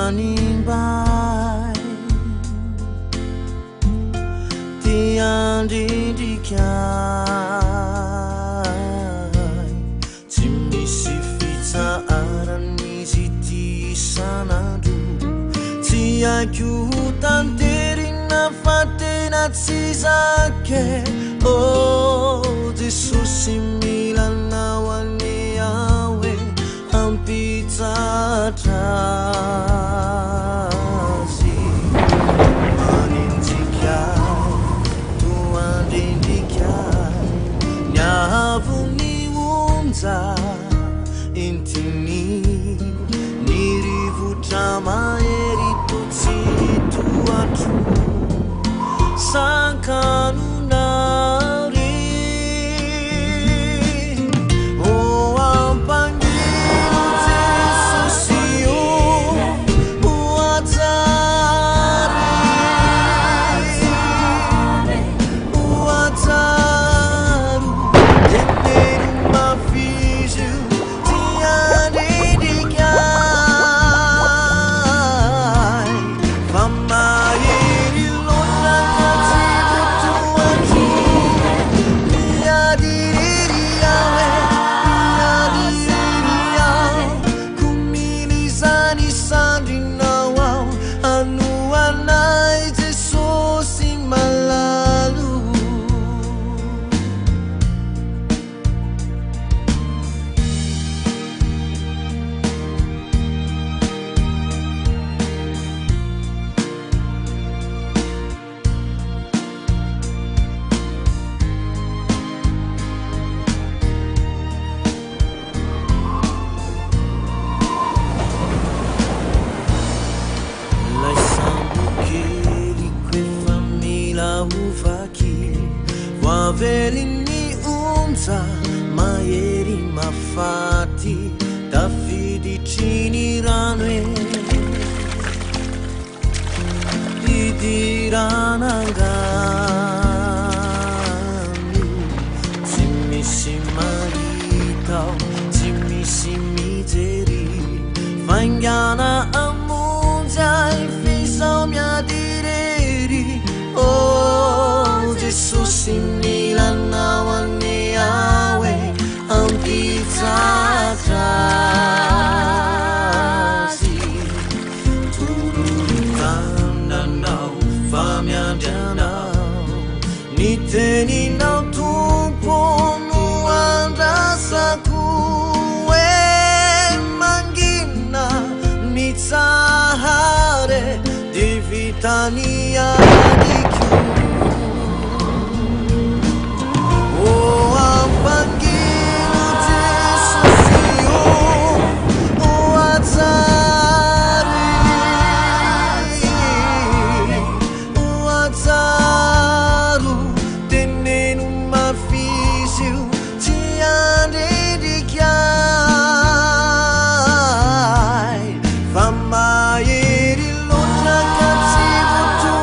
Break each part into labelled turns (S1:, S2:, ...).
S1: manimbay tiandidikay timisifitsaaran'izy ty sanandro tsy haiko tanterina fa tena tsy zake Jesosy milanao ane aho e ampitsatra azy manenjikay toandrendrikay niavony onja intiny nirivotra mahery totsy toatro sankanonary o ampangilo Jesosy o oajary oajaro teneno mafizio tiandidikay fa mahery lonaka tsivotoatro miadiriry aho miadiriry aho kumilizany sandrinao aho anoanay Jesosy malalo Lay sambo keliko efa mila ovaky voaveliny onja mahery mafaty tafiditry rano e idiranangano tsy misy mahitao tsy misy mijery faingana amonjay fisao miadirery Jesosy milanao ane aho e ampitsatra azy tororotandranao fa miandry anao ny teninao tompo no andrasako e mangina mitsahare de vitany adiko o ampangilo Jesosy o oajary oajaro teneno mafizio tiandrendrikay fa mahery lonaka tsivoto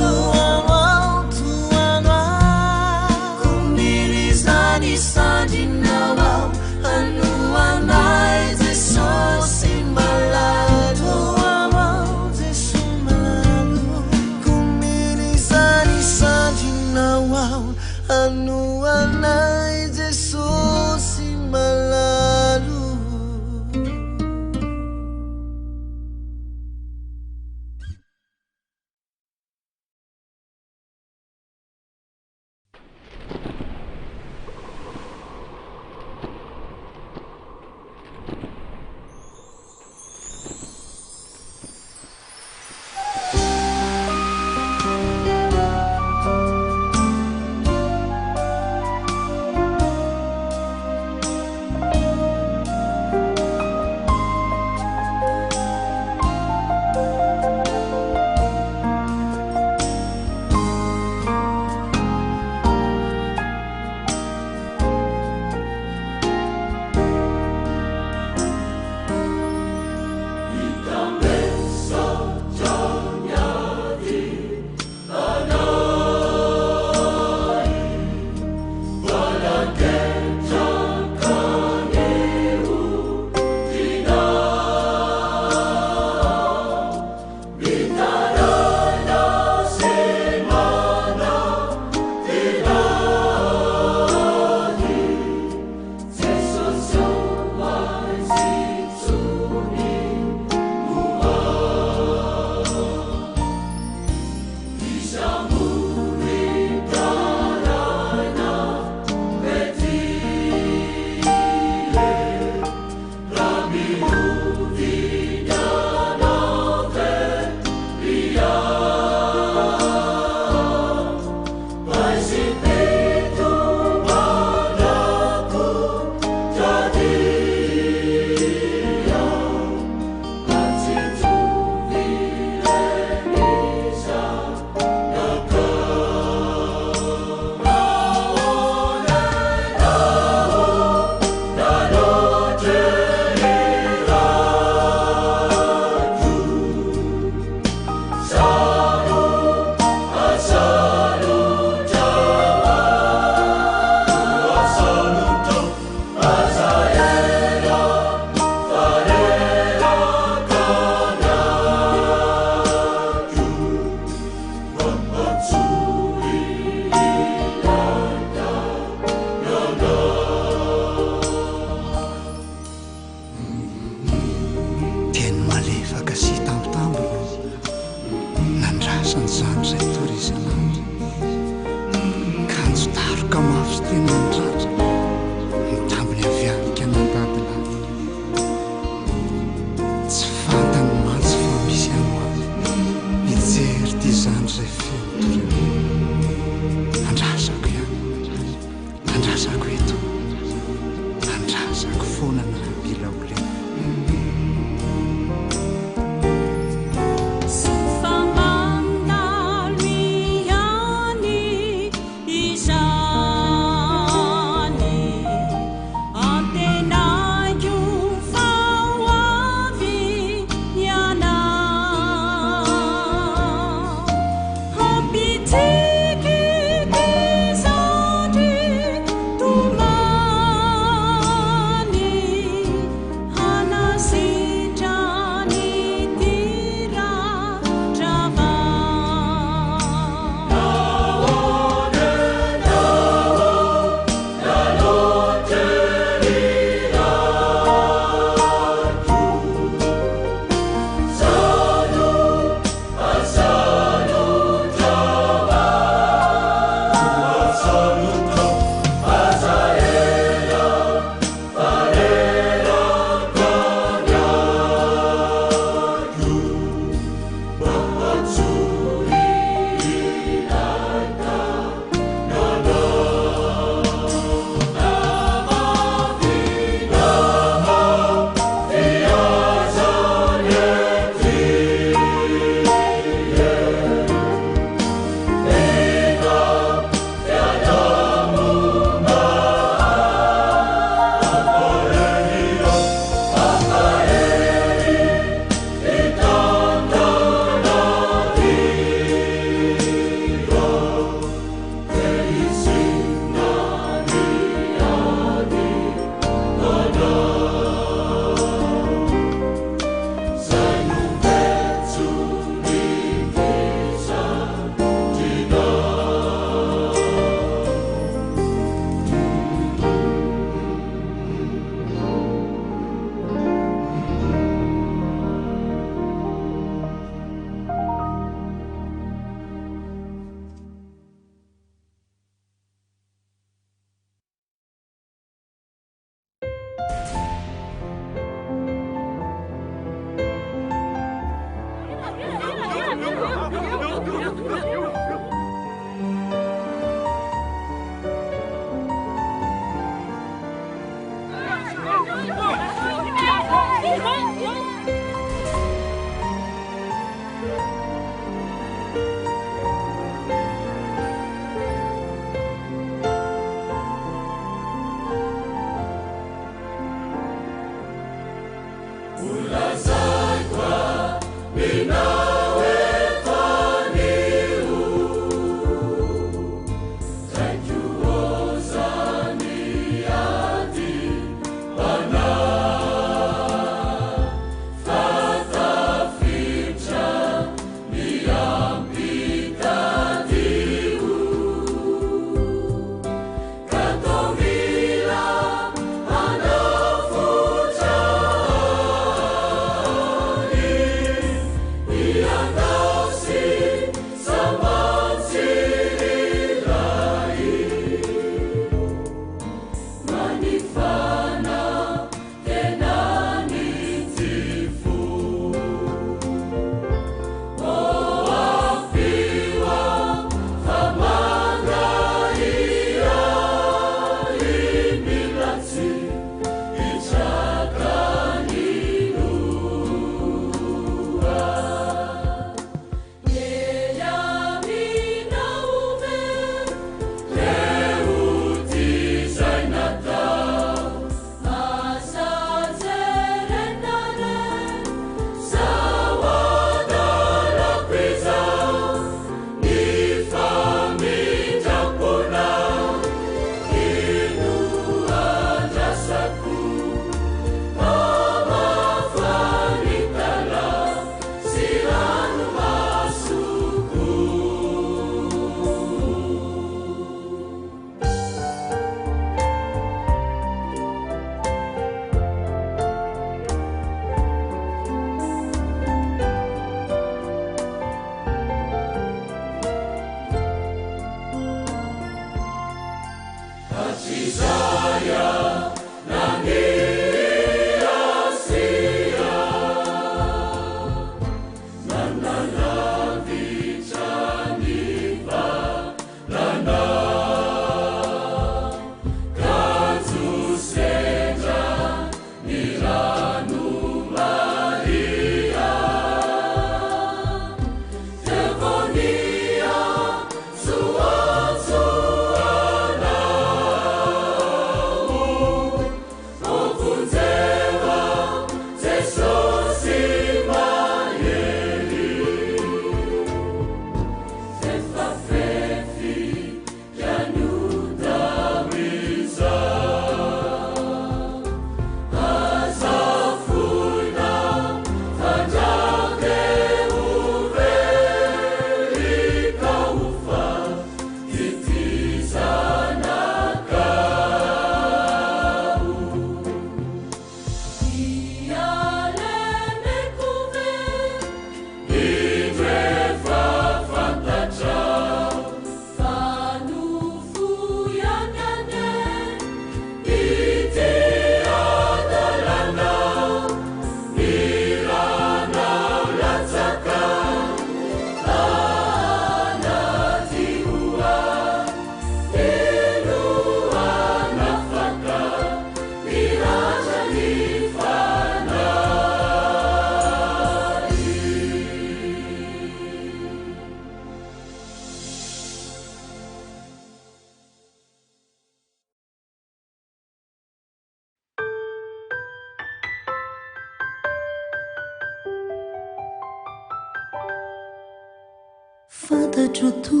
S2: Fantatra-tu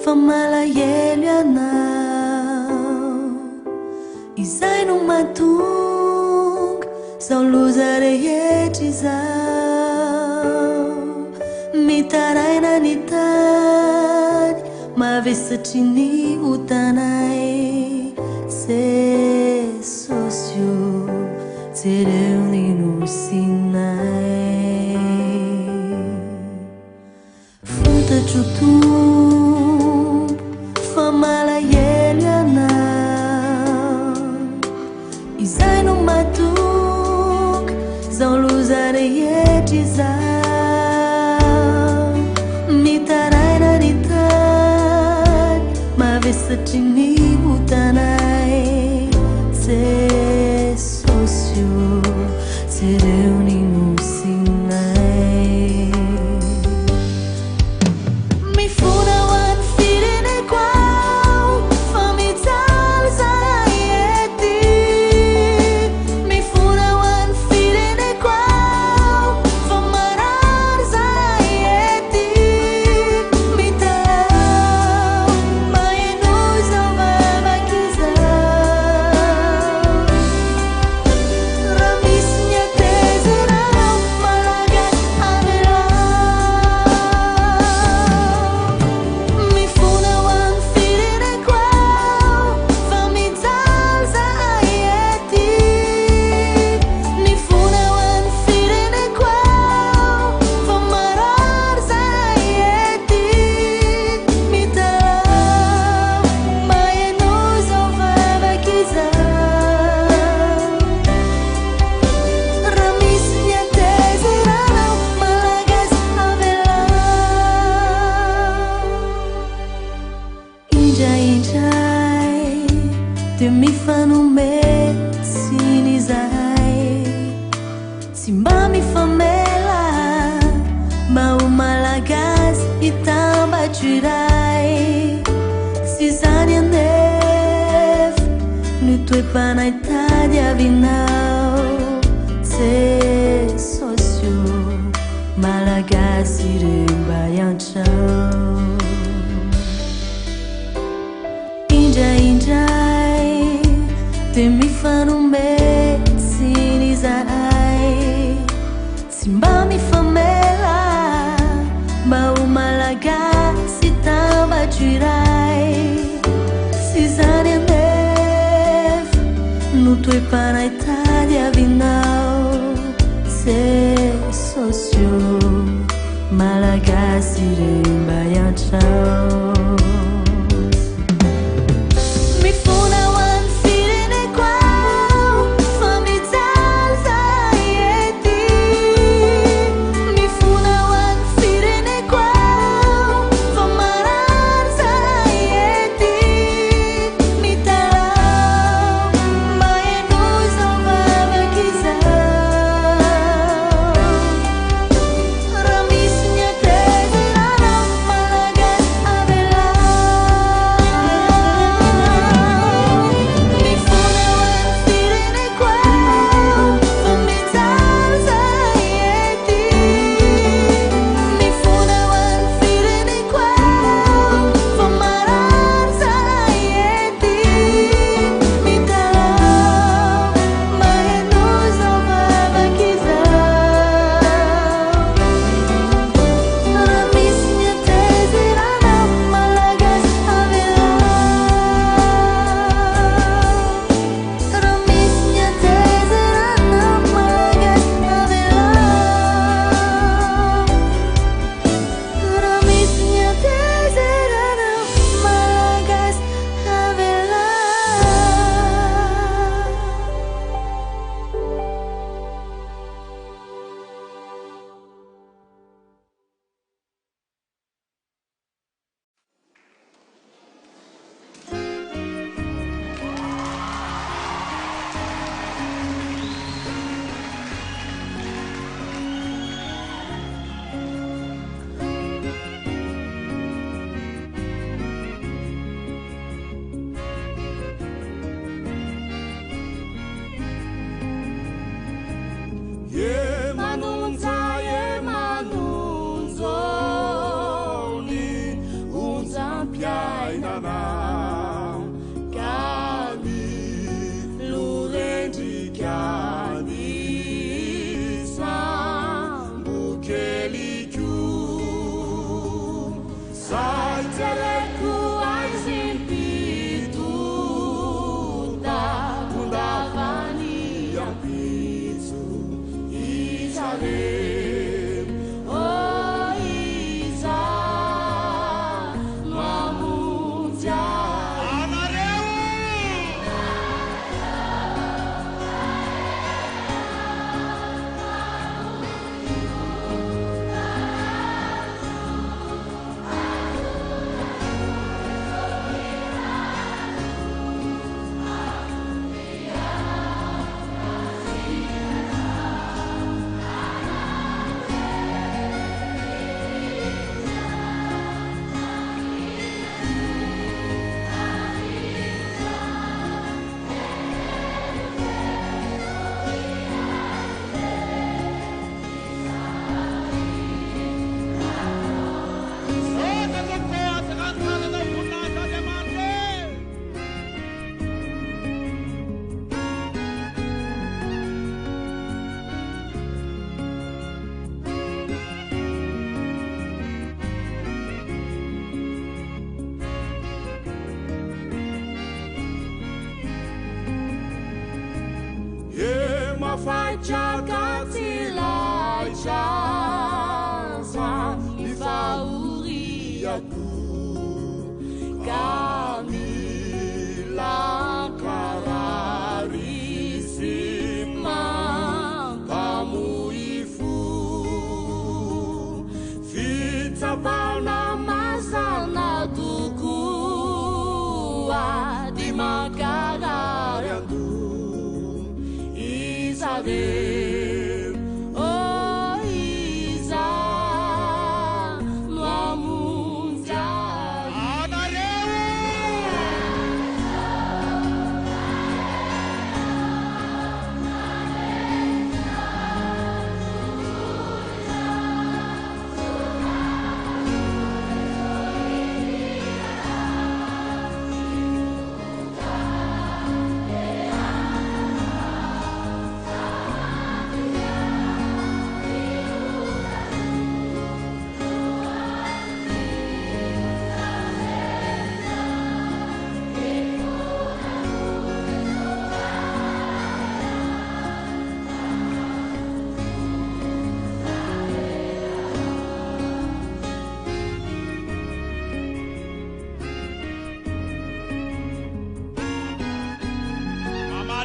S2: fa malahelo ianao izay no mahatonga zao loza rehetra izao mitaraina ny tany mavesatry ny hotanay sesosio jereo ny nosinay Fantatra o tombo fa malahelo ianao izay no mahatonga zao loza rehetra izao mitaraina ny tany mavesatry ny hotanay sesosio jereo ny nosinay mifona ho an'ny fireneko ao fa mijaly zahay ety mifona ho Simba mi famela Mau malagas itamba churai Cisânia neve No tue panaitária avinal Se sócio Malagas iremba yang chau Injai Temi fanumbe sinizai Simba mi famela Bau malaga si tamba churai Cisânia neve No tue panaitária avinal Se sócio Malaga siremba yang chau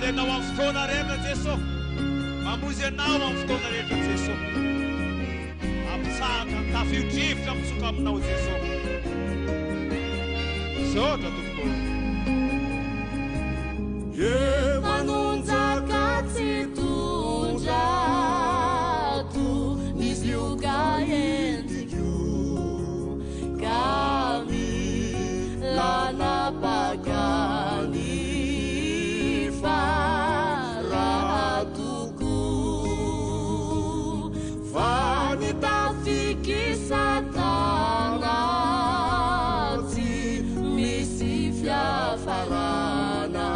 S3: anao amin'ny fotoana rehetra Jesosy. Mamonjy anao amin'ny fotoana rehetra Jesosy. Ampitsahaka ny tafio-drivotra mitsoka aminao Jesosy. Misaotra tompoko.
S2: Manonjaka tsy tondrato nisy ioga endriko kami lanapagani faratoko vanitafikisatana tsy misy fiafarana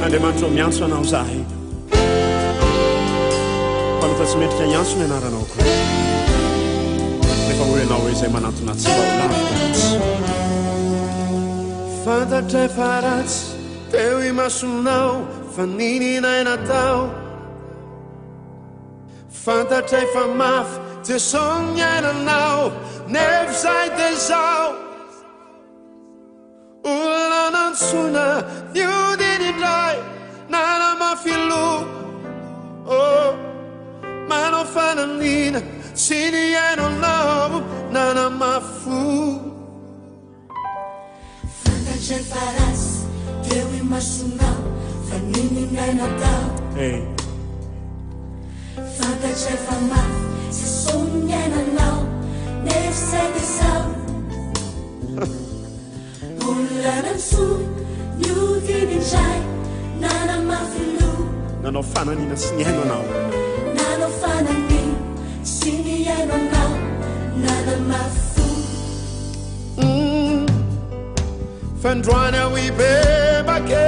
S4: Andriamanitra miantso anao zahay fa tsy mendrika iantso ny anaranao koa nefa hoe anao hoe izay manantona tsy mba ho lavitsy
S1: Fantatra efa ratsy teo I masonao fa nininay natao Fantatra efa mafy Jesosy ny ainanao nefa zay dia zao olona nantsona niodiny indray nanamafy loha manao fanamina sy ny ainanao nanamafy fo
S2: Fantatra efa ratsy teo I masonao fa nininay natao Fantatra efa mafy Jesosy ny ainanao nefa zay dia zao olona nantsona niodiny indray nanamafy loha
S4: nanao fananina sy ny ainanao
S2: nanao fanamina sy ny ainanao nanamafy fo
S1: Fandroany ao ibebake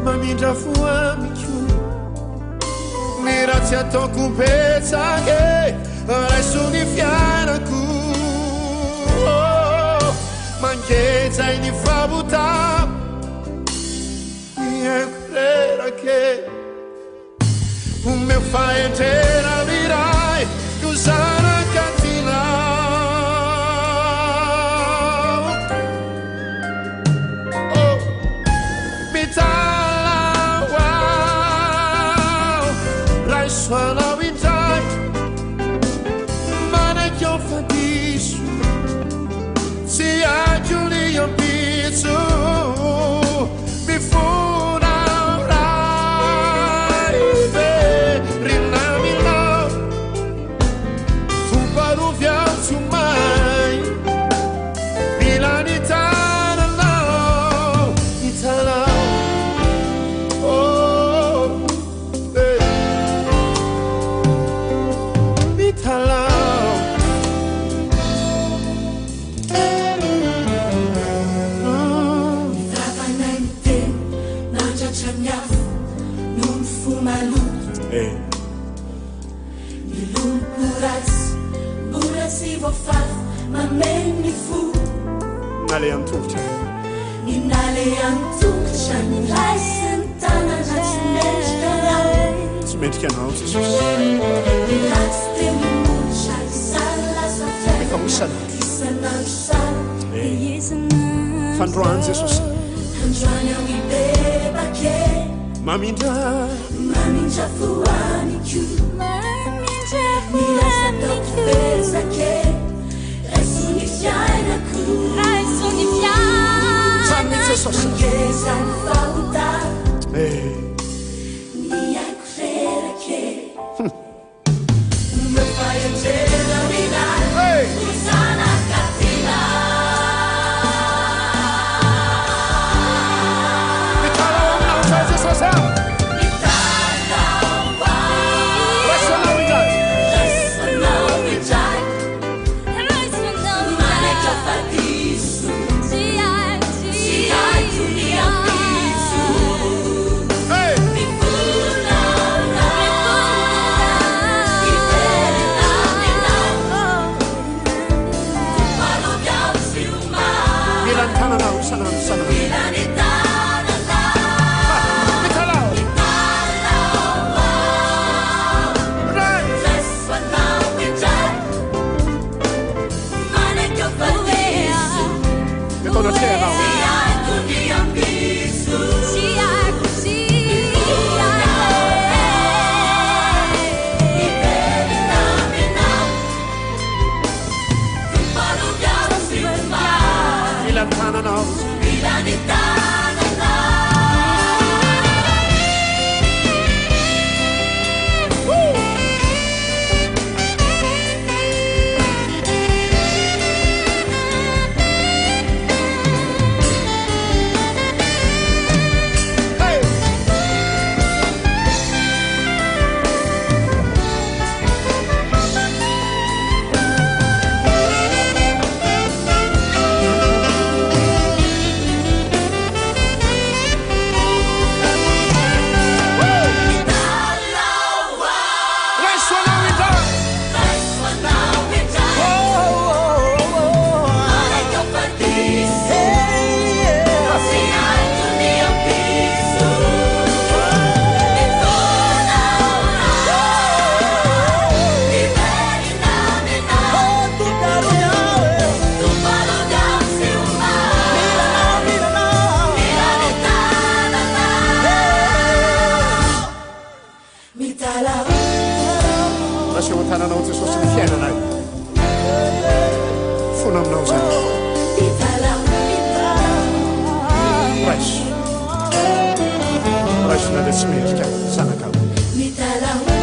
S1: mamindra fo amiko ny ratsy ataoko betsake raiso ny fiainako mangejay ny fabotao ny haiko rerake o meu faentrena miray no zanakatinao Anao indray manaky ao fadiso tsy haiko ny ambitso mifona ray verina milao fomparovy ao tsomay mila ny tananao ny tanao Nale antucha
S2: Ninale antucha Nilaisen tanana
S4: Smedka nao Jesus
S2: Nilaste mucha Sala sa
S4: Efa misana Fandroany Jesus
S2: Fandroany ao ibebake
S4: Mamindra
S2: fo amiko Nilasa ataoko betsake Raiso ny fiainako Mangeza ny fahotao ny haiko rerake meu faentrena miray no zanakatinao
S4: Mitalao aminao zay Jesus
S2: Manaky ao fadiso sy haiko ny ambitso Italau,
S4: Lasciamo stare una notte sotto il fieno, dai. Funam nausa.
S2: Italau,
S4: Fresh. Fresh na det smerska. Sana kau.
S2: Italau.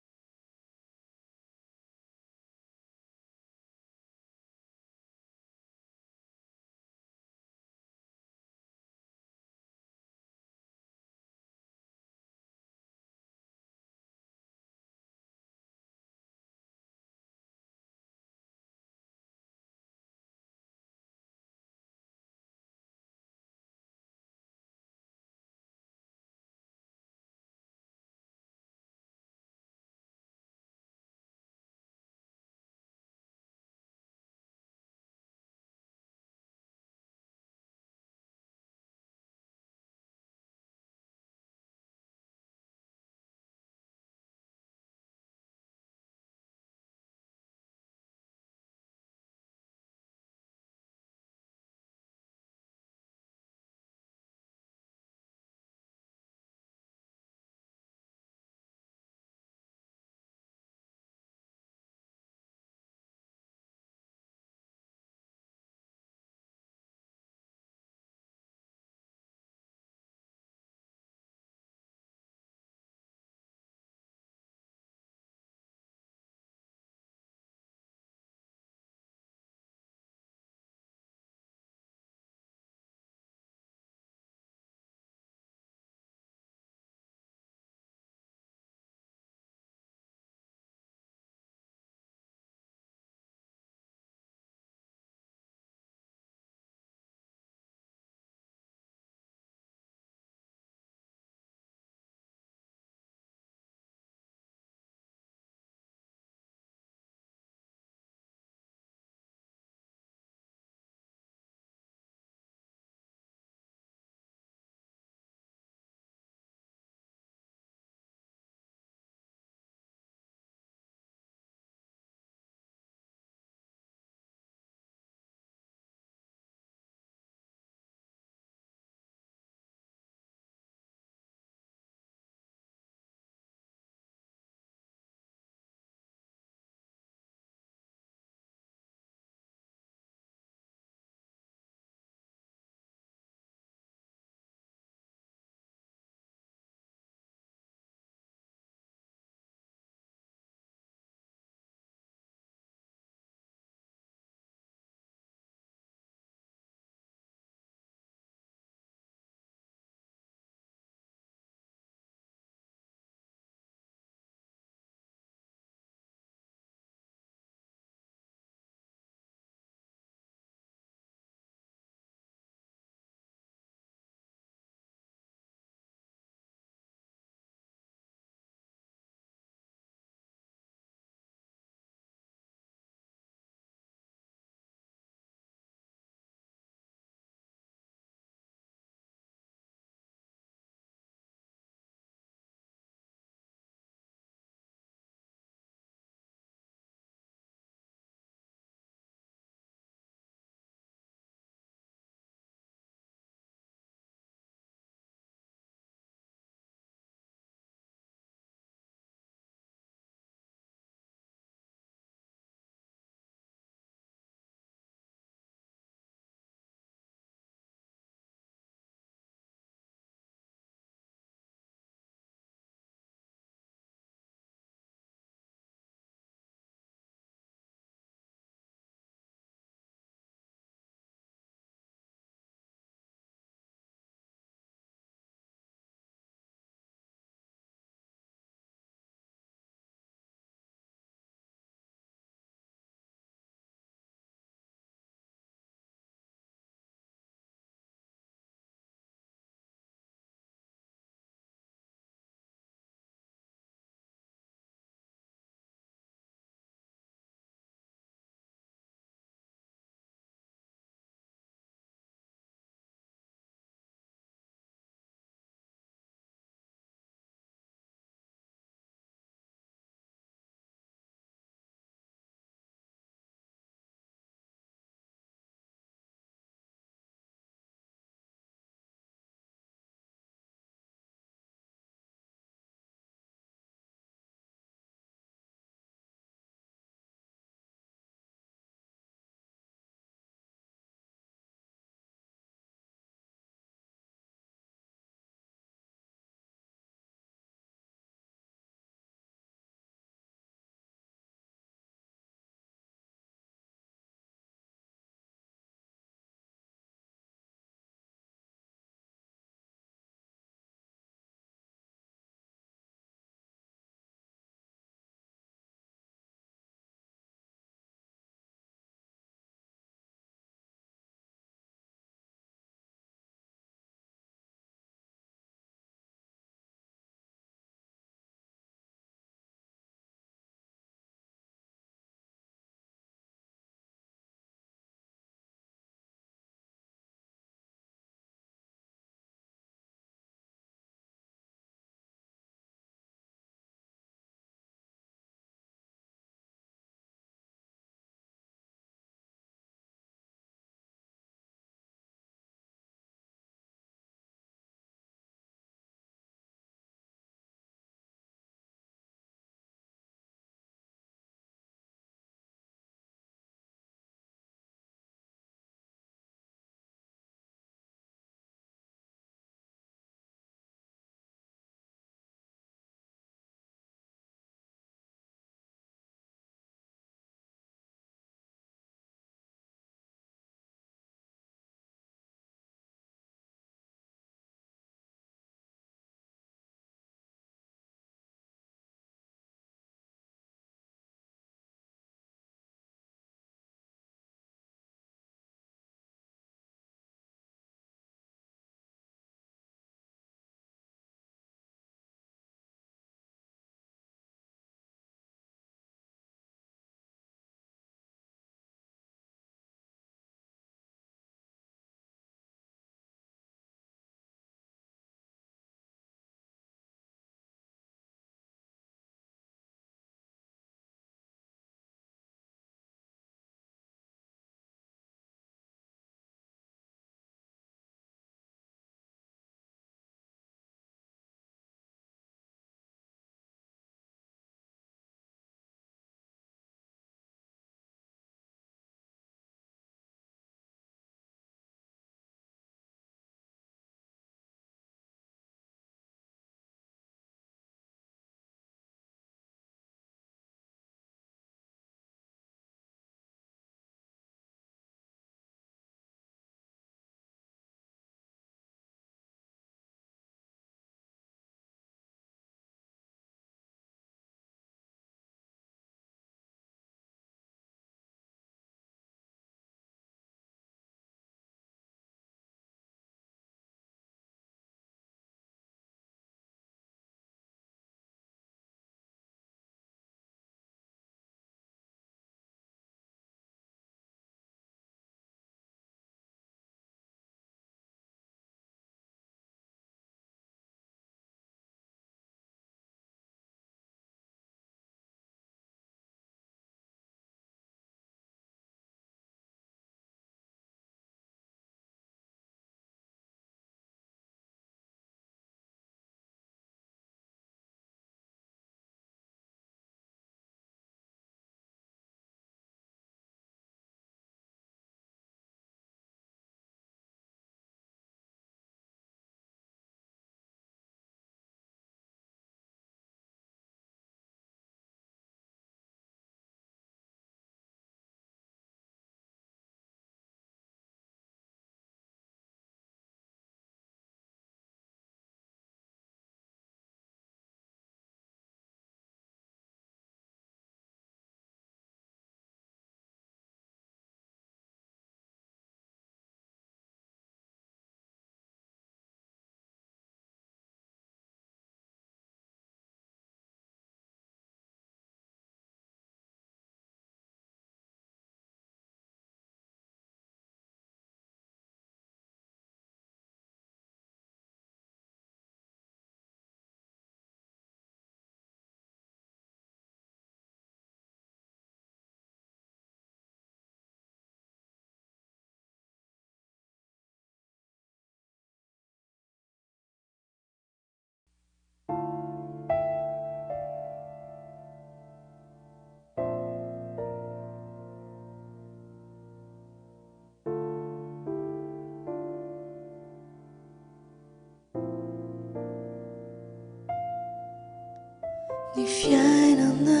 S2: Ni fiainana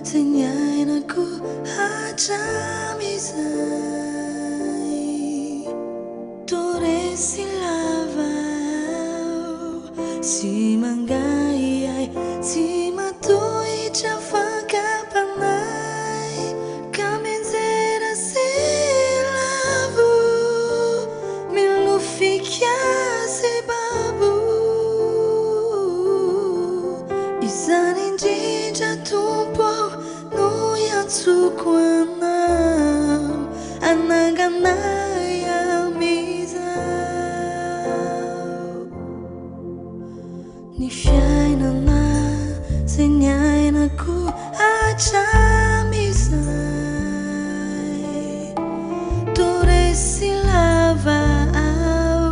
S2: zay niainako hatramizay, toresy lavao sy mangaiay, tsy matohitra fakapanay, kamenjera silavo milofika se babo, izany indrindra tompo no iatsoko anao, ananganay amizao. Ny fiainana zay niainako hatramizay, toresy lavao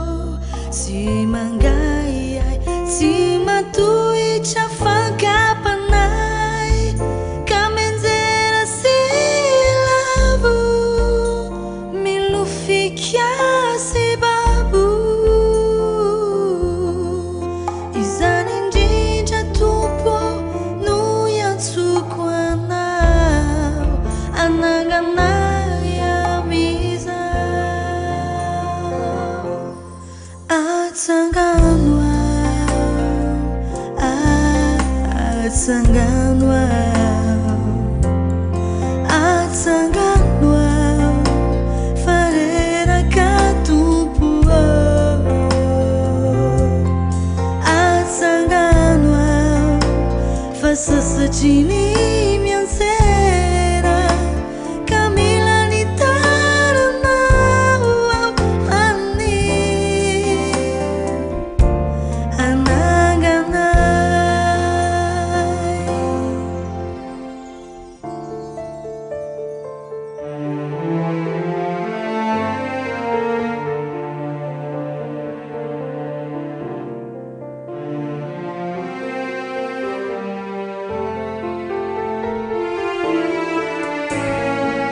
S2: sy mangaiay, tsy matohitra fakapanay, kamenjera silavo milofika se babo, izany indrindra tompo no iatsoko anao, ananganay amizao. Atsangano atsangano atsangano fareraka tompo, atsangano fa sasatriny miantsera, kamila ny taranao ani ananganay.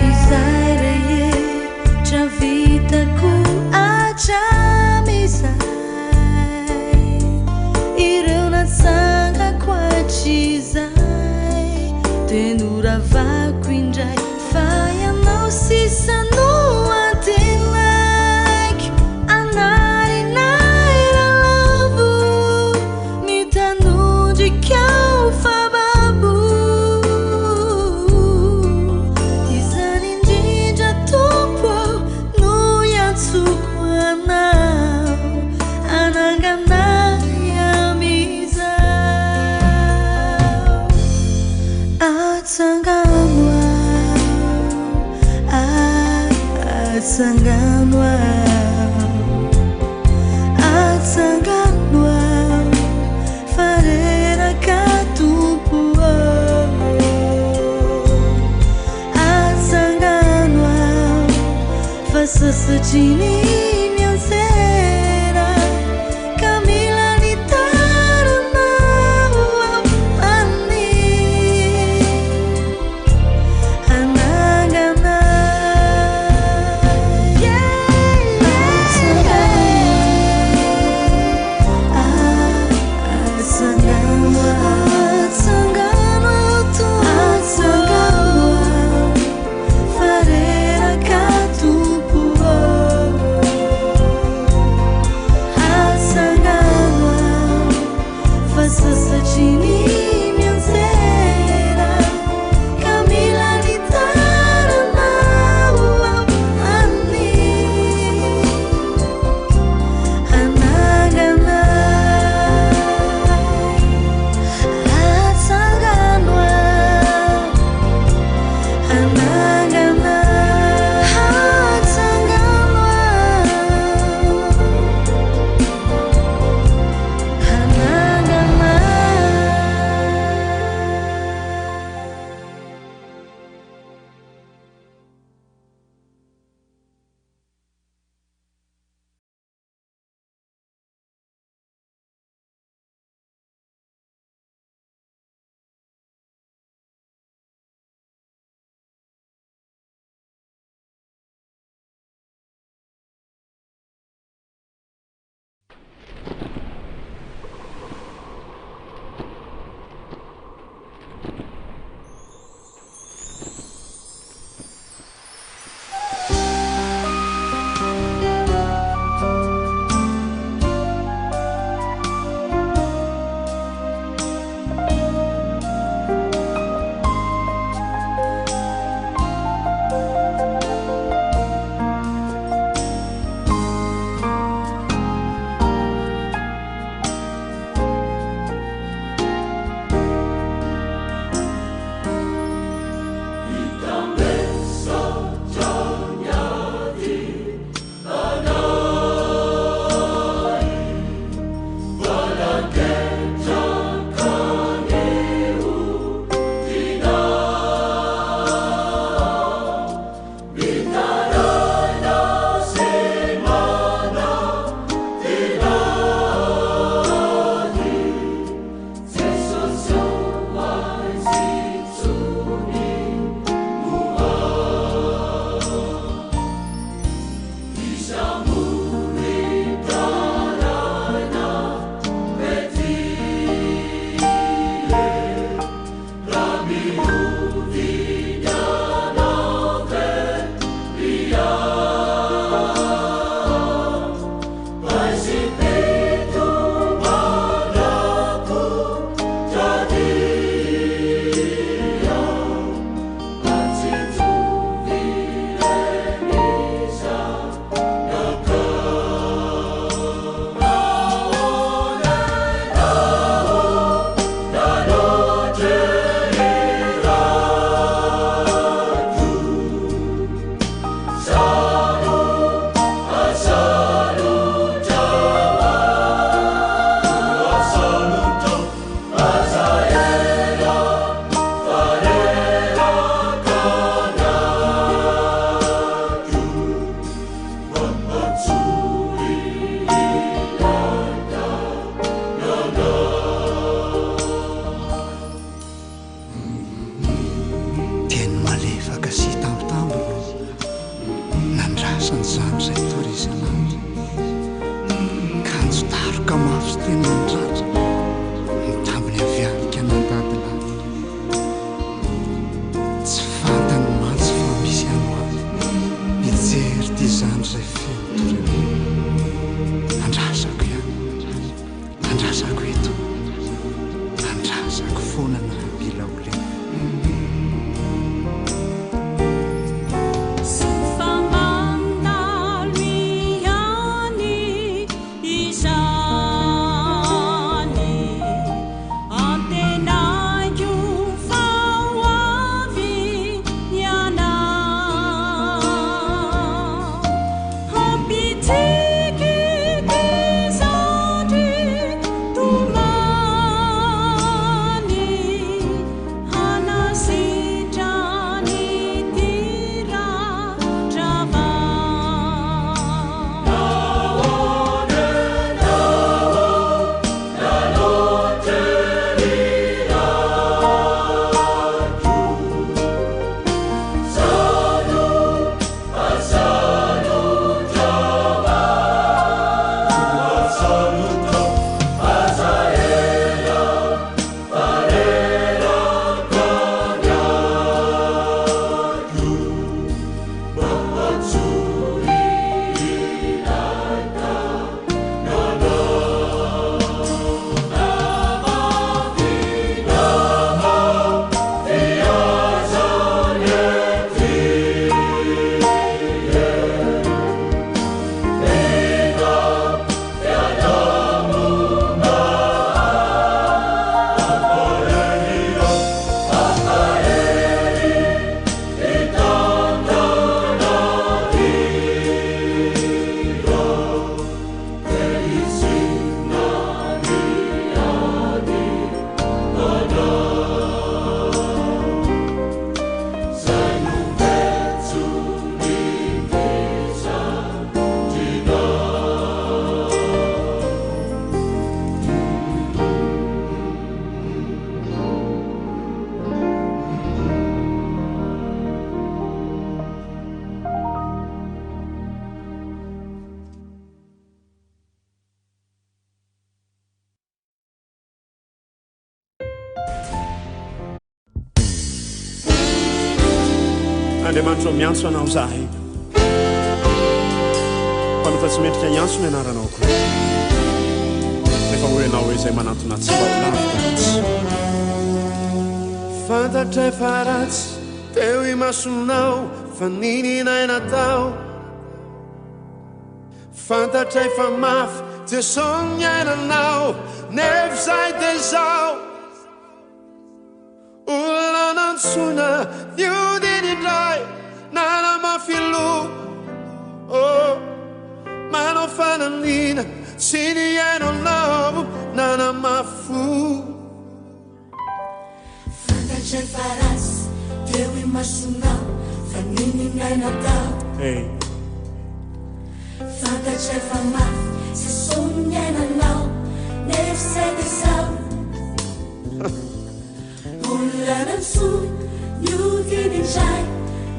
S2: Izay rehetra vitako hatramizay, ireo natsangako hatrizay, tenoravako indray fa ianao sisa no antenaiky, anarinay ralavo mitanondrikao fa babo, izany indrindra tompo no iatsoko anao, ananganay amizao. Atsangano atsangano atsangano fareraka tompo, atsangano fa sasatriny miantsera, kamila ny taranao ani ananganay. Atsangano atsangano atsangano fareraka tompo,
S4: Andriamanitra miantso anao zahay fa nofa tsy mendrika iantso ny anaranao koa rehefa hoe anao hoe izay manantona tsy mba ho lavitra mihitsy.
S1: Fantatray fa ratsy teo i masonao fa nininay natao. Fantatray fa mafy Jesosy ny ainanao nefa zay dia zao. Olona nantsona niodiny indray nanamafy loha manao fanamina sy ny ainanao nanamafy fo.
S2: Fantatray fa ratsy teo i masonao fa nininay natao. Fantatray fa mafy Jesosy ny ainanao nefa zay dia zao. Olona nantsona niodiny indray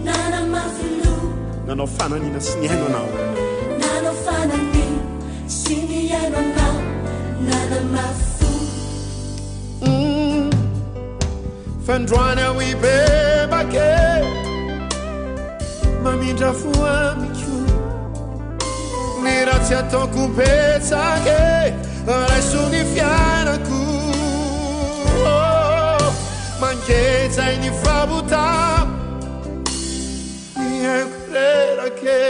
S2: nanamafy loha
S4: nanao fananina sy ny haino anao.
S2: nanao fanamina sy ny ainanao nanamafy fo.
S1: Fandroany ao i bebake mamindra fo amiko ny ratsy ataoko betsake raiso ny fiainako. Manchezai ni fabuta nieko rerake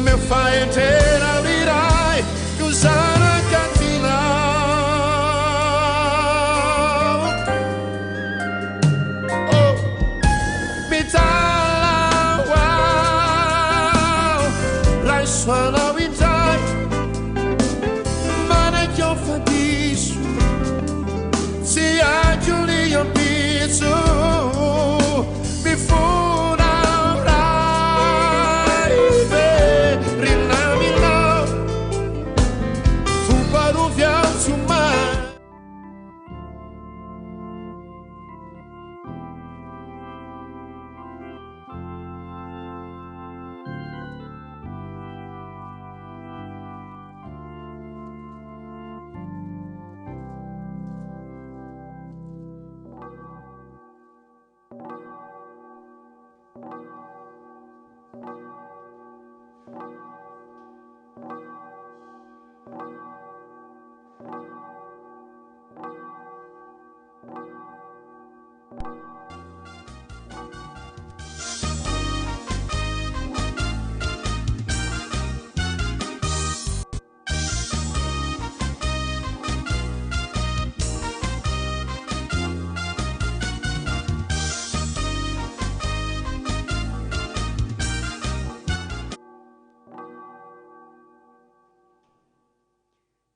S1: me fai intera virai usana cantina. Oh mitala wow la suona vitai mana che ho fadisu si Julia Pizzo before now right rinami now tu paru via su mai.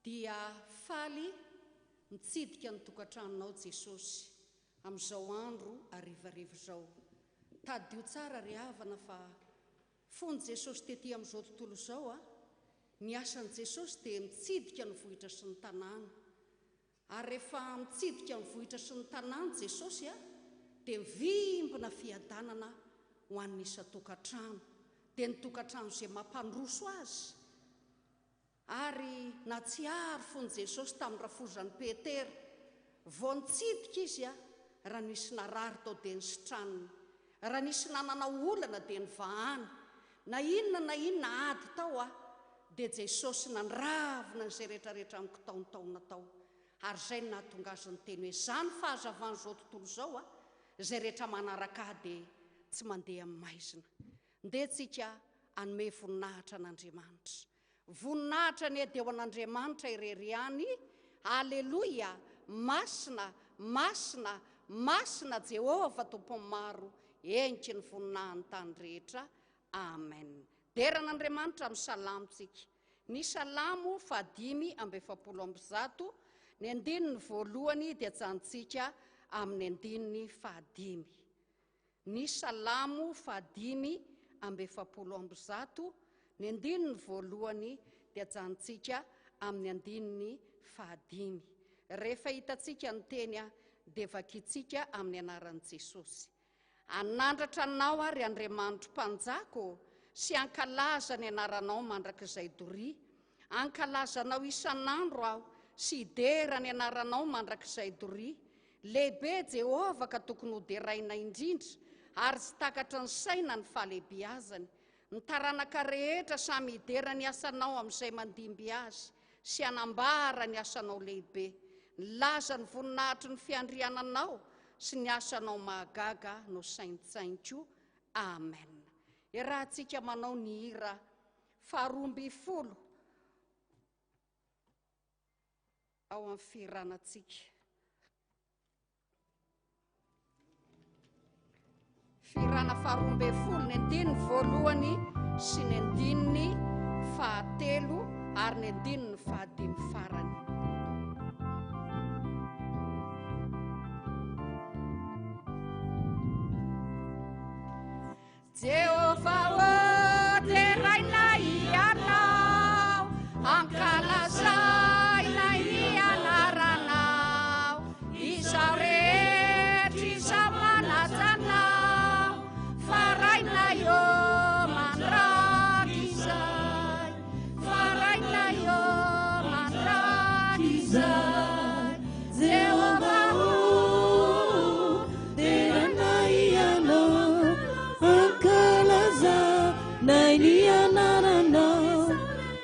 S5: Dia faly mitsidika ny tokantranonao Jesosy amin'izao andro arivarivo izao. Tadio tsara ry havana fa fony Jesosy tetỳ amin'izao tontolo izao ny asan'i Jesosy dia mitsidika ny vohitra sy ny tanàna. Ary rehefa mitsidika ny vohitra sy ny tanàna Jesosy dia mivimbina fiadanana ho an'ny isa-tokantrano. Dia ny tokantrano izay mampandroso azy. Ary na tsy ary fony Jesosy tamin'ny rafozan'i Petera vao nitsidika izy raha nisy narary tao dia nisitraniny, raha nisy nanana olana dia nivahany, na inona ady tao dia Jesosy nanravina izay rehetrarehetra amin'ny kitaontaona tao. Ary izay no nahatonga azy ny teny hoe izany fahazavan'izao tontolo izao izay rehetra manaraka dia tsy mandeha amin'ny maizina. Ndehantsika hanome voninahitra an'Andriamanitra. Voninahitra ny edy eo an'Andriamanitra irery ihany. Aleloia! Masina, masina, masina Jehova Tompo-maro, enky ny voninahiny tany rehetra. Amen. Dera an'Andriamanitra amin'ny salamitsika. Ny salamo 5:7, ny andininy voalohany dia ajantsika amin'ny andininy 5. Ny salamo 5:7, ny andininy voalohany dia ajantsika amin'ny andininy 5. Rehefa hitantsika ny teny dia vakitsika amin'ny anaran'i Jesosy. Anandratra anao ary Andriamanitro mpanjako sy ankalaza ny anaranao mandrakizay doria. Ankalazanao isan'andro aho sy idera ny anaranao mandrakizay doria. Lehibe Jehova ka tokony ho deraina indrindra ary sy takatra ny saina ny fahalehibiazany. Ny taranaka rehetra samy hidera ny asanao amin'izay mandimby azy sy anambara ny asanao lehibe. Laza ny voninahitry ny fiandriananao sy ny asanao mahagaga no saintsaintso. Amen. Irahantsika manao ny hira 220 ao amin'ny firanantsika. Firana 220 ny andininy voalohany sy ny andininy fahatelo ary ny andininy fahadimy farany. Jehovah teraina ianao, ankalazaina ianaranao, izao rehetra izao manatsanao, faraina io mandraky izay, faraina io mandraky izay. Jehovah teraina ianao, naini anaranao,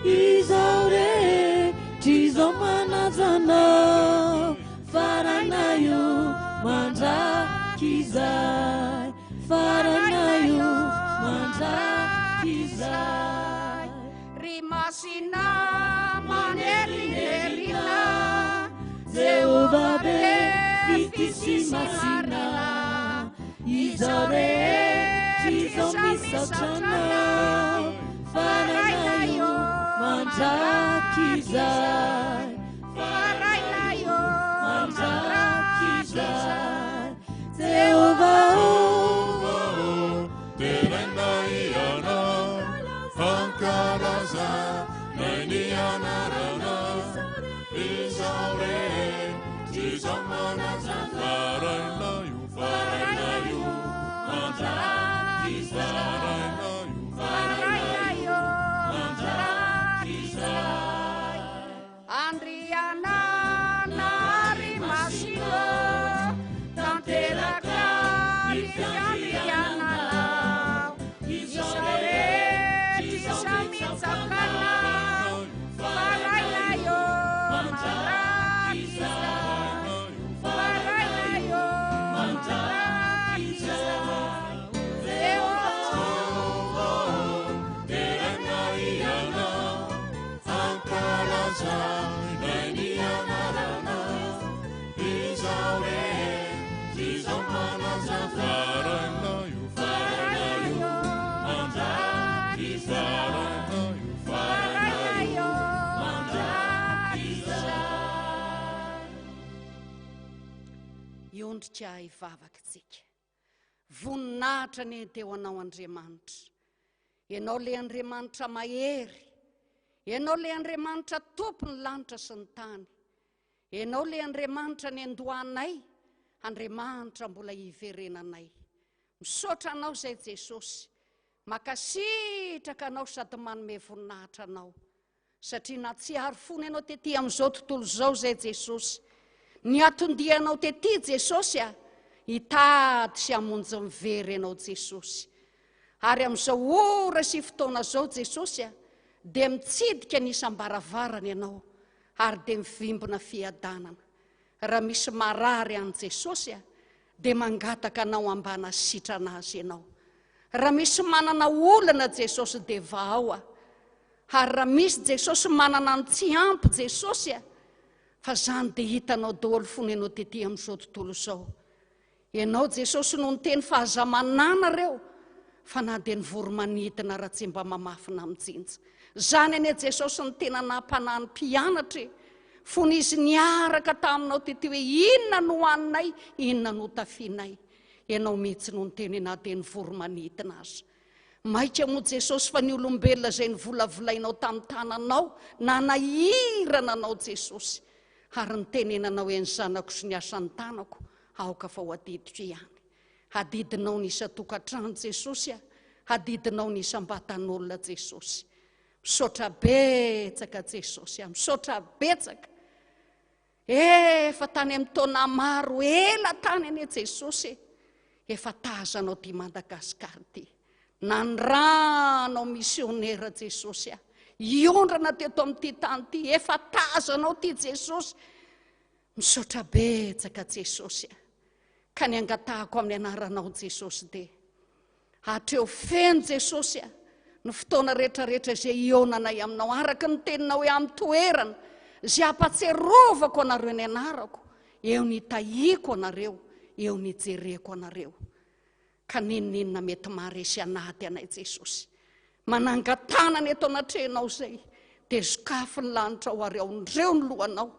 S5: izao rehetra izao manatsanao, farana io mandraky izay, farana io mandraky izay. Ry masina manerinerina, Jehovah be vity sy masina, izao rehetra izao misatranao, faraina io mandraky izay, faraina io mandraky izay. Jehovah
S1: teraina ianao, ankalazaina ny anaranao, izao rehetra izao manatsanao, faraina io mandraky izay, faraina io mandraky izay. Andriana nary masina, tanteraka ny fiandriananao, izao rehetra izao mitsakanao, faraina io mandraky izay, faraina io mandraky izay. Teraina ianao, ankalazaina ny anaranao, izao rehetra izao manatsanao, faraina io mandraky izay, faraina io mandraky izay. Iondrika hivavakitsika. Voninahitra ny teo anao Andriamanitra. Ianao le Andriamanitra mahery. Ianao le Andriamanitra tompony lanitra sy ny tany. Ianao le Andriamanitra ny andohanay, Andriamanitra mbola hiverenanay. Misaotra anao zay Jesosy, makasitraka anao sady manome voninahitra anao. Satria na tsy ary fony ianao tety amin'izao tontolo izao zay Jesosy. Ny atondianao tety Jesosy hitady sy hamonjy mivery ianao Jesosy. Ary amin'izao ora sy fotoana zao Jesosy dia mitsidika ny isam-baravarana ianao ary dia mivimbina fiadanana. Raha misy marary an Jesosy dia mangataka anao ambana sitrana azy ianao. Raha misy manana olana Jesosy dia vahao. Ary raha misy Jesosy manana ny tsy ampy Jesosy fa zany dia hitanao daholo fony ianao tety amin'izao tontolo izao. Ianao Jesosy no niteny fahazamanana reo, fa na dia ny voromanidina raha tsy mba mamafina mijinja. Zany ane Jesosy ny tena nampanahy ny mpianatra, fony izy niaraka taminao tety hoe inona no hoaninay, inona no tafianay. Ianao mihitsy no niteny na dia ny voromanidina azy. Maika mo Jesosy fa ny olombelona izay nivolavolainao tamin'ny tananao, na nahirana anao Jesosy. Ary nitenenanao hoe ny zanako sy ny asan'ny tanako, aoka fa ho adidiko ihany. Hadidinao ny isa-tokantrano Jesosy, hadidinao ny isam-batan'olona Jesosy. Misaotra betsaka Jesosy, misaotra betsaka. Efa tany amin'ny taona maro ela tany ane Jesosy, efa tazanao ty Madagasikara ty. Nanranao misionera Jesosy a. Iondrana teto amin'ity tany ty, efa tazanao ty Jesosy. Misaotra betsaka Jesosy a. Ka ny angatahako amin'ny anaranao Jesosy de hatreo feno Jesosy a. Ny fotoana rehetrarehetra izay ionanay aminao, araka ny teninao hoe amin'ny toerana izay ampatsiarovako anareo ny anarako, eo ny tahiko anareo, eo ny jereko anareo. Ka ninona mety maharesy anaty anay Jesosy. Manangatanana eto anatrenao zay, de zokafy ny lanitra ho areondreo ny lohanao,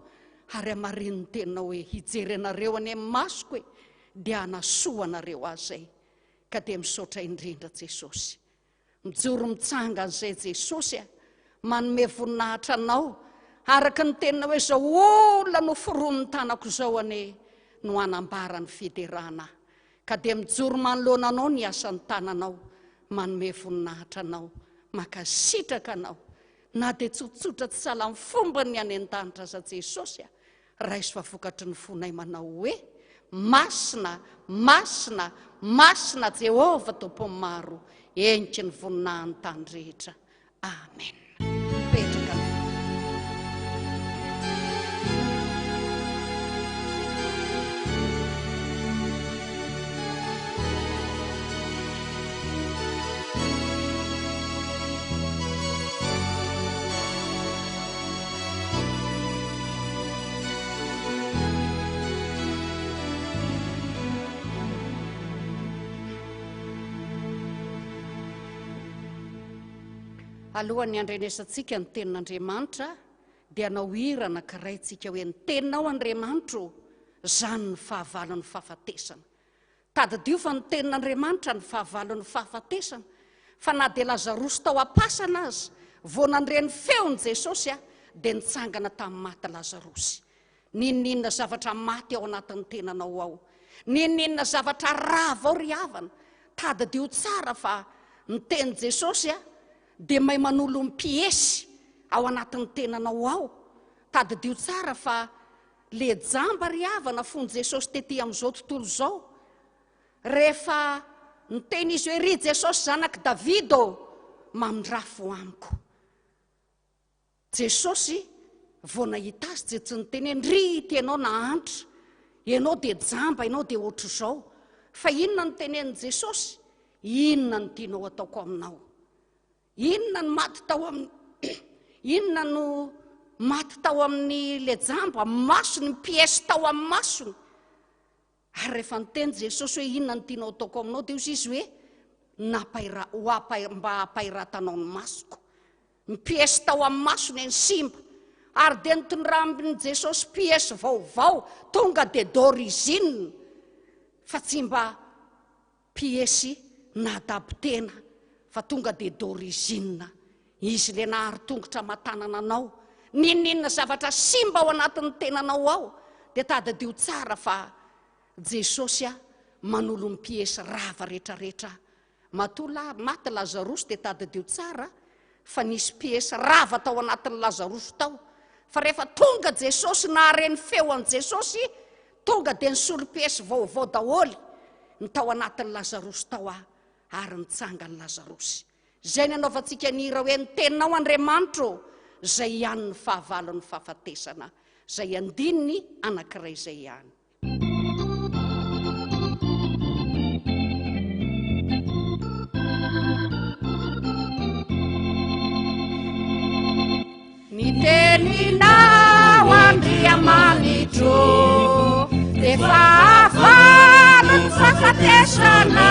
S1: ary amariny ny teninao hoe hijery anareo any amin'ny masoko hoe dia hanasoa anareo azy zay. Ka de misaotra indrindra Jesosy. Mijoro mitsanga an'izay Jesosy a, manome voninahitra anao, araka ny tenina hoe zao olona no foron'ny tanako zao ane no anambara ny fiderana. Ka de mijoro manoloana anao ny asan'ny tananao, manome voninahitra anao, makasitraka anao, na de tsotsotra tsy sala amin'ny fomba ny any an-danitra aza Jesosy a, raisy fa vokatry ny fonay manao hoe masina, masina, masina Jehova Tompo maro, enky ny voninahiny tany rehetra. Amen. Petraka. Alohan'ny andrenesantsika ny tenin'Andriamanitra dia anao hira anankiray tsika hoe ny teninao Andriamanitro zany ny fahavalon'ny fahafatesana. Tadidio fa ny tenin'Andriamanitra ny fahavalon'ny fahafatesana, fa na de Lazarosy tao am-pasana azy, vao nandreny feon'i Jesosy a, de nitsangana tamin'ny maty Lazarosy. Ninona zavatra maty ao anatin'ny tenanao ao, ninona zavatra rava ao ry havana, tadidio tsara fa ny tenin' Jesosy a de may manolo ny piesy ao anatin'ny tenanao ao. Tadidio tsara fa le jamba ry havana fony Jesosy tety amin'izao tontolo zao, rehefa niteny izy hoe ry Jesosy zanak' Davido, mamindrafo amiko. Jesosy vao nahita azy je tsy niteny hoe ndry ity ianao nahantra, ianao de jamba, ianao de ohatr' zao, fa inona no tenenin' Jesosy? Inona no tianao ataoko aminao? Inona no maty tao amin'ny inona no maty tao amin'ny le jamba, masony, ny piesy tao amin'ny masony. Ary rehefa niteny Jesosy hoe inona no tianao ataoko aminao, de izy hoe mba hampahiratanao ny masoko. Ny piesy tao amin'ny masony ny simba, ary de nitondrambiny Jesosy piesy vaovao tonga de d'origine, fa tsy mba piesy nadabotena, fa tonga de d'origine. Izy le nahary tongotra matanana anao, ninona zavatra simba ao anatin'ny tenanao ao, de tadidio tsara fa Jesosy a manolo ny piesy rava rehetrarehetra. Maty Lazarosy de tadidio tsara fa nisy piesy rava tao anatin'ny Lazarosy tao, fa rehefa tonga Jesosy nahareny feo an' Jesosy, tonga de nisolo piesy vaovao daholy ny tao anatin'ny Lazarosy tao ary nitsangany Lazarosy. Zay ny anaovantsika nira hoe ny teninao Andriamanitro zay ihany ny fahavalon'ny fahafatesana, zay andininy anankiray zay ihany. Ny teninao Andriamanitro de fahavalon'ny fahafatesana,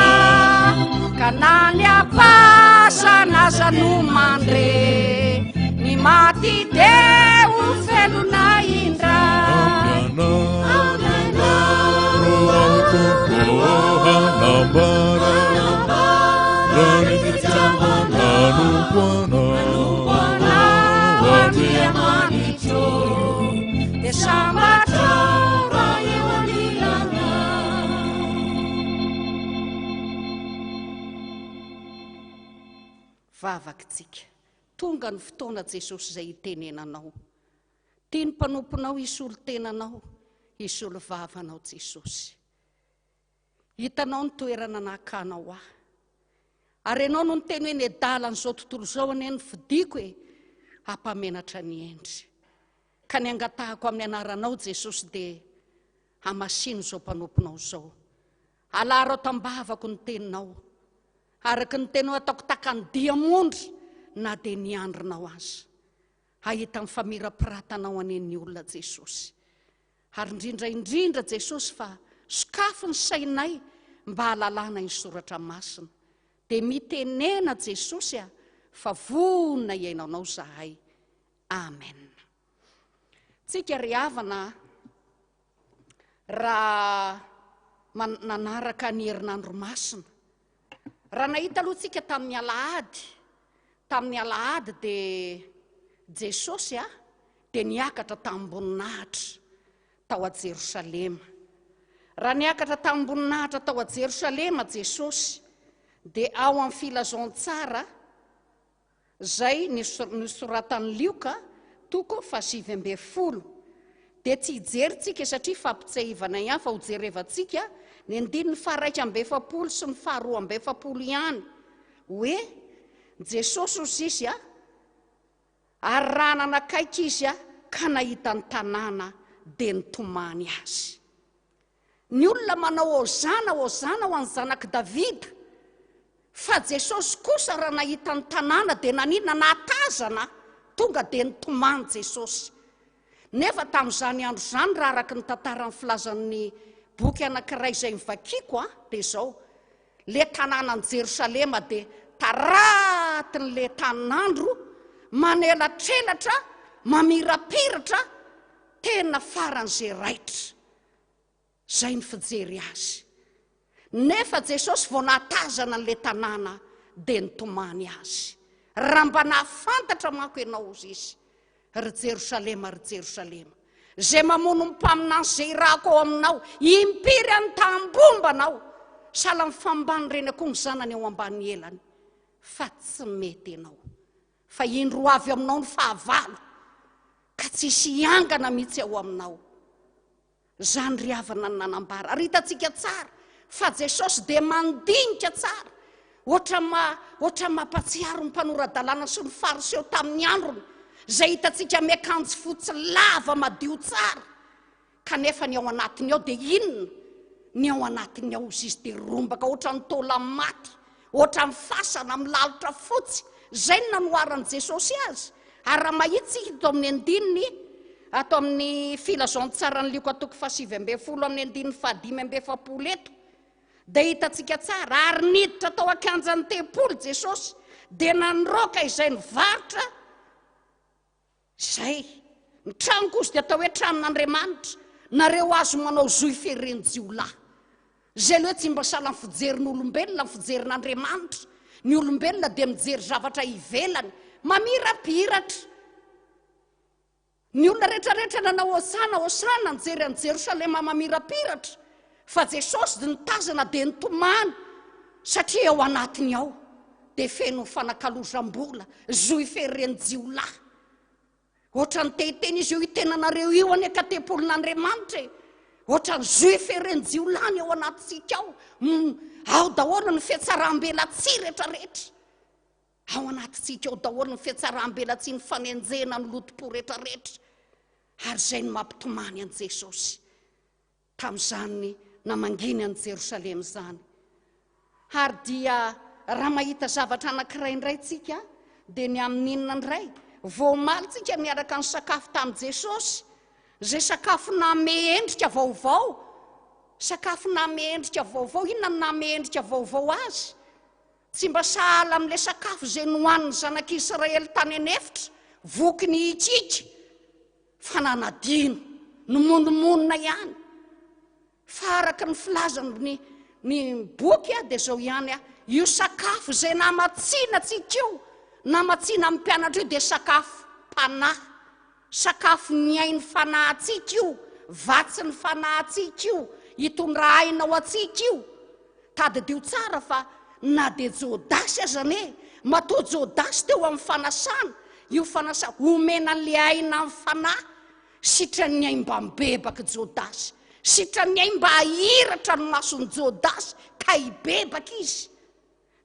S1: ka na ny apasana aza no mandre, ny maty deo felona indra. Andriamanitro de sambatrora eo anilana. Vavakitsika, tonga ny fotoana Jesosy zay itenenanao. Tia ny mpanomponao isolo tenanao, isolo vavanao Jesosy. hitanao ny toerana nakanao aho, ary ianao no nyteny hoe ny adalan'izao tontolo izao anie ny fidiko hoe hampamenatra ny endry, ka ny angatahako amin'ny anaranao Jesosy dia hamasino izao mpanomponao izao. Alaro tambavako ny teninao, araka ny teninao ataoko takany diamondry na dia niandrinao azy, hahita ny famirapiratana anen'ny olona Jesosy. Ary indrindra Jesosy fa sokafo ny sainay mba halalana ny soratra masina, dia mitenena Jesosy fa vonona iainanao zahay. Amen. Tsika ry havana, raha nanaraka ny herinandro masina, raha nahita aloha tsika tamin'ny alahady dia Jesosy dia niakatra tambony-nahitra tao a Jerosalema. Raha niakatra tambony-nahitra tao a Jerosalema Jesosy dia ao amin'ny filazaon-tsara zay nisoratan'ny Lioka 9:20, dia tsy hijeryntsika satria fampitsahivana ihany fa ho jerevantsika ny 1:7 sy ny 2:7 ihany, hoe Jesosy ozy izy ary raha nanakaiky izy ka nahita ny tanàna dia nitomany azy. Ny olona manao hozana ho an'ny zanak Davida, fa Jesosy kosa raha nahita ny tanàna dia nanina natazana, tonga dia nitomany Jesosy. Nefa tamin'izany andro izany, raha araka ny tantaran'ny filazan'ny boky anankiray izay mivakiako dia izao, le tanànan Jerosalema dia taratin'le tanin'andro manelatrelatra, mamirapiratra, tena faran'izay raitra, zay ny fijery azy. Nefa Jesosy vao natazana n'le tanàna dia nitomany azy. Raha mba nahafantatra manko ianao ozy izy, ry Jerosalema, zay mamono mpaminany zay rako ao aminao, impiry any tambombanao, sahala ny fambany reny akoho ny zanany ao ambany elany, fa tsy mety ianao, fa indro avy aminao ny fahavalo, ka tsisy hiangana mihitsy ao aminao. Zany ry havana ny nanambara. Ary hitantsika tsara fa Jesosy dia mandinika tsara, ohatra mampatsiaro ny mpanoradalàna sy ny fariseo tamin'ny androny, zay hitantsika miakanjo fotsy lava madio tsara, kanefa ny ao anatiny ao dia inona? Ny ao anatiny ao izy dia rombaka, ohatra ny taola maty, ohatra ny fasana milalitra fotsy. Zay ny nanoaran'i Jesosy azy. Ary raha mahitsika ato amin'ny andininy, ato amin'ny filazaon-tsara ny Lioka 9:7 amin'ny andininy 5:20 eto, dia hitantsika tsara, ary niditra tao akanjan'ny tempolo Jesosy, dia nanroaka izay nivarotra, izay ny trano kosa dia atao hoe tranon'Andriamanitra, nareo azo manao zoify ireny jiolahy, zay loha tsy mba sahala ny fijerin'olombelona, ny fijerin'Andriamanitra. Ny olombelona dia mijery zavatra ivelany, mamirapiratra. Ny olona rehetrarehetra nanao hosana nijery an'i Jerosalema mamirapiratra, fa Jesosy dia nitazana dia nitomany, satria ao anatiny ao dia feno fanakalozam-bola, zoify ireny jiolahy. Ohatra ny tehiteny izy io itenanareo io ane ka tempolin'Andriamanitra, ohatra ny zoify ireny jiolahy ao anatintsika ao. Ao daholo ny fiatsaram-belatsihy rehetrarehetra, ao anatintsika ao daholo ny fiatsaram-belatsihy, ny fanenjena, ny loto-po rehetrarehetra. Ary zay ny mampitomany an'i Jesosy tamin'izany namanginy an'i Jerosalema zany. Ary dia raha mahita zavatra anankiray indray tsika, dia ny amin'inona indray vao omaly tsika miaraka ny sakafo tamin'i Jesosy, zay sakafo name endrika vaovao, sakafo name endrika vaovao. Inona no name endrika vaovao azy? Tsy mba sahala amin'le sakafo zay nohan'ny zanak'Israely tany anefitra, voky ny ikika, fa nanadino, nomononmonina ihany. Fa araka ny filazany ny boky dia zao ihany, io sakafo zay namatsina tsika io, namatsina amin'ny mpianatra io dia sakafo panahy, sakafo niain'ny fanahintsika io, vatsy ny fanahintsika io, hitondrahainao atsika io. Tadidio tsara fa na dia jodasy azane, matoa jodasy teo amin'ny fanasana, io fanasana omena le aina amin'ny fanahy, sitra ny aim-bambebaka jodasy, sitrany mba ahiratra ny masony Jodasy ka hibebaka izy.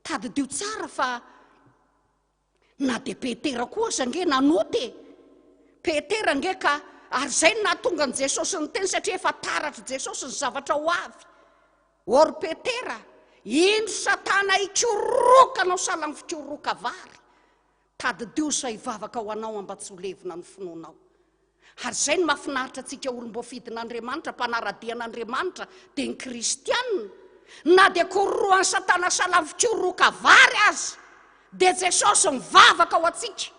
S1: Tadidio tsara fa na de Petera koa zange nanoty Petera nge ka ary zay nahatonga an Jesosy ny teny satria efa taratra Jesosy ny zavatra ho avy. Or Petera, ino Satana ikorokanao sahala ny fikoroka vary. Tadidio sa hivavaka ho anao mba tsy ho levina ny finoanao. Ary zay ny mahafinaritra antsika olombofidin'Andriamanitra, mpanaradian'Andriamanitra dia ny kristianina. Na dia kororoan'ny Satana sahala ny fikoroka vary azy, dia Jesosy mivavaka ho antsika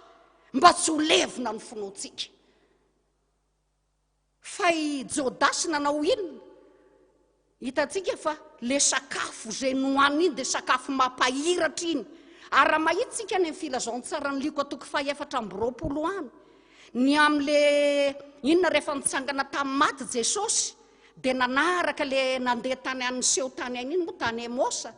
S1: mba tsy ho levina ny finoantsika. Fa i Jodasy nanao inona? Hitantsika fa le sakafo zay nohaniny iny dia sakafo mampahiratra iny. Ary raha mahitsika ny filazaontsara ny liko atoko 420 any ny am'le inona rehefa nitsangana tamin'ny maty Jesosy dia nanaraka le nandeha tany an'ny seho tany any iny moa tany Emosa,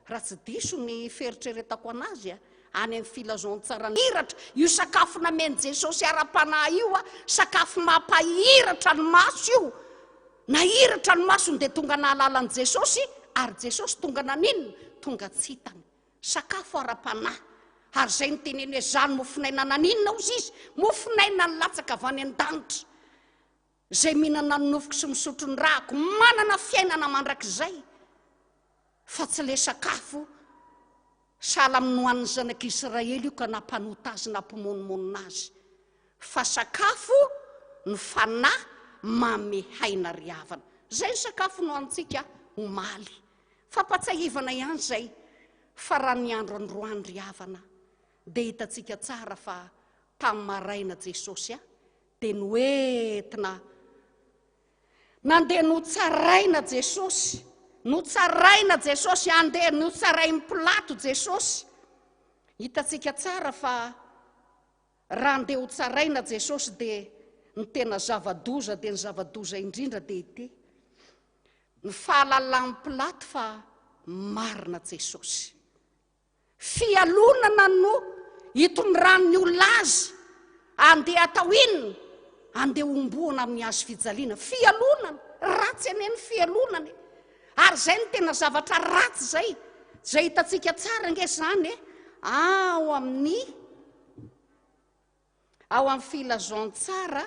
S1: raha tsy diso ny feritreretako anazy any amin'ny filazaontsara ny hiratra io sakafo nameny Jesosy ara-panahy io sakafo mampahiratra ny maso io. Nahiratra ny masony dia tonga nahalala an Jesosy, ary Jesosy tonga naninona? Tonga tsy hitany. Sakafo ara-panahy. Ary zay ny teneny hoe zany mofinaina naninona ozy izy? Mofinaina ny latsaka avy any an-danitra. Zay mihinana ny nofoky sy misotro ny rako, manana fiainana mandrakizay. Fa tsy le sakafo sahala amin'ny nohan'ny zanak'Israely io ka nampanota azy nampimonomonina azy. Fa sakafo ny fanahy mamehaina ry havana. Zay ny sakafo no antsika omaly. Fampatsahivana ihany zay fa raha ny andro androany ry havana dia hitantsika tsara fa tamin'ny maraina Jesosy dia noentina nandeha notsaraina Jesosy. Notsaraina Jesosy, andeha notsarainy Pilato Jesosy. Hitantsika tsara fa raha andeha ho tsaraina Jesosy dia ny tena zava-doza dia ny zava-doza indrindra dia ity ny fahalalan'ny Pilato fa marina Jesosy. Fialonana no hitondrany olona azy andeha atao inona? Andeha omboana amin'ny hazo fijaliana. Fialonana, ratsy aneny fialonana. Ary zay ny tena zavatra ratsy zay hitantsika tsara nge zany ao amin'ny filazaontsara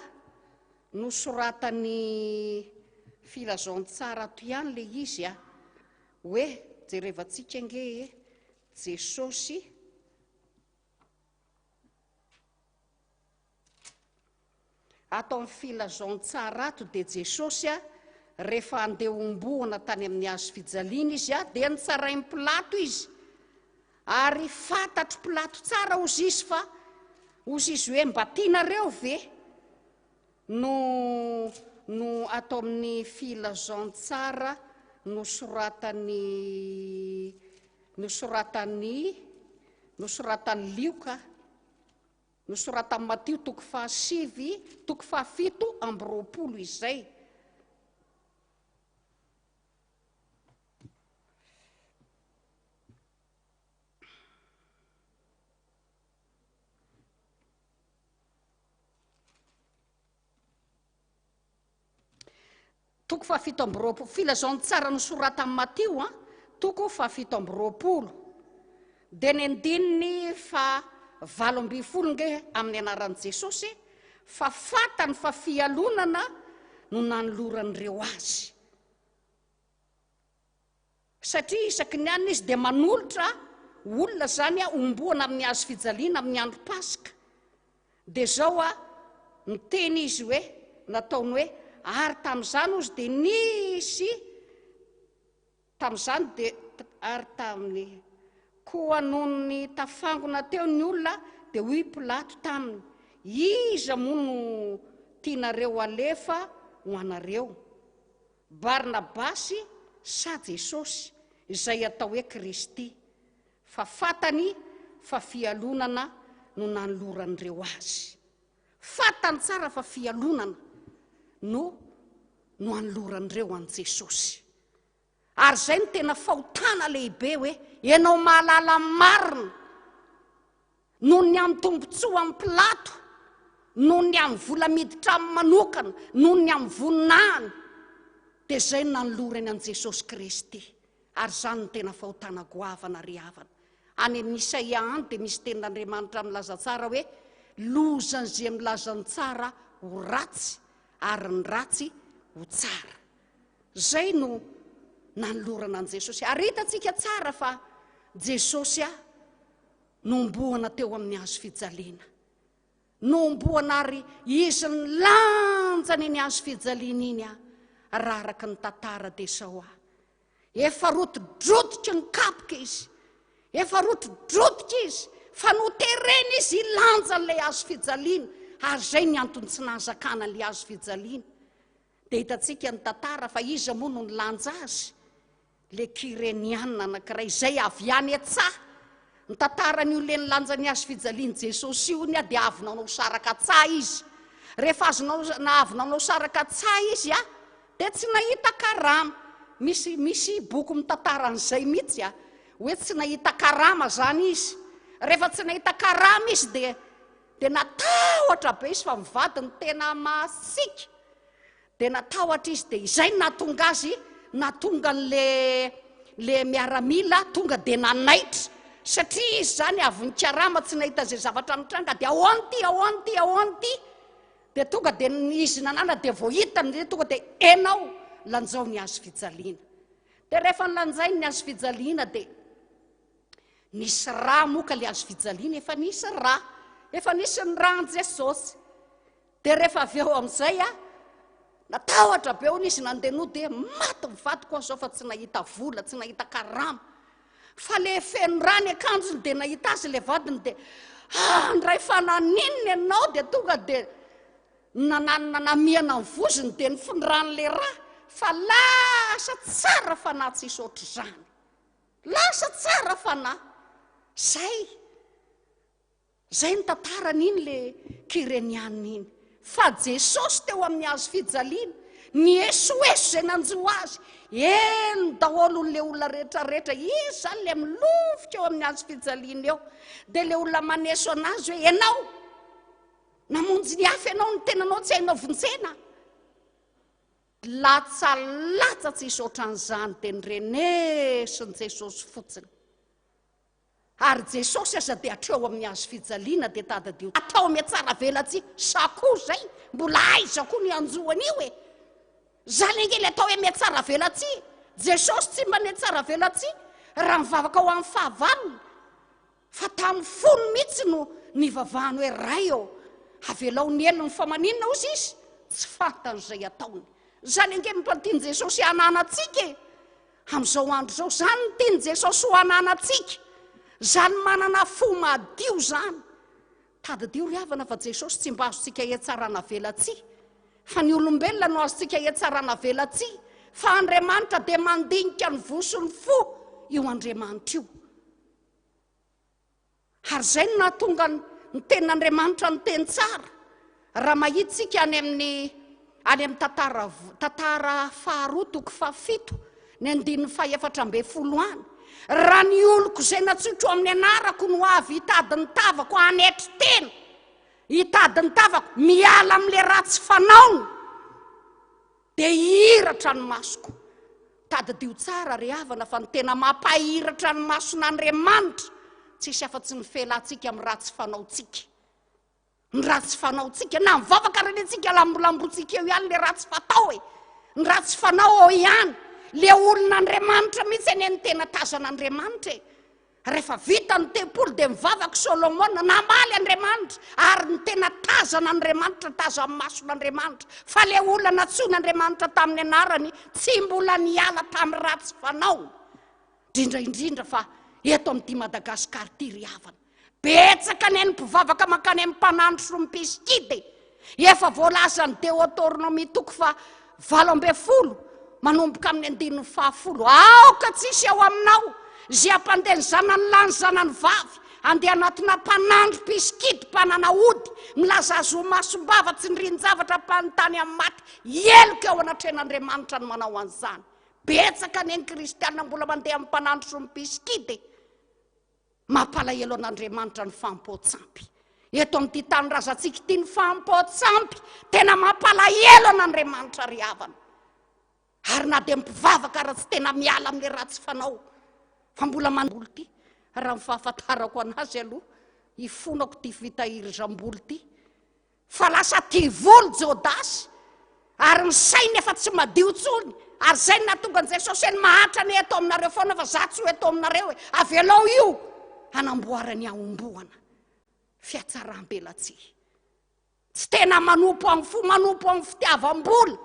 S1: no soratany filazaontsara to ihany le izy hoe jerevantsika nge Jesosy atao amin'ny filazaontsara ato dia Jesosy rehefa andeha omboana tany amin'ny hazo fijaliana izy dia nitsarainy Pilato izy. Ary fantatro Pilato tsara ozy izy fa ozy izy hoe mba tianareo ve no atao amin'ny filazaontsara no soratany Lioka, no soratany Matio 7:20 izay. Toko 7:20 filazaontsara no soratany Matio 7:20 dia ny andininy 7:20 nge amin'ny anaran'i Jesosy fa fatany fa fialonana no nanoloran'ireo azy. Satria isaky ny anina izy dia manolotra olona zany omboana amin'ny hazo fijaliana amin'ny andro Pasika. Dia zao ny teny izy hoe nataony hoe ary tamin'izany ozy dia nisy tamin'izany dia ary tamin'ny koa noho ny tafangona teo ny olona dia hoy Pilato taminy, iza moa no tianareo alefa ho anareo, Barnabasy sa Jesosy izay atao hoe Kristy? Fa fatany fa fialonana no nanoloran'ireo azy. Fatany tsara fa fialonana no anoloran'ireo an Jesosy. Ary zay ny tena fahotana lehibe hoe ianao mahalala marina noho ny amin'ny tombontsoa amin'ny Pilato, noho ny amin'ny vola miditra amin'ny manokana, noho ny amin'ny voninahiny. dia izay nanolorany an Jesosy Kristy, ary izany no tena fahotana goavana ry havana. Any amin'ny Isaia any dia misy tenin'Andriamanitra milaza tsara hoe lozany izay milazany tsara ho ratsy ary ny ratsy ho tsara. Zay no nanolorana an Jesosy. Ary hitantsika tsara fa Jesosy nomboana teo amin'ny hazo fijaliana. Nomboana ary izy ny lanjany ny hazo fijaliana iny raha araka ny tantara dia sao efa rotodrotika ny kapoka izy, efa rotodrotika izy, fa noterena izy ilanja n'ilay hazo fijaliana, ary zay ny antony tsy nahazakana n'ilay hazo fijaliana. Dia hitantsika ny tantara fa izy moa no nilanja azy, le kireniana anankiray izay avy any an-tsaha. Ny tantara n'olona nilanja ny hazo fijaliana Jesosy io dia avy nanao saraka tsaha izy. Rehefa avy nanao saraka tsaha izy dia tsy nahita karama. Misy boky mitantara an'izay mihitsy hoe tsy nahita karama zany izy. Rehefa tsy nahita karama izy dia natahotra be izy fa mivadiny tena masika. Dia natahotra izy dia izay nahatonga azy, nahatonga le miaramila tonga dia nanaitra. Satria izy zany avy nikarama tsy nahita zay zavatra mitranga dia ahoany ty dia tonga dia izy nanana dia vao hitany dia tonga dia enao lanjao ny hazo fijaliana. Dia rehefa nilanjai ny hazo fijaliana dia nisy raha moka le hazo fijaliana, efa nisy ny raha an Jesosy. Dia rehefa avy eo amin'izay natahotra be ony izy nandeno dia maty mivady koa zao fa tsy nahita vola, tsy nahita karama. Fa le feno rany akanjony dia nahita azy le vadiny dia ndray fa naninona ianao dia tonga dia nanamiana ny voziny dia nifondrany raha. Fa lasa tsara fa na tsy isotry zany, lasa tsara fa na zay ny tantaran'iny le kirenianina iny. Fa Jesosy teo amin'ny hazo fijaliana, ny esoeso zay nanjo azy, eny daholo n'le olona rehetrarehetra, izy zany le milofoka eo amin'ny hazo fijaliana eo. Dia le olona maneso anazy hoe ianao namonjy ny hafa, ianao ny tenanao tsy hainao vonjena. Latsalatsa tsy isotran'izany dia nyrenesin Jesosy fotsiny. Ary Jesosy aza dia atreo amin'ny hazo fijaliana dia tadadio atao ame tsara velatsy sakoa zay, mbola aiza koa ny anjoany io e. Zany angely atao ame tsara velatsy. Jesosy tsy mba ne tsara velatsy raha mivavaka ho amin'ny fahavalony, fa tamin'ny fony mihitsy no nivavahany hoe ray eo avelao ny elony fa maninona ozy izy tsy fantan'izay ataony. Zany angely mipantiny Jesosy hananatsika amin'izao andro zao. Zany ny tiany Jesosy ho hananatsika, zany manana fo madio zany. Tadadio ry havana fa Jesosy tsy mba azontsika hiatsarana velatsy, fa ny olombelona no azontsika hiatsarana velatsy. Fa Andriamanitra dia mandinika ny vosony fo io Andriamanitra io. Ary zay no nahatonga ny tenin'Andriamanitra ny teny tsara. Raha mahitsika any amin'ny tantara faharoa toko fahafito ny 7:40 any. Raha ny oloko izay natsotro amin'ny anarako no avy hitady ny tavako hanetry tena, hitady ny tavako miala amin'le ratsy fanaony, dia hiratra ny masoko. Tadadio tsara ry havana fa ny tena mampahiratra ny mason'Andriamanitra tsisy afa-tsy ny felantsika amin'ny ratsy fanaontsika. Ny ratsy fanaontsika na mivavaka renentsika lambolambontsika eo ihany le ratsy fatao e. Ny ratsy fanao ao ihany le olon'Andriamanitra mihitsy eny ny tena tazan'Andriamanitra e. Rehefa vita ny tempolo dia mivavaka Solomona namaly Andriamanitra, ary ny tena tazan'Andriamanitra taza amin'ny mason'Andriamanitra. Fa le olona natsoin'Andriamanitra tamin'ny anarany tsy mbola niala tamin'ny ratsy fanao. Indrindra fa eto amin'ity Madagasikara ity ry havana, betsaka ny mpivavaka mankany amin'ny mpanandro sy mpisikity, efa voalaza ny Deutéronomie toko fa 12 manomboka amin'ny 10:10. Aoka tsisy ao aminao zay ampandeha ny zanany lahy ny zanany vavy andeha anatina mpanandro mpisikity, mpanana ody, milaza azy ho masom-bava tsy nirin-javatra mpanontany amin'ny maty. Eloka eo anatren'Andriamanitra no manao an'izany. Betsaka ny kristianina mbola mandeha amin'ny mpanandro sy mpisikity, mampalahelo an'Andriamanitra ny fampotsampy. Eto amin'ity tany razantsika ity ny fampotsampy tena mampalahelo an'Andriamanitra ry havana. ary na dia mipivavaka raha tsy tena miala amin'le ratsy fanao fa mbola manboly ty raha mifahafantarako anazy aloha ifonako ty fitahirizam-boly ty fa lasa ty voly Jodasy ary ny sainy efa tsy madio tsony ary zay natonga an'izay Jesosy mahatra ny eto aminareo foana fa za tsy ho eto aminareo avelao io hanamboarany aomboana fiatsaram-belatsihy tsy tena manompo amin'ny fo manompo amin'ny fitiavam-boly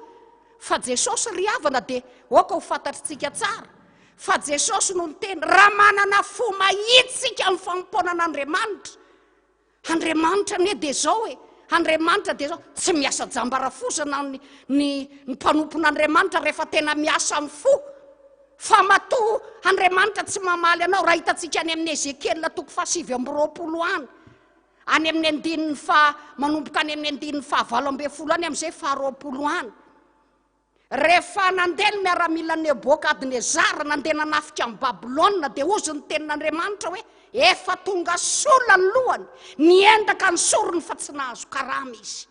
S1: fa Jesosy ry havana dia oka ho fantatritsika tsara fa Jesosy no niteny raha manana fo mahitsika amin'ny famponan'Andriamanitra Andriamanitra ne dia zao Andriamanitra dia zao tsy miasa jambarafosana ny mpanompon'Andriamanitra rehefa tena miasa amin'ny fo fa matoa Andriamanitra tsy mamaly anao raha hitantsika any amin'ny Ezekiel toko 7:20 any any amin'ny andininy manomboka any amin'ny andininy 9 any amin'izay 20 any rehefa nandeha ny miaramila Nebokadnezara nandeha nanafika amin'ny Babilôna dia ozy ny tenin'Andriamanitra hoe efa tonga sola ny lohany niendaka ny sorony fa tsy nahazo karama izy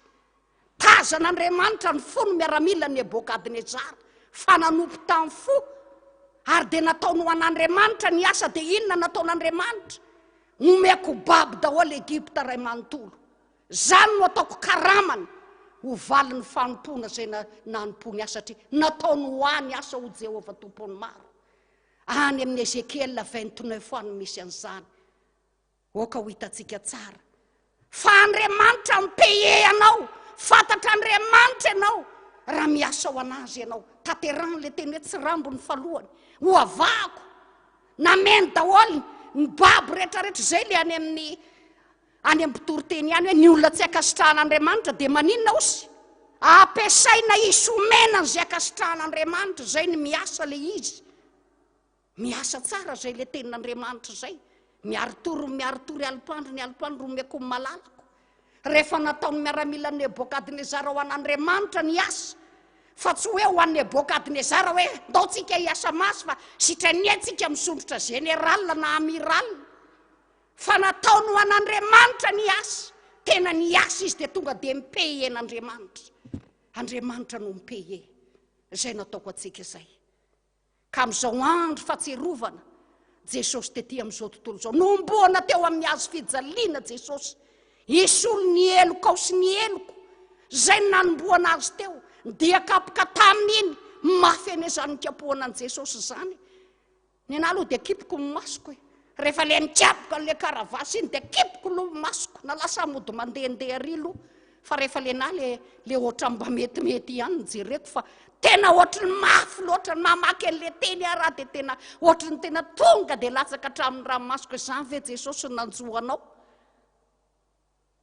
S1: tazan'Andriamanitra ny fo ny miaramila Nebokadnezara fa nanompo tamin'ny fo ary dia nataony ho an'Andriamanitra ny asa dia inona nataon'Andriamanitra omeko baby daholo Egipta ray manontolo zany no ataoko karamany ho valin'ny fanompona zay nanompony asa satria nataony ho any asa ho Jehovah tompony maro any amin'ny Ezekiel 29 any misy an'izany oka ho hitantsika tsara fa Andriamanitra mipeye anao fantatra Andriamanitra ianao raha miasa ho anazy ianao tanterahany le teny hoe tsy rambo ny falohany ho avako nameny daholo ny baby rehetrarehetra zay le any amin'ny mpitoroteny any hoe ny olona tsy akasitrahan'Andriamanitra dia maninona osy ampiasaina isomena zay akasitrahan'Andriamanitra zay ny miasa le izy miasa tsara zay le tenin'Andriamanitra zay miaritory alipandro ny alipandro romeko ny malalako rehefa nataony miaramila Nebokadnezara ho an'Andriamanitra ny asa fa tsy hoe ho an'ny Nebokadnezara hoe ndaotsika hiasa masy fa sitraniatsika misondrotra général na amiral fa nataony ho an'Andriamanitra ny asa tena ny asa izy dia tonga dia mipeye Andriamanitra no mipeye zay nataoko atsika izay ka amin'izao andro fahatsiarovana Jesosy tetỳ amin'izao tontolo izao nomboana teo amin'ny hazo fijaliana Jesosy isolo ny eloko ao sy ny eloko zay nanomboana azy teo dia kapoka tamin'iny mafy ane zany nikapohana an' Jesosy zany ny anahy aloha dia kipoko ny masoko rehefa le nikapoka le karavasy iny dia kipoko lo masoko na lasa mody mandehandeha rilo fa rehefa le na le ohatra mba metimety ihany nijereko fa tena ohatrany mafy loatra ny mamaky an'le teny raha dia tena ohatrany tena tonga dia latsaka hatramin'ny ranomasoko izany ve Jesosy nanjoanao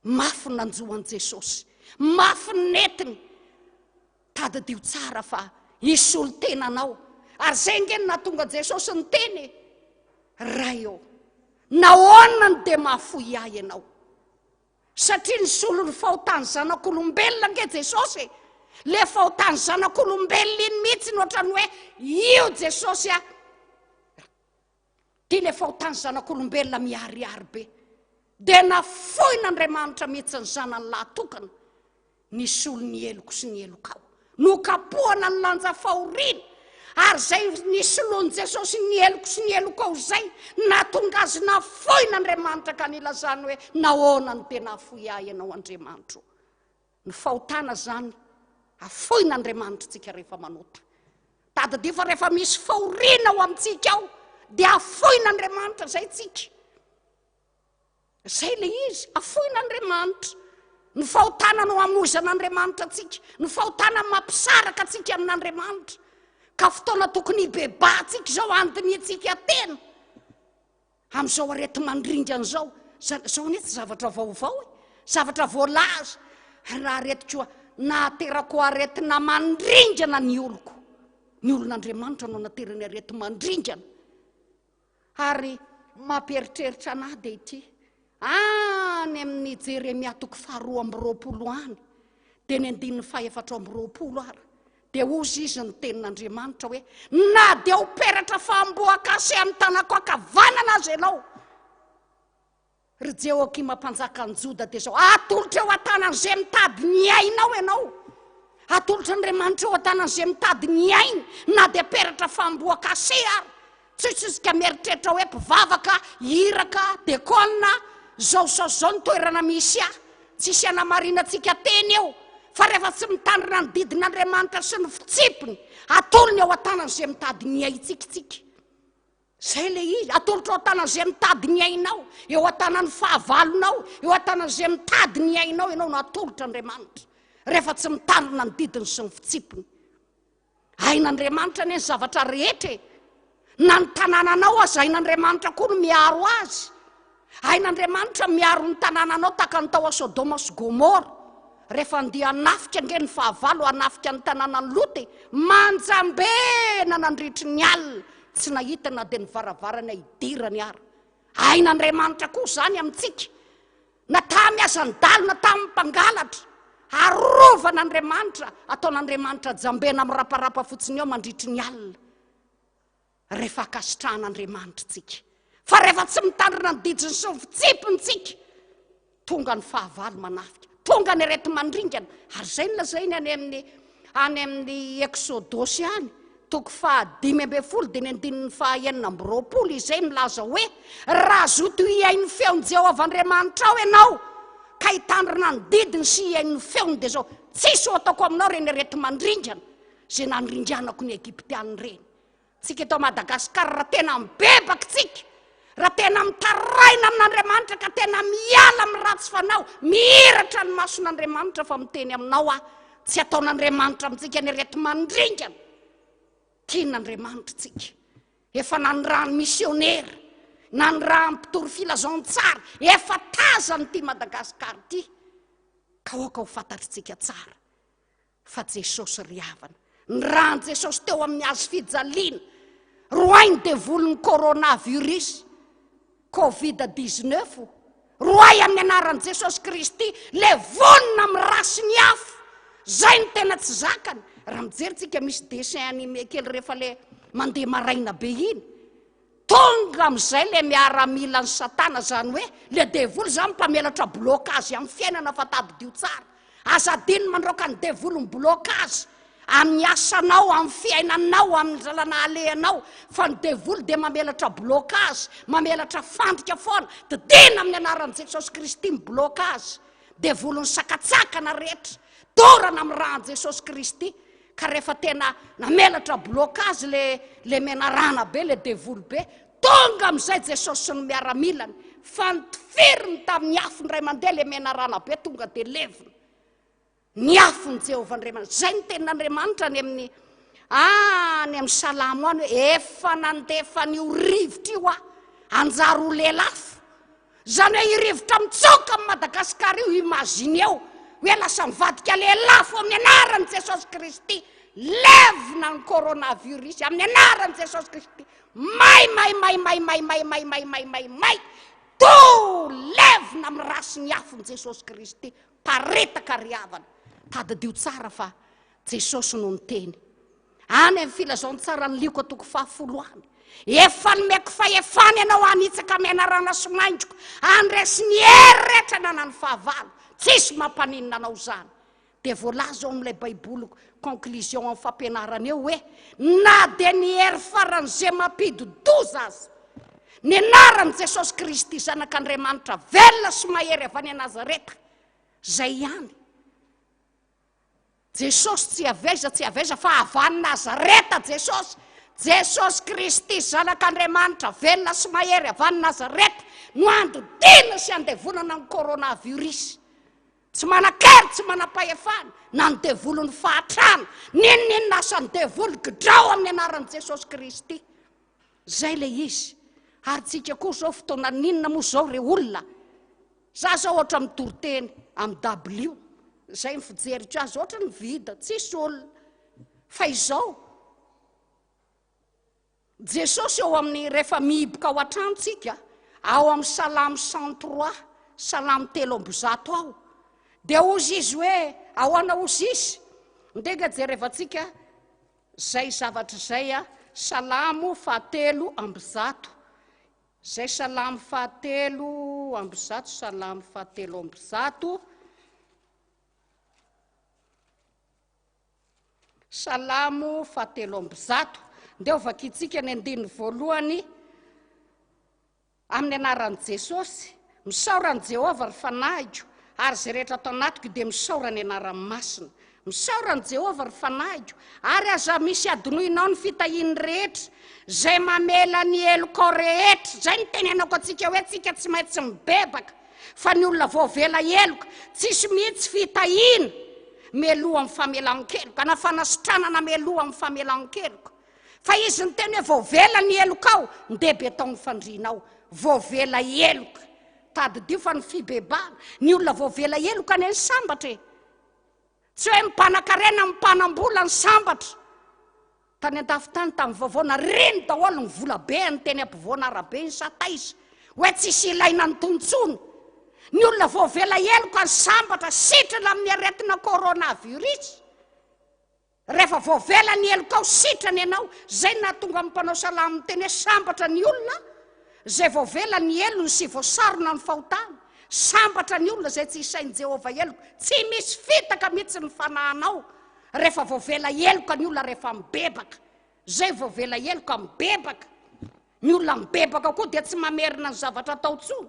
S1: mafy nanjoan' Jesosy mafy netiny tadidio tsara fa isolo tenanao ary zay nge natonga Jesosy ny teny ray eo nahoana ny dia mahafoy ahy ianao satria ny solo ny fahotany zanak'olombelona nge Jesosy le fahotany zanak'olombelona iny mihitsy ny ohatrany hoe io Jesosy ty le fahotany zanak'olombelona miariary be dia nafoin'Andriamanitra mihitsy ny zanany lahatokana ny solo ny eloko sy ny elokao nokapohana ny lanja fahoriana ary zay nisoloany Jesosy ny eloko sy ny elokao zay natonga azy nafoin'Andriamanitra ka nilazany hoe nahoana ny tena afoy ahy ianao Andriamanitra ny fahotana zany afoin'Andriamanitra tsika rehefa manota tadidio fa rehefa misy fahoriana ao amintsika ao dia afoin'Andriamanitra zay tsika zay le izy afoin'Andriamanitra ny fahotana no amonjan'Andriamanitra tsika ny fahotana mampisaraka tsika amin'Andriamanitra ka fotoana tokony hibeba tsika zao antony tsika tena amin'izao arety mandrindrana zao netsy zavatra vaovao zavatra voalaza raha aretikoa naterako aretina mandrindrana ny olon'Andriamanitra no naterany arety mandrindrana ary mampieritreritra anahy dia ity any amin'ny Jeremia toko 2:20 any dia ny andininy 4:20 ary dia ozy izy ny tenin'Andriamanitra hoe na dia ho peratra famboakasy amin'ny tanako akavanana azy ianao ry Jehoakima mpanjaka ny Joda dia zao atolotra eo an-tanan'izay mitady ny ainao ianao atolotra Andriamanitra ao an-tanan'izay mitady ny ainy na dia peratra famboakase ary tsisika mieritreritra hoe mpivavaka iraka dekolina zao ny toerana misy tsisy anamarinantsika teny eo fa rehefa tsy mitandrina ny didin'Andriamanitra sy ny fitsipiny atolony ao an-tanan'izay mitady ny aitsika zay le izy atolotra ao an-tanan'izay mitady ny ainao eo an-tanan'ny fahavalonao eo an-tanan'izay mitady ny ainao ianao no atolotra Andriamanitra rehefa tsy mitandrina ny didiny sy ny fitsipiny hain'Andriamanitra ny zavatra rehetra na ny tanànanao azy hain'Andriamanitra koa no miaro azy hain'Andriamanitra miaro ny tanànanao taka ny tao a Sodoma sy Gomora rehefa andeha hanafika nge ny fahavalo hanafika ny tanànan'ny Loty manjambena nandritry ny alina tsy nahita na dia ny varavarana idirany ary hain'Andriamanitra koa zany amintsika na tamiasa ny dalina tamin'ny mpangalatra arovan'Andriamanitra ataon'Andriamanitra jambena amin'ny raparapa fotsiny eo mandritry ny alina rehefa akasitrahan'Andriamanitra tsika fa rehefa tsy mitandrina ny didiny sy ny fitsipintsika tonga ny fahavalo manafika tonga ny arety mandringana ary zay nolazainy any amin'ny Exodosy any toko 5:10 dia ny andinin'ny 9:20 izay milaza hoe raha zoto iain'ny feon'i Jehovahandriamanitra ao ianao ka hitandrina ny didiny sy iain'ny feony dia zao tsisy ho ataoko aminao reny arety mandringana zay nanindrianako ny Egiptiany reny tsika eto Madagasikara raha tena mibebaka tsika raha tena mitaraina amin'Andriamanitra ka tena miala amin'ny ratsy fanao mihiratra ny mason'Andriamanitra fa miteny aminao tsy ataon'Andriamanitra amintsika ny arety mandringana tian'Andriamanitra tsika efa nanyrahany misionera nanyrahany mpitory filazantsara efa tazany ty Madagasikara ty ka oka ho fantatritsika tsara fa Jesosy ry havana ny rahan'i Jesosy teo amin'ny hazo fijaliana roainy devolon'ny coronavirus Covid-19 roay amin'ny anaran'i Jesosy Kristy le vonona amin'ny rasiny afo zay ny tena tsy zakany raha mijeritsika misy dessin animé kely rehefa le mandeha maraina be iny tonga amin'izay le miaramila ny Satana zany hoe le devoly zany mpamelatra blokazy amin'ny fiainana fa tabidio tsara azadiny mandroaka ny devoly ny blokazy amin'ny asanao amin'ny fiainanao amin'ny zalana alehanao fa ny devoly dia mamelatra blokazy mamelatra fandrika foana didina amin'ny anaran'i Jesosy Kristy ny blokazy devoly ny sakatsakana rehetra dorana amin'ny rahan'i Jesosy Kristy ka rehefa tena namelatra blokazy le menarana be le devoly be tonga amin'izay Jesosy sy ny miaramilany fa nitifiriny tamin'ny afony ray mandeha le menarana be tonga dia levina ny afony Jehovahandriamanitra zay ny tenin'Andriamanitra ny amin'ny Salamo any hoe efa nandefa ny rivotra io anjary ho lelafo zany hoe irivotra mitsoka amin'ny Madagasikara io imagine eo hoe lasa mivadika lelafo amin'ny anaran'i Jesosy Kristy levina ny coronavirus amin'ny anaran'i Jesosy Kristy may to levina amin'ny rasiny afony Jesosy Kristy paretaka ry havana tadidio tsara fa Jesosy no niteny any amin'ny filazantsara ny liko toko 10 efa nomeko fahefana ianao anitsaka amianarana sy maindroko andresy ny hery rehetra nanany fahavalo tsisy mampaninina anao zany dia voalaza ao amin'ilay baiboly conclusion amin'ny fampianarana eo hoe na dia ny hery faran'izay mampidodoza azy ny anaran'i Jesosy Kristy zanak'Andriamanitra velona sy mahery avy any Nazareta zay ihany Jesosy tsy aveza fa avy any Nazareta Jesosy Kristy zanak'Andriamanitra velona sy mahery avy any Nazareta no andodina sy andevonana ny coronavirus tsy manan-kery tsy manam-pahefana na ny devolony fahatrana ninona asany devoly gidrao amin'ny anaran'i Jesosy Kristy zay le izy ary tsika koa zao fotoana ninona moa zao re olona za zao ohatra mitoriteny amin'ny W zay ny fijeritra azy ohatra ny vida tsisy olona fa izao Jesosy eo amin'ny rehefa mihiboka ao an-tranontsika ao amin'ny Salamo 103 Salamo 3:100 ao dia ozy izy hoe ahoana ozy izy ndega jerevantsika zay zavatra zay Salamo 3:100 zay Salamo 3:100 Salamo 3:100 Salamo fahatelo amby zato ndeo vakitsika ny andiny voalohany amin'ny anaran'i Jesosy. Misaorany Jehova ry fanahiko ary zay rehetra atao anatiko dia misaorany anarany masina. Misaorany Jehova ry fanahiko ary aza misy adonoinao ny fitahiany rehetra zay mamela ny eloko rehetra. Zay ny tenenako atsika hoe tsika tsy maintsy mibebaka fa ny olona voavela eloka tsisy mihitsy fitahiana meloha amin'ny famelan-keloka na fanasitranana meloha amin'ny famelan-keloka. Fa izy ny teny hoe voavela ny eloka ao ndebe tao ny fandrinao. Voavela eloka tadidio fa ny fibebana. Ny olona voavela eloka ny sambatra e, tsy hoe mipanakarena mipanambola ny sambatra. Tany an-tafitany tamin'ny vavaona reny daholo ny vola be ny teny ampivoana arabe ny sataiza hoe tsisy ilaina ny tontsony. Ny olona voavela eloka ny sambatra sitrana amin'ny aretina coronavirus. Rehefa voavela ny eloka ao sitrana ianao, zay nahatonga amin'ny mpanao salamo teny hoe sambatra ny olona zay voavela ny elony sy voasarona ny fahotana. Sambatra ny olona zay tsy isainy Jehova eloka, tsy misy fitaka mihitsy ny fanahanao rehefa voavela eloka ny olona rehefa mibebaka. Zay voavela eloka mibebaka. Ny olona mibebaka koa dia tsy mamerina ny zavatra atao tsony.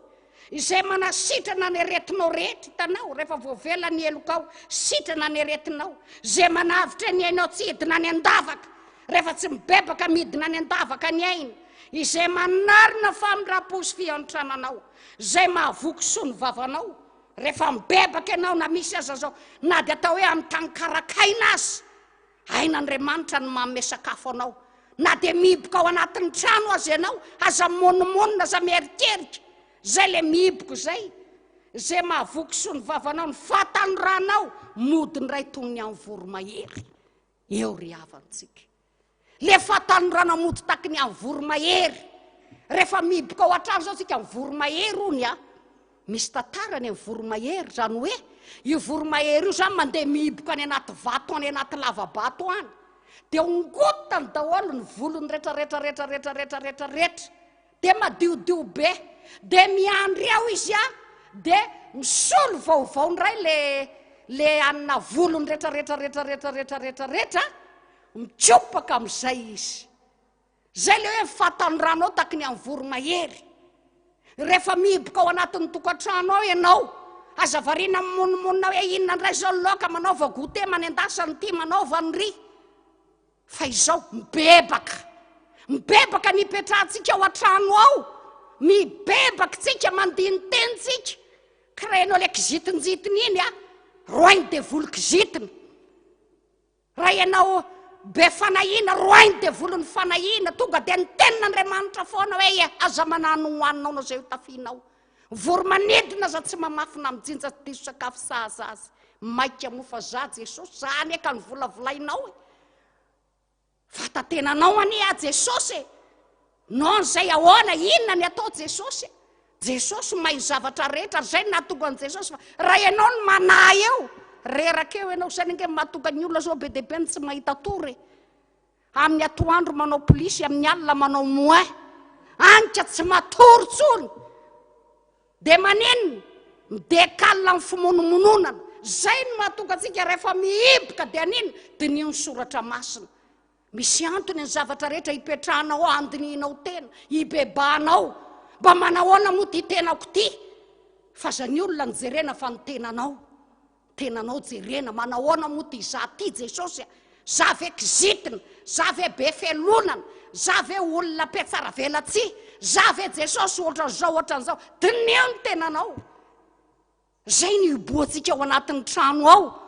S1: Izay manasitrana ny aretinao rehetra hitanao rehefa voavela ny eloka ao, sitrana ny aretinao. Zay manavitra ny ainao tsy hidina ny andavaka rehefa tsy mibebaka midina ny andavaka ny aina. Izay manarina famindra-po sy fiantrananao, zay mahavoky soa ny vavanao rehefa mibebaka ianao. Na misy aza zao na dia atao hoe amin'ny tany karakaina azy, ain'Andriamanitra ny manome sakafo anao. Na dia mihiboka ao anatin'ny trano azy ianao, aza monimonina, aza mierikerika, zay le mihiboko zay, zay mahavoky soa ny vavanao. Ny fatanoranao mody ny ray tonony amin'ny voromahery. Eo ry havantsika, le fatanorana mody taky ny amin'ny voromahery. Rehefa mihiboka ao an-trano zao tsika amin'ny voromahery ony a, misy tantarany amin'ny voromahery. Zany hoe io voromahery io zany mandeha mihiboka any anaty vato any anaty lavabato any, dia ongotany daholo ny volony rehetra, dia madiodio be, dia miandry ao izy a, dia misolo vaovao ndray le anina volony rehetra mitsopaka amin'izay izy. Zay le hoe fatanoranao taky ny amin'ny voromahery. Rehefa mihiboka ao anatin'ny tokantrano ao ianao, aza variana monimonina hoe inona ndray zao loka manaova goûter manendasany ty manaova ny ry. Fa izao mibebaka ny ipetrahantsika ao an-trano ao, mibebaka tsika mandiny tenitsika. Kirainao le kizitinjitiny iny a, roainy de volo kizitina. Raha ianao be fanahina, roainy de volony fanahina. Tonga dia ny tenin'Andriamanitra foana hoe aza manano hoaninao na zay ho tafianao. Voromanidina za tsy mamafina mijinja tsy diso sakafo sahazazy. Maika mofa za Jesosy, zany eka ny volavolainao e. Fatatenanao anie a Jesosy, no zay ahoana, inona ny atao Jesosy? Jesosy mahay zavatra rehetra, zay nahatonga an Jesosy. Raha ianao no manahy eo, reraka eo ianao, zany nge mahatonga ny olona zao be dia be ny tsy mahita tory. Amin'ny atoandro manao polisy, amin'ny alina manao moin, anka tsy matory tsony. Dia maneniny midekala amin'ny fimonomononana. Zay no mahatonga antsika rehefa mihiboka dia aniny dinio ny soratra masina. Misy antony ny zavatra rehetra hipetrahanao ao, andininao tena, hibebanao. Mba manahoana moa ty tenako ty? Fa za ny olona nijerena fa ny tenanao jerena. Manahoana moa ty za ty Jesosy? Za ve kizitina, za ve be felonana, za ve olona petsara velatsy, za ve Jesosy ohatran'izao. Dinio ny tenanao. Zay ny hiboantsika ao anatin'ny trano ao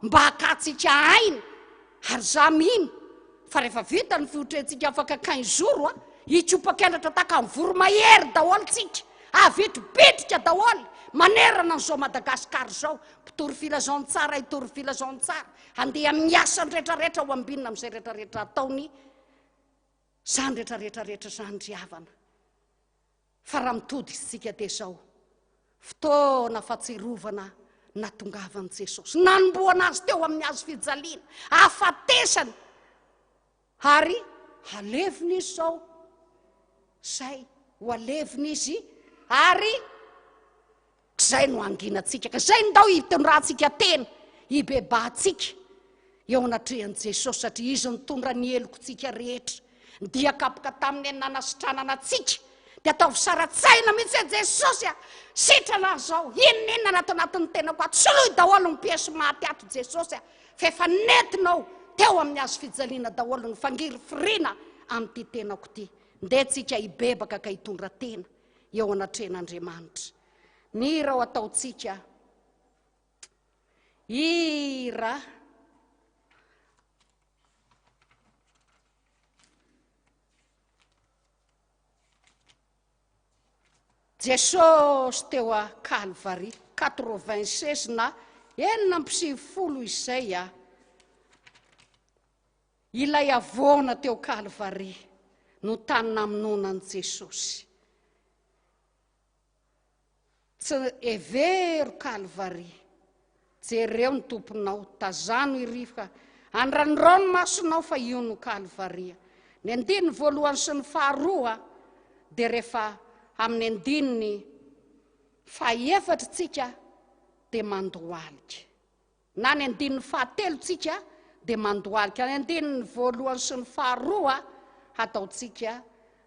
S1: mba hakatsika aina. Ary za mino fa rehefa vita ny fiotrentsika afaka 15 jours a, hitsopakendratra taka amin'ny voromahery daholo tsika, avitrobitrika daholo manerana n'izao Madagasikara zao. Mpitory filazon tsara, hitory filazon tsara, andeha miasa ny rehetrarehetra ho ambinina amin'izay rehetrarehetra ataony. Zany rehetrarehetra zany ry havana. Fa raha mitoditsika dia zao, fotoana fahatsiarovana natongavan'i Jesosy, nanomboana azy teo amin'ny hazo fijaliana, afatesany ary aleviny izy zao. Zay ho aleviny izy ary zay no anginatsika. Zay ndao hitondratsika tena, hibebatsika, eo anatrehan'i Jesosy satria izy nitondra ny helokontsika rehetra diakapoka tamin'ny nanasitranana antsika dia ataovy saratsaina mihitsy Jesosy sitrana zao inona natao anatin'ny tenako ato soloy daholo ny piesy maty ato Jesosy fa efa nentinao teo amin'ny azo fijaliana daholo ny fangiry firiana amin'ity tenako ity ndehantsika hibebaka ka hitondra tena eo anatren'Andriamanitra ny rao ataotsika ira Jesosy teo a Calvary 96 na 70 izay ilay avona teo Calvary no tany namononan Jesosy tsy every Calvary jereo ny tomponao tazano irivoka andranirano masonao fa io no Calvary ny andiny voalohany sy ny faharoa dia rehefa amin'ny andininy fahaefatra tsika dia mandohalika na ny andininy fahatelo tsika dia mandohalika ny andininy voalohany sy ny faharoa ataotsika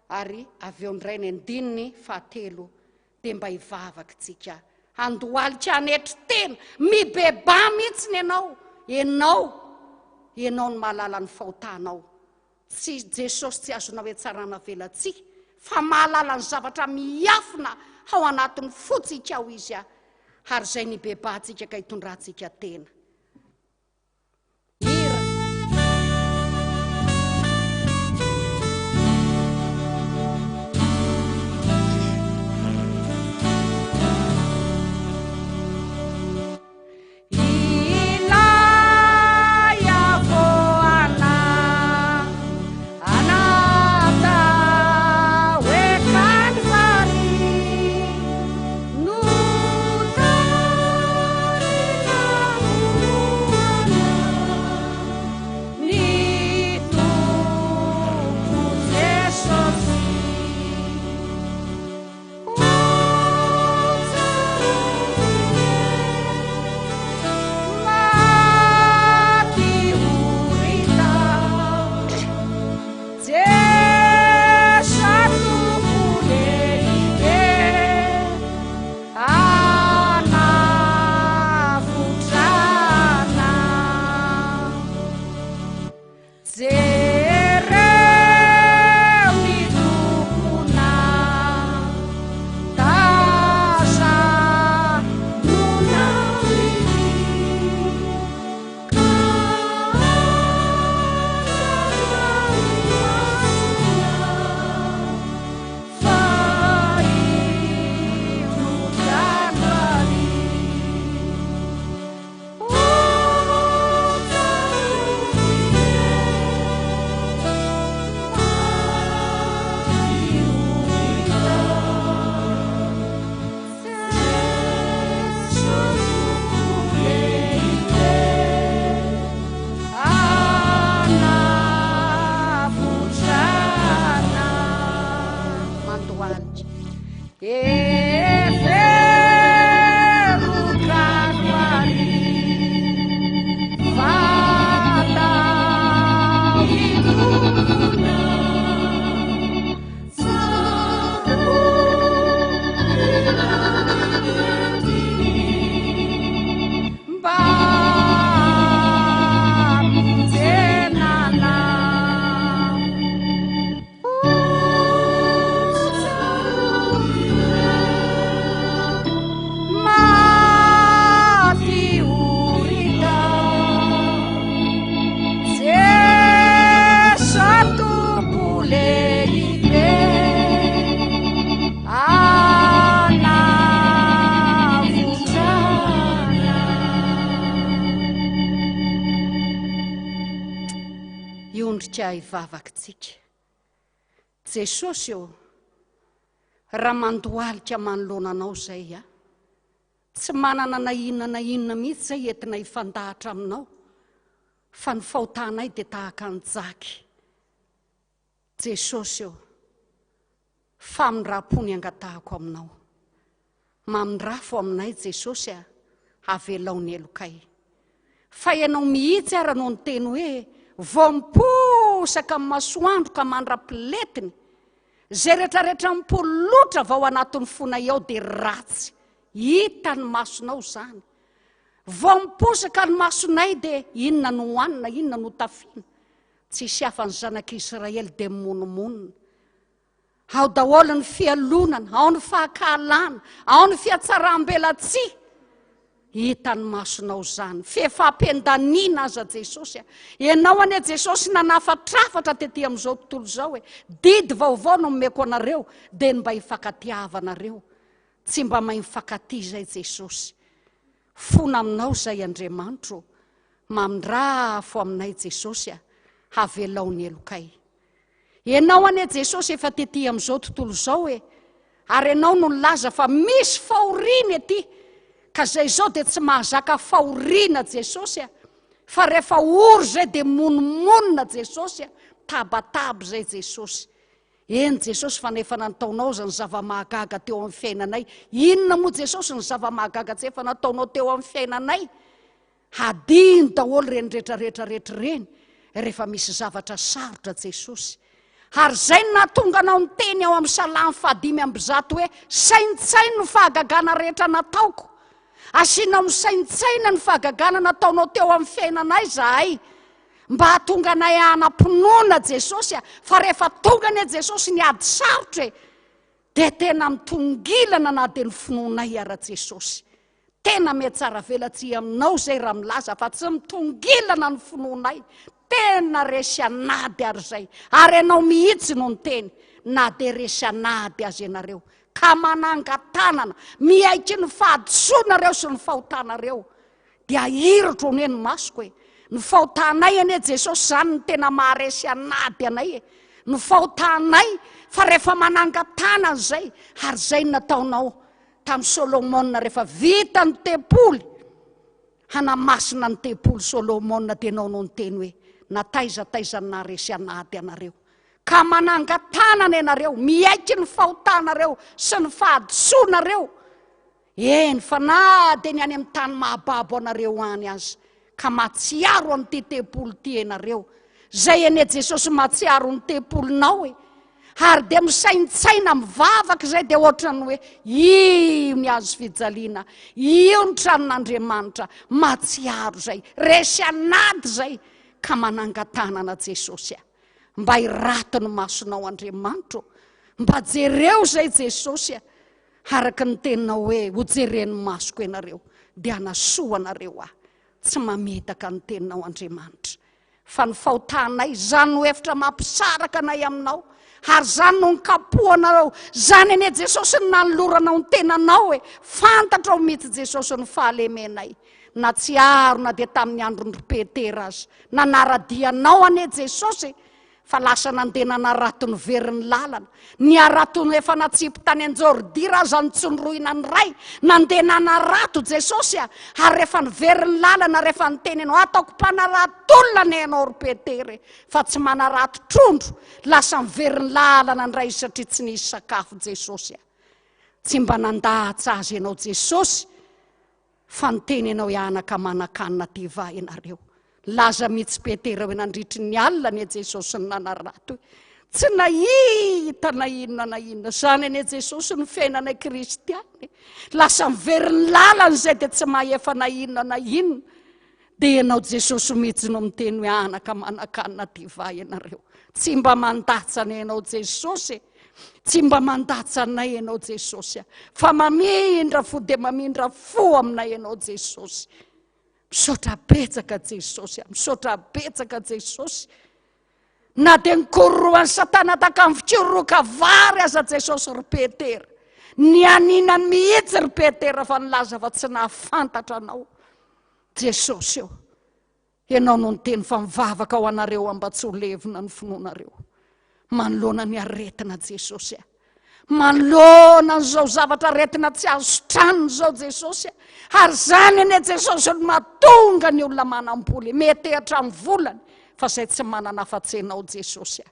S1: ary avy eo ndray ny andininy fahatelo dia mba hivavaka tsika andohalika anetry tena mibeba mihitsy ny ianao ny mahalala ny fahotanao tsy Jesosy tsy azonao hoe tsarana velatsia fa mahalala ny zavatra miafina ao anatin'ny fotsika ao izy ary izay ny bebatsika ka hitondratsika tena hivavakitsika Jesosy eo raha mandohalika manoloananao zay tsy manana na inona mihitsy zay entina hifandahatra aminao fa ny fahotanay dia tahaka ny jaky Jesosy eo famindrapony angatahako aminao mamindrafo aminay Jesosy avelaony elokay fa ianao mihitsy ara no ny teny hoe vao miposaka amin'ny masoandro ka mandra-piletiny zay rehetrarehetra mipolotra vao anatin'ny fona ao dia ratsy hita ny masonao zany. Vao miposaka ny masonay dia inona no hoanina, inona no tafiana. Tsisy hafa ny zanak'Israely dia monomonina. Ao daholo ny fialonana, ao ny fahakalana, ao ny fiatsaram-belatsia. Hita ny masonao zany. Fefam-pendaniana aza Jesosy. Ianao anie Jesosy nanafatrafatra tetỳ amin'izao tontolo izao hoe didy vaovao no omeko anareo dia mba hifankatiavanareo. Tsy mba mahay mifankatia zay Jesosy. Fona aminao zay Andriamanitro. Mamindrafo aminay Jesosy havelao ny elokay. Ianao anie Jesosy efa tetỳ amin'izao tontolo izao hoe ary ianao no nilaza fa misy fahoriana ety. Ka zay zao dia tsy mahazaka fahoriana Jesosy fa rehefa ory zay dia monomonina Jesosy, tabataba zay Jesosy. Eny Jesosy fa nefa nataonao zany zava-mahagaga teo amin'ny fiainanay. Inona moa Jesosy ny zava-mahagaga tsy efa nataonao teo amin'ny fiainanay? Hadino daholo reny rehetrarehetra reny rehefa misy zavatra sarotra Jesosy. Ary zay nahatonga anao ny teny ao amin'ny Salamy 5:1 hoe saintsaina ny fahagagana rehetra nataoko. Asianao misaintsaina ny fahagagana nataonao teo amin'ny fiainanay zahay. Mba hahatonga anay hanam-pinoana Jesosy fa rehefa tonga anie Jesosy ny ady sarotra dia tena mitongilana na dia ny finoanay ara Jesosy. Tena metsara velatsia aminao zay raha milaza fa tsy mitongilana ny finoanay. Tena resy anady ary zay. Ary ianao mihitsy no ny teny na dia resy anady azy ianareo. Ka manangatanana, mihaiky ny fahadisoanareo sy ny fahotanareo. Dia ahirotro ny masoko hoe ny fahotanay anie Jesosy zany ny tena maharesy anady anay. Ny fahotanay fa rehefa manangatana zay. Ary zay nataonao tamin'ny Solomona rehefa vita ny tempoly. Hanamasina ny tempoly Solomona dia ianao no ny teny hoe nataizataiza ny naharesy anady anareo. Ka manangatanana ianareo, mihaiky ny fahotanareo sy ny fahadisoanareo. Eny fa na dia ny any amin'ny tany mahababo anareo any azy. Ka matsiaro amin'ity tempolo ity ianareo. Zay anie Jesosy matsiaro ny tempolinao ary dia misaintsaina mivavaka zay dia ohatrany hoe io ny azo fijaliana, io ny tranon'Andriamanitra. Matsiaro zay, resy anady zay. Ka manangatanana Jesosy mba hirato ny masonao Andriamanitro. Mba jereo zay Jesosy araka ny teninao hoe hojeren'ny masoko ianareo dia hanasoa anareo tsy mametaka ny teninao Andriamanitra. Fa ny fahotanay zany no efitra mampisaraka anay aminao. Ary zany no nikapohanareo. Zany anie Jesosy no nanoloranao ny tenanao hoe fantatrao mihitsy Jesosy ny fahalemenay. Na tsiaro na dia tamin'ny andron'ny Petera azy nanaradianao anie Jesosy fa lasa nandeha nanarato ny verin'ny lalana. Ny arato ny efa natsipy tany Anjordira aza nitsondroina ny ray. Nandeha nanarato Jesosy ary rehefa ny verin'ny lalana rehefa niteny anao ataoko mpanarato-olona ne ianao ry Petera fa tsy manarato trondro. Lasa ny verin'ny lalana ny ray satria tsy nisy sakafo Jesosy. Tsy mba nandahatsa azy ianao Jesosy fa niteny ianao hianaka manakanina ty va ianareo. Laza mihitsy Petera hoe nandritry ny alina anie Jesosy ny nanarato. Tsy nahita na inona na inona. Zany anie Jesosy ny fiainanay kristiany. Lasa miverin'ny lalana zay dia tsy mahefa na inona na inona. Dia ianao Jesosy mihitsy no miteny hoe anaka manakanina ty va ianareo. Tsy mba mandatsa ny ianao Jesosy. Tsy mba mandatsa anay ianao Jesosy fa mamindra fo dia mamindra fo aminay ianao Jesosy. Misaotra betsaka Jesosy, misaotra betsaka Jesosy. Na dia nikororoan'ny Satana taka amin'ny fikiroroka vary aza Jesosy ry Petera. Ny aninany mihitsy ry Petera fa nilaza fa tsy nahafantatra anao Jesosy eo. Ianao no niteny fa mivavaka ho anareo mba tsy ho levina ny finoanareo. Manoloana ny aretina Jesosy. Manoloana n'izao zavatra aretina tsy azo tranony zao Jesosy. Ary zany anie Jesosy no mahatonga ny olona manam-boly mety hatramin'ny volany fa zay tsy manana afa-tsenao Jesosy.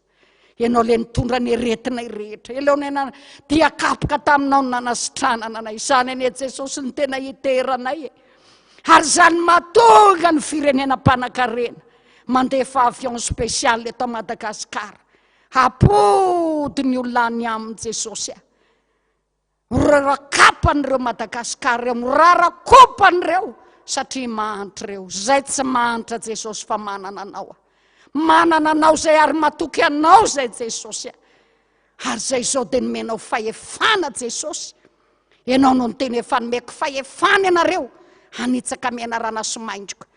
S1: Ianao le nitondra ny aretinay rehetra. Ianao nena dia kapoka taminao ny nanasitranana anay. Zany anie Jesosy ny tena hiteranay. Ary zany mahatonga ny firenena-panan-karena mandefa avion spesialy eto Madagasikara. Apody ny olona any aminy Jesosy. Rarakapanyireo Madagasikara reo, rarakopanyireo satria mahantra reo. Zay tsy mahantra Jesosy fa manana anao. Manana anao zay ary matoky anao zay Jesosy. Ary zay zao dia nomenao fahefana Jesosy. Ianao no nyteny efa nomeko fahefana ianareo hanitsaka mianarana sy maindroka.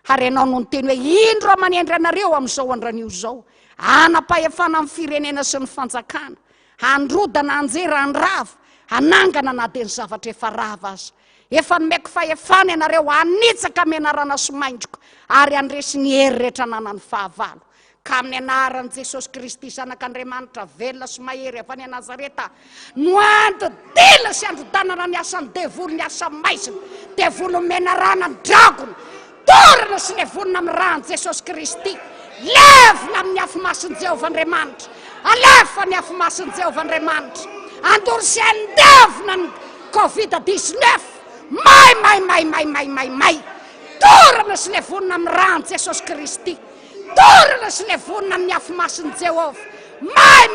S1: Ary ianao no nyteny hoe indro amanendry anareo amin'izao andran'io zao. Anapahefana amin'ny firenena sy ny fanjakana. Androdana anjera andrava. Anangana na dia ny zavatra efa rava aza. Efa nomeko fahefana ianareo hanitsaka mianarana sy maindroka. Ary andresy ny hery rehetra nanany fahavalo. Ka amin'ny anaran'i Jesosy Kristy zanak'Andriamanitra velona sy mahery avy any Nazareta, no andodila sy androdanana ny asan'ny devolo ny asa maizina, devolo menarana ny dragona, torana sy levonina amin'ny ran'i Jesosy Kristy, levona amin'ny afomasin'i Jehovah Andriamanitra, alefa ny afomasin'i Jehovah Andriamanitra, andory sy andevona ny Covid-19, may, torana sy levonina amin'ny ran'i Jesosy Kristy, torana sy levonina amin'ny afomasin'i Jehovah, may,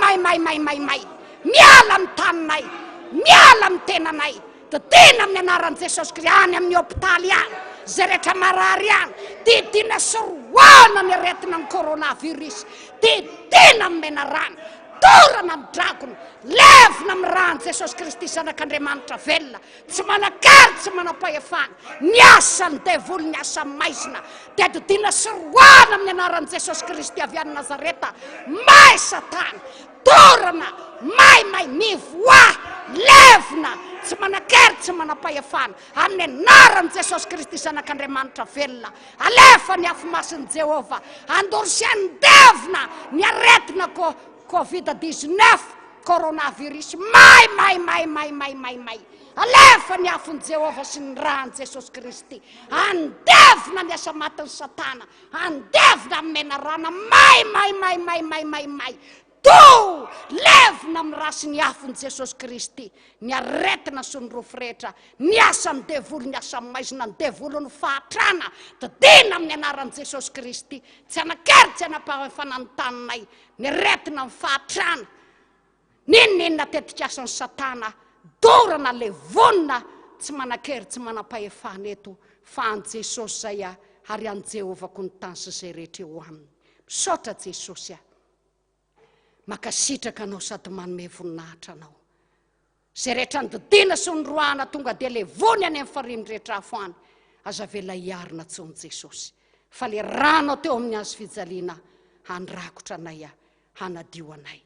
S1: miala amin'ny taninay, miala amin'ny tenanay, dia tena amin'ny anaran'i Jesosy Kristy, any amin'ny hôpitaly any, zay rehetra marary any, didina soroana ny aretina ny coronavirus, didina amin'ny menarana, torana amin'ny dragona, levona amin'ny ran'i Jesosy Kristy zanak'Andriamanitra velona, tsy manakary, tsy manapahefana, ny asan'ny devolo ny asa maizina, dia didina soroana amin'ny anaran'i Jesosy Kristy avy any Nazareta, may Satana, torana, may, mivoa, levona, tsy manakary, tsy manapahefana, amin'ny anaran'i Jesosy Kristy zanak'Andriamanitra velona, alefa ny afomasin'i Jehovah, andory sy andevona ny aretina Covid-19, coronavirus, may. Alefa ny afon'i Jehovah sy ny ran'i Jesosy Kristy, andevona ny asa matin'ny Satana, andevona amin'ny menarana, may. To levona amin'ny rasy ny afon'i Jesosy Kristy, ny aretina sy ny rofo rehetra, ny asan'ny devolo, ny asa maizina, ny devolo ny fahatrana, didina amin'ny anaran'i Jesosy Kristy, tsy anakary, tsy anapahefana ny taninay, ny aretina ny fahatrana, ninona tetika asan'ny Satana, dorana levona, tsy manakery, tsy manapahefana eto, fa an Jesosy zay ary an Jehovah ko ny tany sy zay rehetra eo aminy. Misaotra Jesosy makasitraka anao sady manome voninahitra anao. Zay rehetra nodidina sy nyroana tonga dia levony any amin'ny fariny rehetra afo any, aza vela hiarina tsony Jesosy. Fa le ranao teo amin'ny azo fijaliana, handrakotra anay, hanadio anay.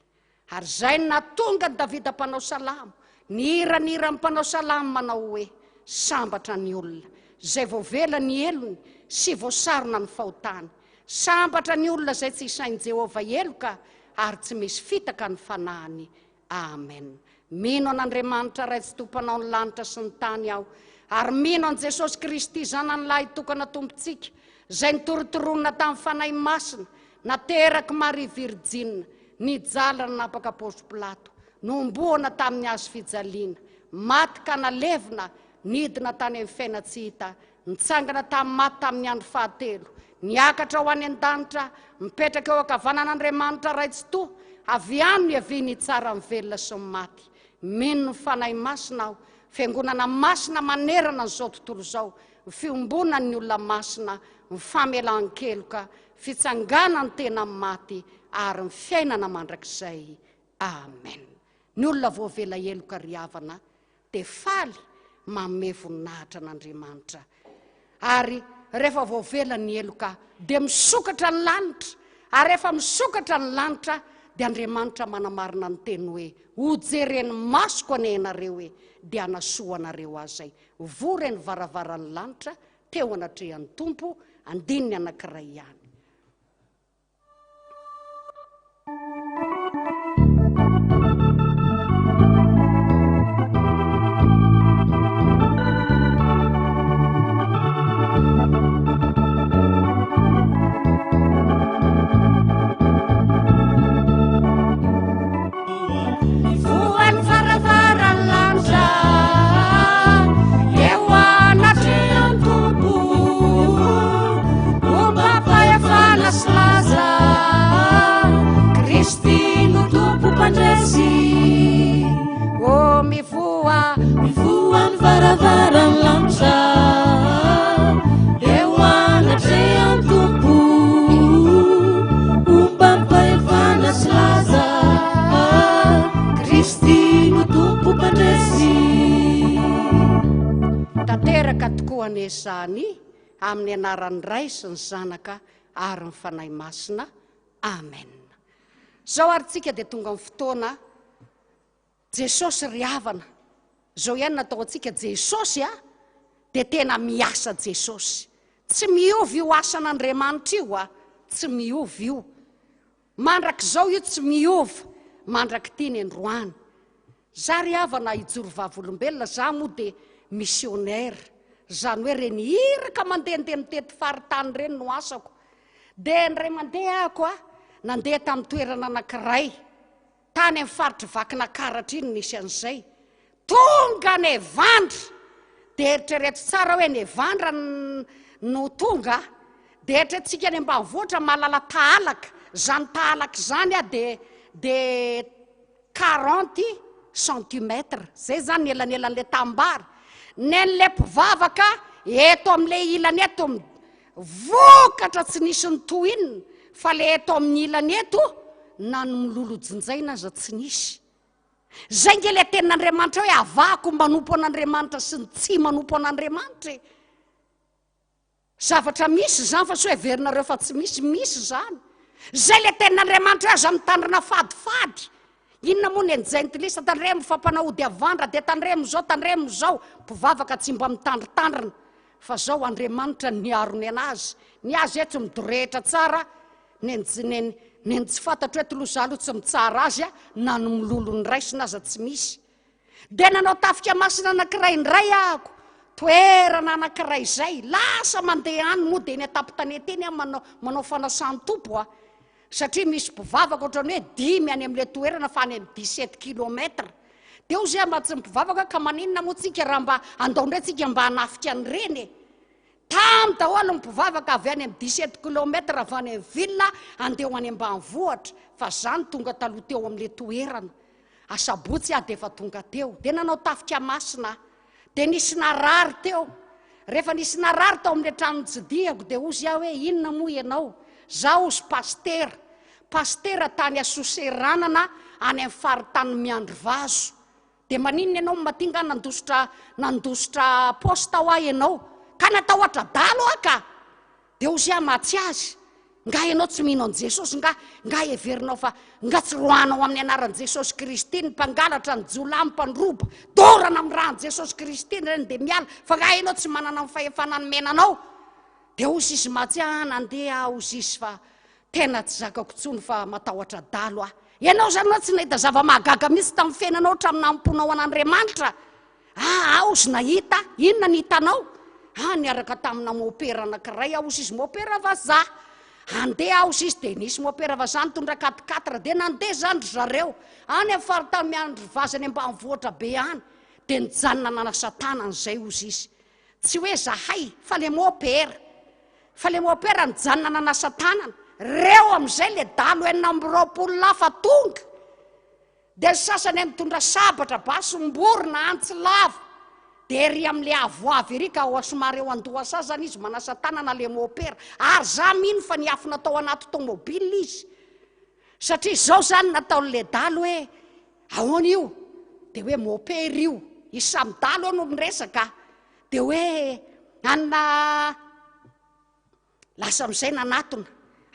S1: Ary zay natonga ny Davida mpanao salamo, ny hiran'ny mpanao salamo manao hoe, sambatra ny olona, zay voavela ny elony, sy voasarona ny fahotany. Sambatra ny olona zay tsy isain'i Jehovah eloka, ary tsy misy fitaka ny fanahany. Amen. Mino an'Andriamanitra ray tsy tompanao ny lanitra sy ny tany aho, ary mino an Jesosy Kristy zanany lahy tokana tompontsika, zay nitorotoronina tamin'ny fanahy masina, nateraky Maria Virjina, nijalana napaka Pôsy Pilato, nomboana tamin'ny azo fijaliana, maty ka nalevina, nidina tany amin'ny fiaina tsy hita, nitsangana tamin'ny maty tamin'ny andro fahatelo, niakatra ho any an-danitra, mipetraka eo ankavanan'Andriamanitra ray tsy to, avy any avy tsara mivelona sy maty. Mino ny fanahy masina aho, fiangonana masina manerana n'izao tontolo zao, fiombonana ny olona masina, ny famelan-keloka, fitsanganany tena maty, ary ny fiainana mandrakizay. Amen. Ny olona voavela eloka riavana, dia faly manome voninahitra an'Andriamanitra. Ary rehefa voavela ny eloka, dia misokatra ny lanitra, ary rehefa misokatra ny lanitra, dia Andriamanitra manamarina ny teny hoe, hojereny masoko anenareo hoe, dia anasoanareo azay. Vory ny varavaran'ny lanitra, teo anatrehan'ny tompo, andininy anankiray ihany.
S2: Eo anatrehan'ny tompo varavaran lanitra eo anatrehan tompo ompampaefana sy laza Kristy no tompo mpandresy.
S1: Tanteraka tokoa an'izany amin'ny anaran'ny Ray sy ny Zanaka ary ny Fanahy Masina. Amen. Zao ary tsika dia tonga amin'ny fotoana Jesosy ry havana. Zao ihany natao antsika Jesosy dia tena miasa Jesosy. Tsy miovy io asan'Andriamanitra io tsy miovy io. Mandrak'izao io tsy miovy, mandrak'ity ny androany. Za ry havana hijoro vavolombelona, za moa dia missionnaire. Zany hoe reny hiraka mandehandeha mitety faritany reny no asako. Dia ndray mandeha ako nandeha tamin'ny toerana anankiray tany amin'ny faritry Vakinankaratra iny nisy an'izay. Tonga ny Evandra dia eritrereto tsara hoe ny Evandra no tonga dia eritreretintsika any ambanivohitra mahalala tahalaka. Zany tahalaka zany dia 40 centimètres. Zay zany ny elanelan'ilay tambary. Nen'ilay mpivavaka eto amin'ilay ilany eto vokatra tsy nisy ny tohinina, fa le eto amin'ny ilany eto na ny milolojinjaina aza tsy nisy. Zay nge le tenin'Andriamanitra hoe avako manompo an'Andriamanitra sy ny tsy manompo an'Andriamanitra. Zavatra misy zany fa sy hoe heverinareo fa tsy misy zany. Zay le tenin'Andriamanitra hoe aza mitandrina fadifady. Inona moa ny enjaintilisa tandremo fampanahody avandra dia tandremo zao mpivavaka tsy mba mitandritandrina. Fa zao Andriamanitra niarony anazy. Ny azy eto midorehitra tsara, neny tsy fantatro hoe tolozalo tsy mitsara azy na ny milolony raisina aza tsy misy. Dia nanao tafika masina anankiray indray ahako, toerana anankiray izay, lasa mandeha any moa dia ny atapy-tanety eny manao fanasan'ny tompo satria misy mpivavaka ohatrany hoe 5 any amin'ilay toerana fa any amin'ny 17 kilometra. Dia ozy mba tsy mpivavaka ka maninona moa tsika raha mba andao indray tsika mba hanafika an'ireny. Tam daholo mpivavaka avy any amin'ny 17 kilometra avy any amin'ny ville andeha ho any ambanivohitra. Fa zany tonga taloha teo amin'ilay toerana. Asabotsy dia efa tonga teo. Dia nanao tafika masina. Dia nisy narary teo. Rehefa nisy narary tao amin'ilay trano tsidihako dia ozy hoe inona moa ianao? Zaho ozy pastera tany Asoseranana any amin'ny faritany Miandrivazo. Dia maninona ianao matinga nandositra posta ho ahy ianao ka natahotra dalo ka. Dia ozy matsy azy, nga ianao tsy mino an Jesosy, nga heverinao fa nga tsy rohanao amin'ny anaran'i Jesosy Kristy ny mpangalatra ny jolamy mpandroba dorana amin'ny rahan'i Jesosy Kristy reny dia miala fa nga ianao tsy manana ny fahefanany menanao. Dia ozy izy matsy nandeha ozy izy fa tena tsy zakako tsony fa matahotra dalo Ianao zany tsy nahita zava-mahagaga mihitsy tamin'ny fiainanao hatramin'ny namponao an'Andriamanitra. Ao sy nahita, inona ny hitanao? Niaraka tamina mopera anankiray aho izy mopera vazaha. Andeha aho izy dia nisy mopera vazaha nitondra 4x4 dia nandeha zany zareo any amin'ny faritany Miandrivazo any ambanivohitra be any dia nijanona nanasa tanana izay ozy izy. Tsy hoe zahay fa le mopera nijanona nanasa tanana. Reo amin'izay le dalo 420 lafa tonga. Dia sasany mitondra sabatra basy mborona antsy lava. Dia ery amin'le avoavy ery ka ho somary eo andohasa zany izy manasa tanana le mopera. Ary za mino fa niafy natao anaty tomobile izy. Satria zao zany nataon'le dalo hoe ahoana io? Dia hoe mopera io. Izy samy dalo no miresaka. Dia hoe anna lasa amin'izay nanatona.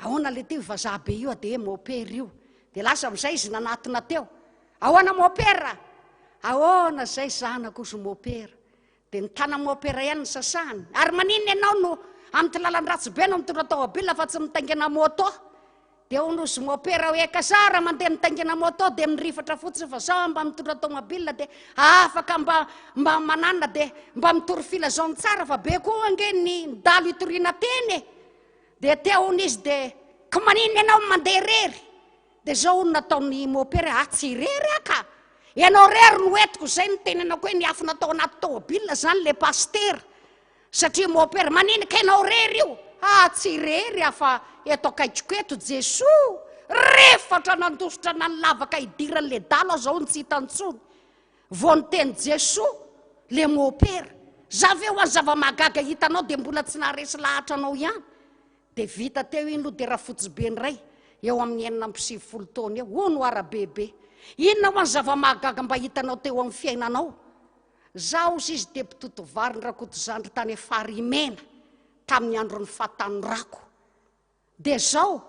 S1: Ahoana le teo vazaha be io dia hoe mopera io. Dia lasa amin'izay izy nanatona teo. Ahoana mopera? Ahoana zay zanako ozy mopera. Dia nitana mopera ihany ny sasany. Ary maninona ianao no amin'ny lalan'ny ratsy be no mitondra tomobile fa tsy mitaingina moto? Dia hono ozy mopera hoe kasara mandeha mitaingina moto dia mirifatra fotsiny fa zaho mba mitondra tomobile dia afaka mba manana dia mba mitorofila zao ny tsara fa be koa ange ny dalo itoriana teny. Dia teo hono izy dia ka maninona ianao mandeha rery? Dia zao hono nataon'ny mopera tsy rery ka. Ianao rery no entiko zay ny tenenako hoe niafy natao anaty tomobile zany le pastera. Satria mopera maninona ka ianao rery io? Tsy rery fa eto akaikiko eto Jesoa. Refatra nandositra nalavaka idiran'le dalo zao ny tsy hitantsony. Vao ny teny Jesoa le môpera zavy eo any zava-mahagaga hitanao dia mbola tsy naharesy lahatra anao ihany dia vita teo iny loha dia raha fotsibe ndray eo amin'ny 9 taona eo ho no arabebe inona ho any zava-mahagaga mba hitanao teo amin'ny fiainanao zaho sy izy dia mpitoto vary ny rakoto zandry tany Farimena tamin'ny andron'ny fahatanorako dia zao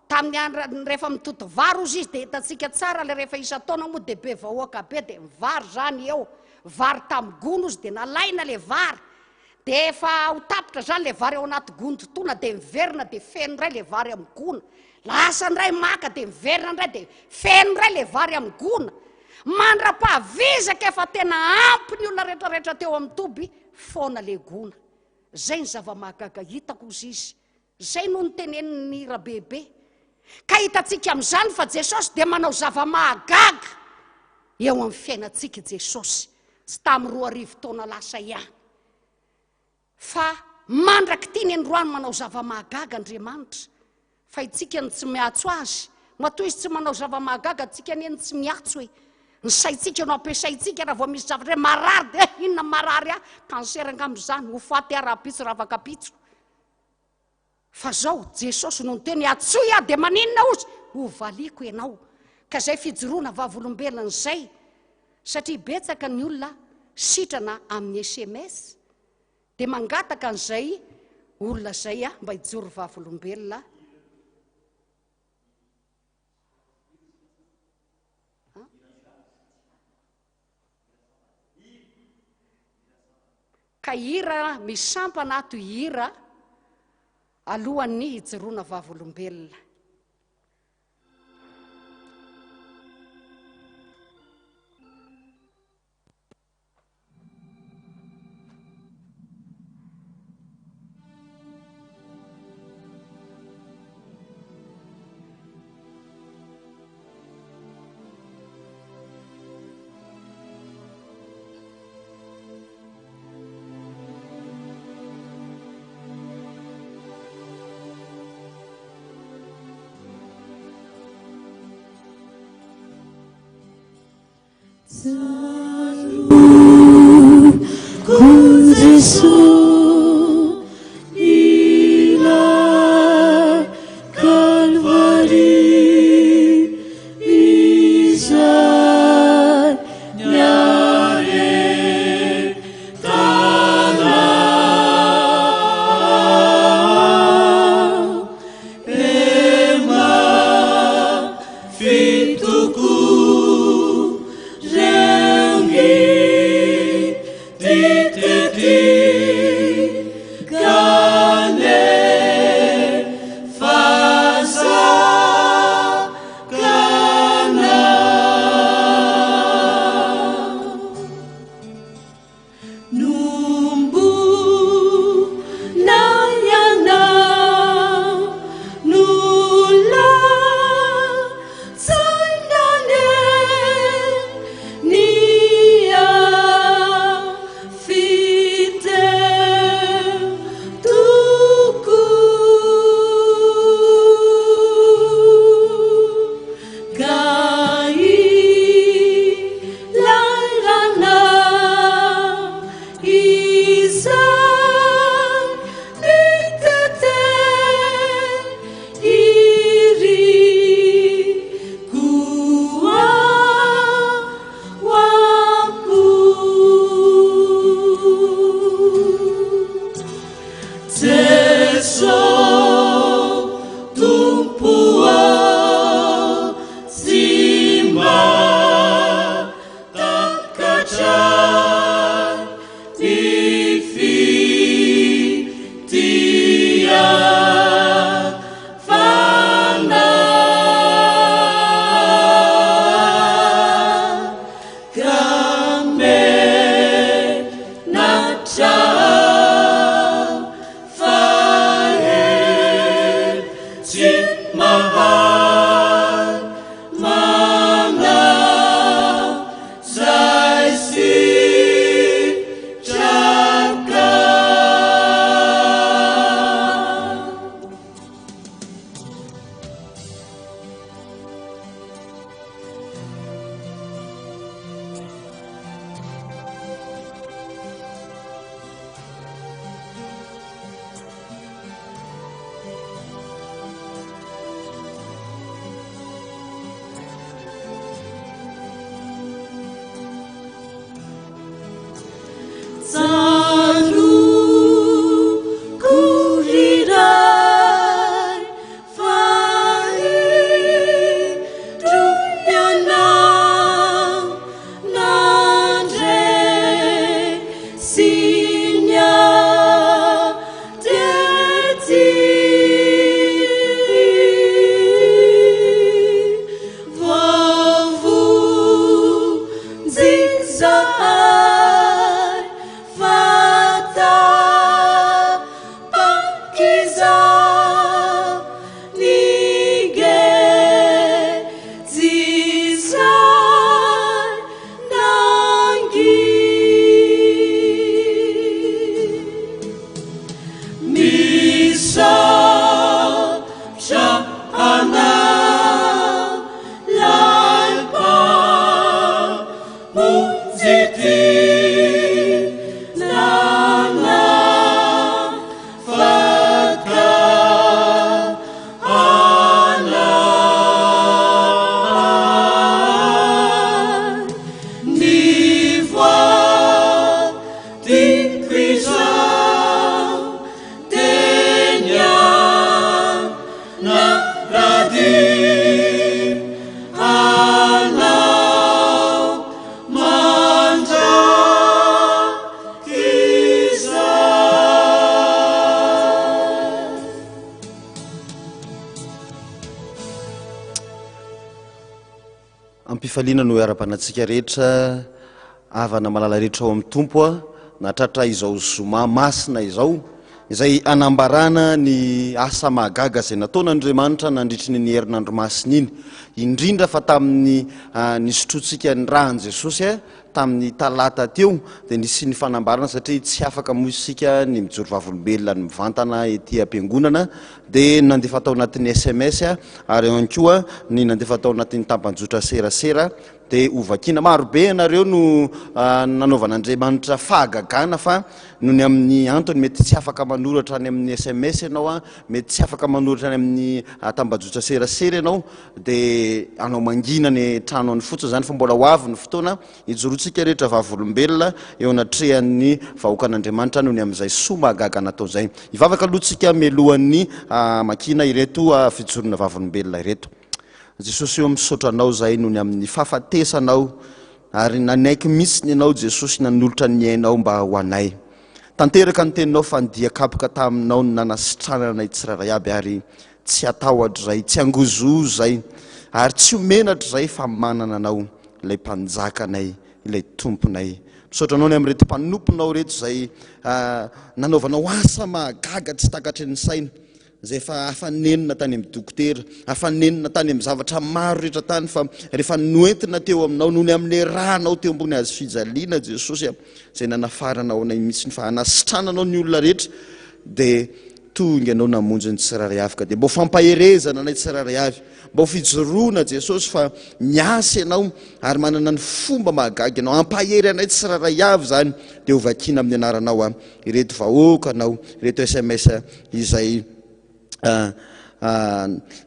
S1: tamin'ny andro rehefa mitoto vary ozy izy dia hitantsika tsara le rehefa isa-taona moa dia be vahoaka be dia vary zany eo vary tamin'ny gony ozy dia nalaina le vary dia efa ho tapitra zany le vary ao anaty gony tontona dia miverina dia feno ndray le vary amin'ny gona lasa ndray maka dia miverina ndray dia feno ndray le vary amin'ny gona mandra-pahavizaka efa tena ampy ny olona rehetrarehetra teo amin'ny toby foana le gona zay ny zava-mahagaga hitako ozy izy zay no ny teneniny rabebe ka hitantsika amin'izany fa Jesosy dia manao zava-mahagaga eo amin'ny fiainantsika Jesosy tsy tamin'ny 2000 taona lasa ihany fa mandraky tiany androany manao zava-mahagaga Andriamanitra fa itsika ny tsy miatso azy matoa izy tsy manao zava-mahagaga tsika neny tsy miatso hoe ny saitsika no ampiasaitsika raha vao misy zavatra marary dia inona marary kansera angambizany ho faty ara-pitso ravaka pitso fa zao Jesosy no teny atsoy dia maninona ozy ho valiko ianao ka zay fijoroana vavolombelona zay satria betsaka ny olona sitrana amin'ny SMS dia mangataka an'izay olona zay mba hijoro vavolombelona ka hira misampana ato hira alohan'ny hijoroana vavolombelona
S2: com Jesus e lá Calvário Isa Nyare Tana Ema Fituku Fasa Kana
S6: Ampifaliana no ara-panatsika rehetra avana malala rehetra ao amin'ny tompo a natratra izao zoma masina izao izay anambarana ny asa mahagaga izay nataon'Andriamanitra nandritry ny herinandro masina iny, indrindra fa tamin'ny nisotrotsika ny rahan'i Jesosy tamin'ny talata teo dia nisy ny fanambarana satria tsy afaka moa isika ny mijoro vavolombelona ny mivantana ety am-piangonana dia nandefa tao anatin'ny SMS ary ihany koa ny nandefa tao anatin'ny tambanjotra serasera dia ovakina marobe ianareo no nanaovan'Andriamanitra fahagagana fa noho ny amin'ny antony mety tsy afaka manoratra any amin'ny SMS ianao mety tsy afaka manoratra any amin'ny tambanjotra serasera ianao dia anao mangina ny trano any fotsiny zany fa mbola ho avy ny fotoana ijorotsika rehetra vavolombelona eo anatrehan'ny vahoakan'Andriamanitra noho ny amin'izay soa mahagaga natao izay. Hivavaka alohantsika mialohan'ny makina ireto fijorona vavolombelona ireto. Jesosy eo misaotra anao zay noho ny amin'ny fahafatesanao ary nanaiky mihitsy ianao Jesosy nanolotra ny ainao mba ho anay. Tanteraka ny teninao fa nidiakapoka taminao ny nanasitranana anay tsiraray aby ary tsy atahotra zay, tsy angozozo zay ary tsy omenatra zay fa manana anao ilay mpanjaka anay, ilay tomponay. Misaotra anao ny amin'reto mpanomponao reto zay nanaovanao asa mahagaga tsy takatry ny saina zay fa afanenina tany amin'ny dokotera, afanenina tany amin'ny zavatra maro rehetra tany fa rehefa noentina teo aminao noho ny amin'ny rahanao teo ambony azy fijaliana Jesosy zay nanafaranao anay mihitsy fa anasitrananao ny olona rehetra dia tonga ianao namonjy ny tsiraray avy ka dia mbo fampaherezana anay tsiraray avy, mbo fijoroana Jesosy fa miasa ianao ary manana ny fomba mahagaga ianao ampahery anay tsiraray avy zany dia ovakina amin'ny anaranao ireto vahoakanao, ireto SMS izay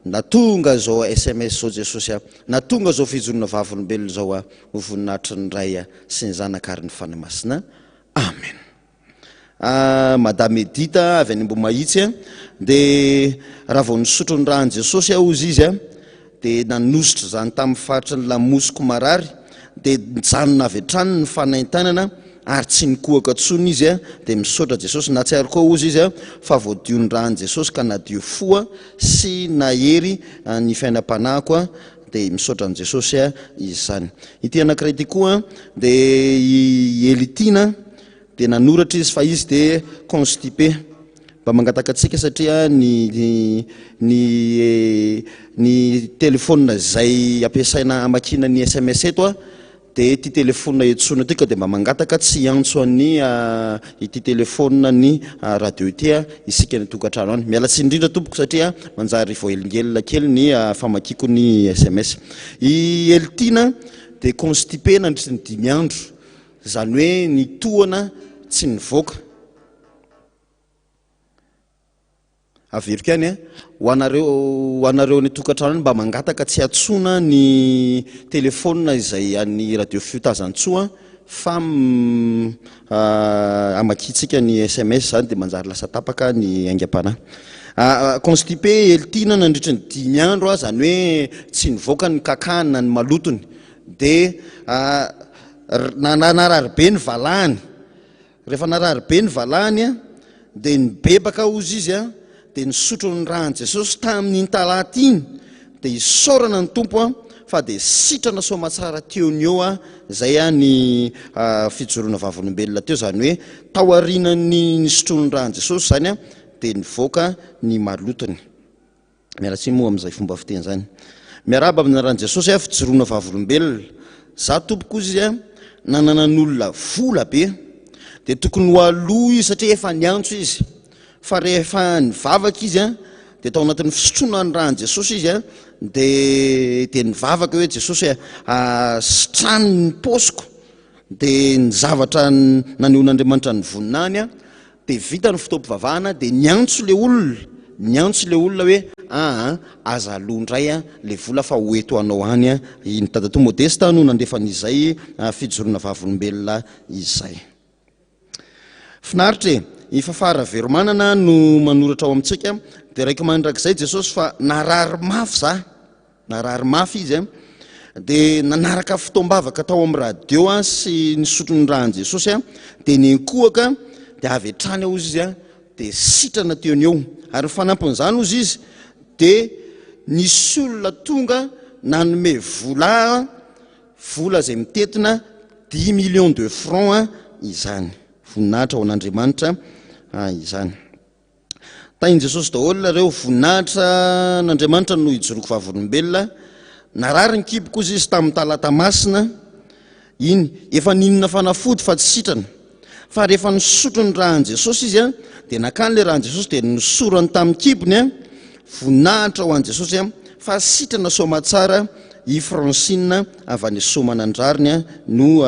S6: natonga zao SMS zao Jesosy natonga zao fijoroana vavolombelona zao ho voninahitry ny ray sy ny zanaka ary ny fanamasina. Amen. Madame Edita avy any Mbomahitsy dia raha vao nisotro ny rahan'i Jesosy ozy izy dia nanositra zany tamin'ny faritra ny lamosiko marary dia nijanona avy hatrany ny fanaintanana ary tsy nikohaka tsony izy dia misaotra Jesosy na tsy ary koa ozy izy fa voadio ny rahan'i Jesosy ka nadio fo sy nahery ny fiainam-panahiko dia misaotra an' Jesosy izy zany. Ity anankiray ity koa dia i Elitina dia nanoratra izy fa izy dia constipé mba mangataka atsika satria ny telefona zay ampiasaina amakina ny SMS eto dia ity telefona etsona ity ka dia mba mangataka tsy antso any ity telefona ny radio ity isika ny tokantrano any. Miala tsy indrindra tompoko satria manjary voahelingelina kely ny famakiko ny SMS. I Elitina dia constipé nandritry ny 5 andro zany hoe ny tohana tsy nivoaka. Averiko ihany ho anareo ny tokantrano mba mangataka tsy atsona ny telefona izay any radio fitazantsoa fa amakitsika ny SMS zany dia manjary lasa tapaka ny aingam-panahy. Constipé Elitina nandritry ny 5 andro zany hoe tsy nivoaka ny kakana ny malotony dia narary be ny valahany. Rehefa narary be ny valahany dia nibebaka ozy izy dia nisotro ny rahan'i Jesosy tamin'ny talata iny dia isaorana ny tompo fa dia sitrana soamatsara teony eo zay ny fijoroana vavolombelona teo zany hoe tao arinany nisotrony rahan'i Jesosy zany dia nivoaka ny malotony. Mialatsiny moa amin'izay fomba fiteny zany. Miaraba amin'ny rahan'i Jesosy fijoroana vavolombelona za tompoko izy nanana n'olona vola be dia tokony ho aloha izy satria efa niantso izy fa rehefa nivavaka izy dia tao anatin'ny fisotroana ny rahan'i Jesosy izy dia nivavaka hoe Jesosy sitrany ny posiko dia ny zavatra nanehoan'Andriamanitra ny voninahiny dia vita ny fotoam-pivavahana dia niantso le olona hoe aza alohandray le vola fa hoeto anao any ny tadatoa modesta no nandefan'izay fijoroana vavolombelona izay. Finaritra i fafara veromanana no manoratra ao amintsika dia raiky mandrakizay Jesosy fa narary mafy izy dia nanaraka fotoam-bavaka tao amin'ny radio sy nisotro ny rahan'i Jesosy dia nenkohaka dia avy hatrany ao izy dia sitrana teony eo ary fanampon'izany ozy izy dia nisy olona tonga nanome vola vola zay mitetina 10 millions de francs izany voninahitra ho an'Andriamanitra izany. Tainy Jesosy daholo reo voninahitra n'Andriamanitra no ijoroko vavolombelona. Narary ny kibo koa izy tamin'ny talata masina iny efa ninona fanafody fa tsy sitrana, fa rehefa nisotro ny rahan'i Jesosy izy dia nakany le rahan'i Jesosy dia nosorany tamin'ny kibony voninahitra ho an'i Jesosy fa sitrana soma tsara i Francine avy any Somanandrariny no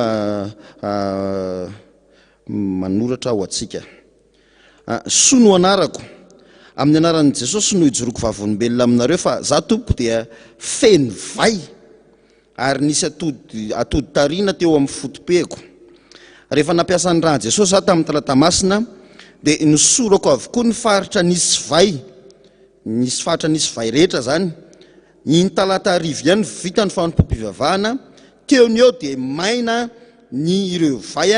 S6: manoratra ho atsika. Soa no anarako amin'ny anaran'i Jesosy no ijoroko vavolombelona aminareo fa za tompoko dia feno vai ary nisy atody tarina teo amin'ny fotopeko. Rehefa nampiasa ny raha Jesosy za tamin'ny talata masina dia nosorako avokoa ny faritra nisy vai rehetra zany. Ny talata arivo ihany vita ny fanompom-pivavahana teo ny eo dia maina ny ireo vai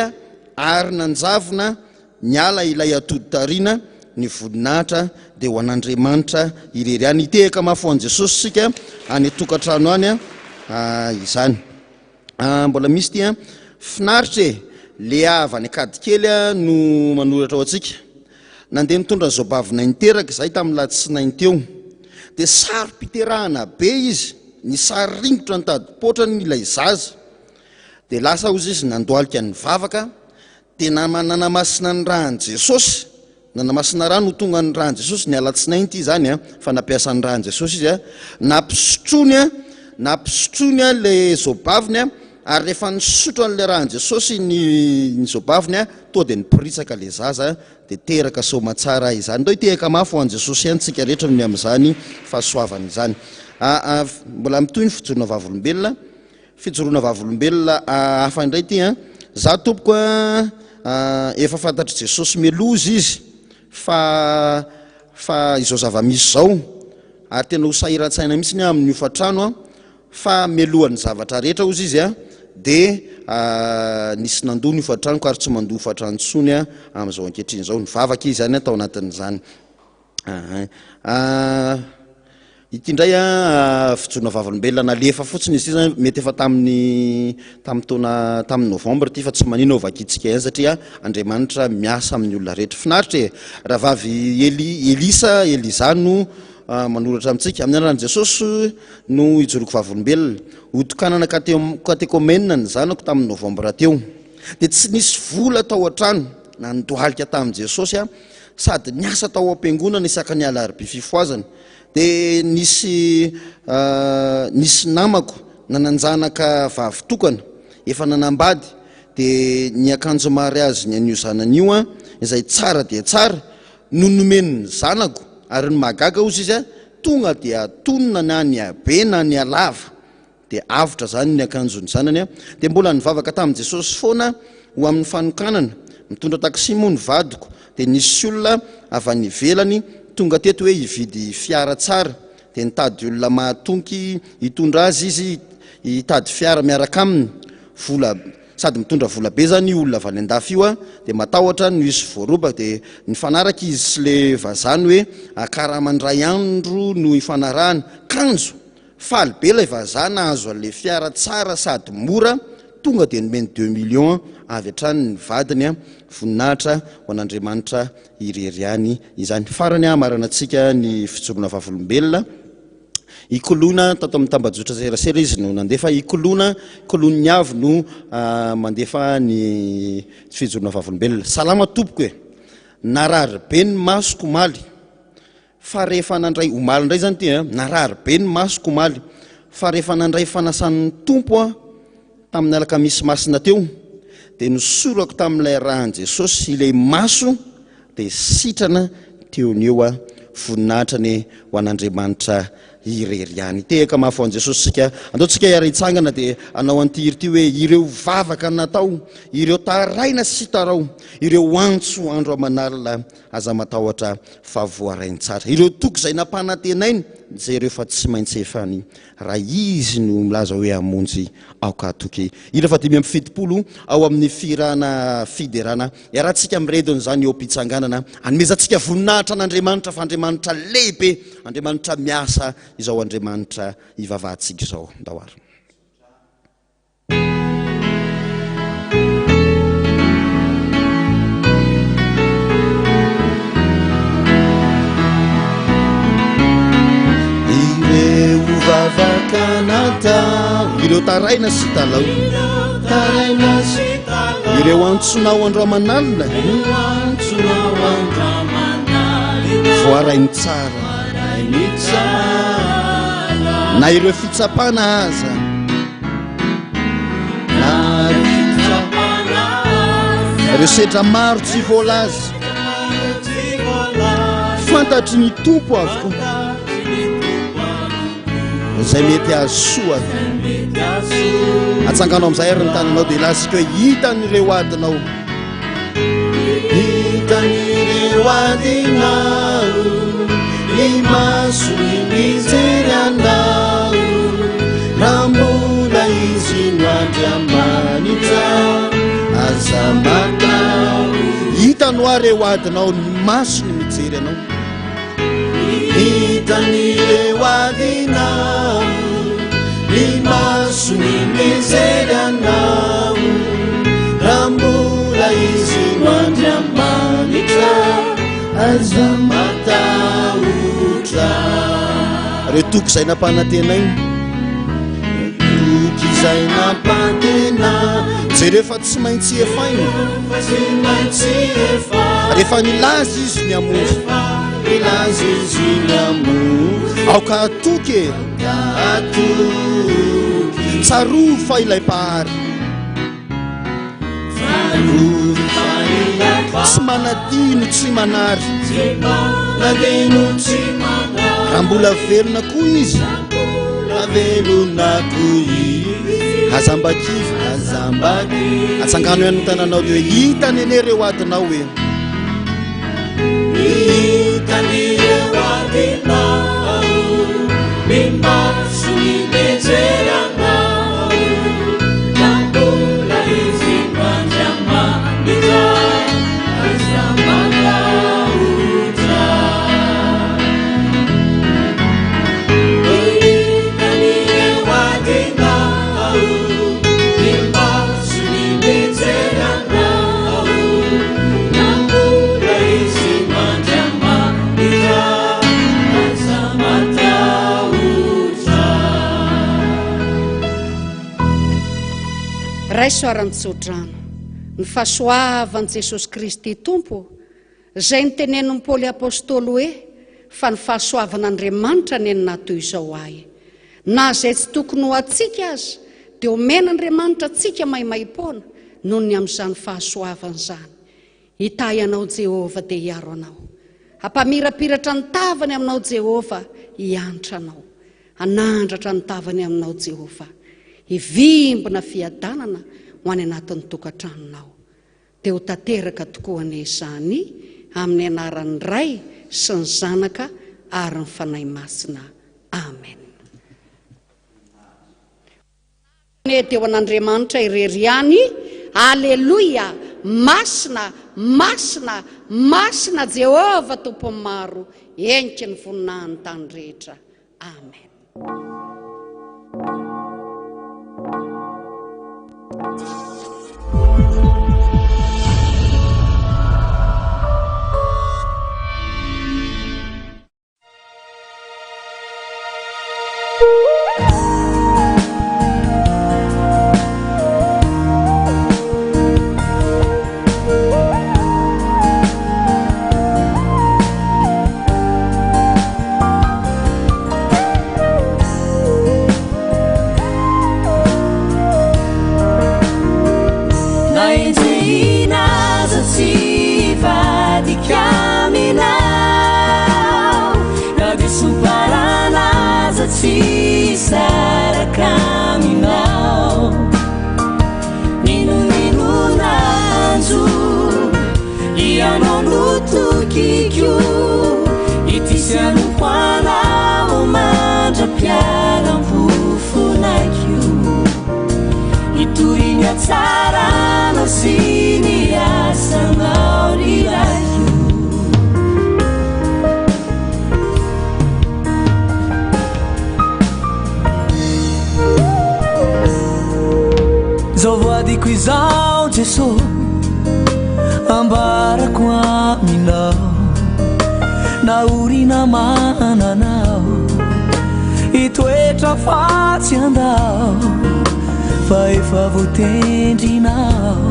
S6: ary nanjavona niala ilay atody tarina ny voninahitra dia ho an'Andriamanitra irery any. Itehaka mafy ho an'i Jesosy sika any tokantrano any izany. Mbola misy ty finaritra le avy any akady kely no manoratra ho atsika. Nandeha nitondra ny zobavina niteraka izay tamin'ny latsinainy teo dia sary-piterahana be izy, ny sary ringotra ny tadipotrany ilay zaza dia lasa ozy izy nandoalika ny vavaka dia nanamasina ny rahan'i Jesosy. Nanamasina raha no tonga ny rahan'i Jesosy ny alatsinainy ity zany fa nampiasa ny rahan'i Jesosy izy nampisotrony le zobaviny ary rehefa nisotro an'le rahan'i Jesosy ny zobaviny to dia niporisaka le zaza dia teraka soma tsara izany. Ndao itehaka mafy ho an'i Jesosy ihany tsika rehetra no amin'izany fahasoavana izany. Mbola mitoy ny fijoroana vavolombelona hafa indray ty za tompoko efa fantatry Jesosy melozy izy fa izao zava-misy zao ary tena ho sahiran-tsaina mihitsy amin'ny hofatrano fa melohan'ny zavatra rehetra ozy izy dia nisy nandoa ny hofatrano ary tsy mandoa hofatrano tsony amin'izao ankehitriny zao. Nivavaka izy zany tao anatin'izany. Ity indray fijoroana vavolombelona nalefa fotsiny izy zany mety efa tamin'ny novembre ty fa tsy manino vakitsika ihany satria Andriamanitra miasa amin'ny olona rehetra. Finaritra raha vavy Eliza no manoratra amintsika amin'ny anaran'i Jesosy no ijoroko vavolombelona. Otokanana katekomena ny zanako tamin'ny novembre teo dia tsy nisy vola tao an-trano nandohalika tamin'i Jesosy sady niasa tao am-piangonana isaka ny alarobia fifoazana. Dia nisy namako nananjanaka vavitokana efa nanambady dia ny akanjo mariazy ny an'io zanan'io izay tsara dia tsara no nomen'ny zanako ary ny magaga ozy izy tonga dia atonina na ny abe na ny alava dia avotra zany ny akanjony zanany dia mbola nivavaka tamin'i Jesosy foana ho amin'ny fanokanana mitondra taksi moa ny vadiko dia nisy olona avy any ivelany tonga teto hoe hividy fiara tsara dia nitady olona mahatonky hitondra azy izy hitady fiara miaraka aminy sady mitondra vola be zany olona avy any andafy io dia matahotra no isy voarobaka dia nifanaraka izy sy le vazany hoe akaramandray andro no ifanarahana kanjo faly be ilay vazana azo an'le fiara tsara sady mora tonga dia nomeny 2 millions avy hatrany ny vadiny voninahitra ho an'Andriamanitra irery any izany. Farany maranantsika ny fijoroana vavolombelona ikolona tato amin'ny tambajotra serasera izy no nandefa ikolon'ny avy no mandefa ny fijoroana vavolombelona. Salama tompoko narary be ny masoko maly fa rehefa nandray omaly indray zany ty narary be ny masoko maly fa rehefa nandray fanasan'ny tompo tamin'ny alakamisy masina teo dia nosorako tamin'ilay rahan'i Jesosy ilay maso dia sitrana teo ny eo voninahitrany ho an'Andriamanitra irery any. Tehaka mafy ho an'i Jesosy sika andaotsika hiara-hitsangana dia anao antiry ty hoe ireo vavaka natao, ireo taraina sy tarao, ireo antso andro aman'alina aza matahotra favoarainy tsara, ireo toky izay nampanantenainy zay ireo fa tsy maintsy efany raha izy no milaza hoe hamonjy aoka toky. Ira fa 570 ao amin'ny firana fiderana iarahantsika amin'ny redon'izany eo am-pitsanganana anomezantsika voninahitra an'Andriamanitra fa Andriamanitra lehibe, Andriamanitra miasa izao Andriamanitra ivavahantsika izao. Ndahoary. ireo taraina sy talao ireo antsonao androamanalina voarainy tsara na ireo fitsapana aza ireo sedra maro tsy voalazy fantatry ny tompo avokoa zay mety azosoa atsanganao am'izay ary ny tananao dia lasika hoe hitan'ireo adinao hitan'ireo adinao ny maso ny mijery anao raha mbola izy no andriamanitra aza matao hitano areo adinao ny maso ny mijery anao hitan'ireo adinao ny maso ny mijery anao raha mbola izy no andriamanitra aza matahotra reo toky izay nampanantenainy toky izay nampantena zay rehefa tsy maintsy efainy rehefa nilaza izy ny amory ilazy izy ny amory aoka atoky tsarovy fa ilay pahary tsy manadino tsy manary raha mbola velona koa izy velona koa izy azambakivy atsangano ihany tananao dia hoe hitany ene reo adinao hoe hitan'ireo adinao ny maso ny mijery anao na mbola izy no andriamanitra aza matahotra hitan'ireo adinao ny maso ny mijery anao na mbola izy no andriamanitra aza matahotra.
S1: raisoaran-tsodrano ny fahasoavan'i Jesosy Kristy tompo izay nytenen'ny Paoly apôstôly hoe fa ny fahasoavan'Andriamanitra nenina toy izao ahy na izay tsy tokony ho atsika azy dia omen'Andriamanitra atsika maimaimpona noho ny amin'izany fahasoavana izany. Hitahy anao Jehova dia hiaro anao, hampamirapiratra ny tavany aminao Jehova hiantra anao, hanandratra ny tavany aminao Jehova, hivimbina fiadanana ho any anatin'ny tokantranonao. Dia ho tanteraka tokoa an'izany amin'ny anaran'ny Ray sy ny Zanaka ary ny Fanahy Masina. Amen. Teo an'Andriamanitra irery ihany. Aleluia. Masina, masina, masina Jehova tompo maro, enky ny voninahiny tany rehetra. Amen.
S7: Zawadi kuizao Jesu ambara kwa minao na urina mana nao toetra fatsy andao fa efa voatendrinao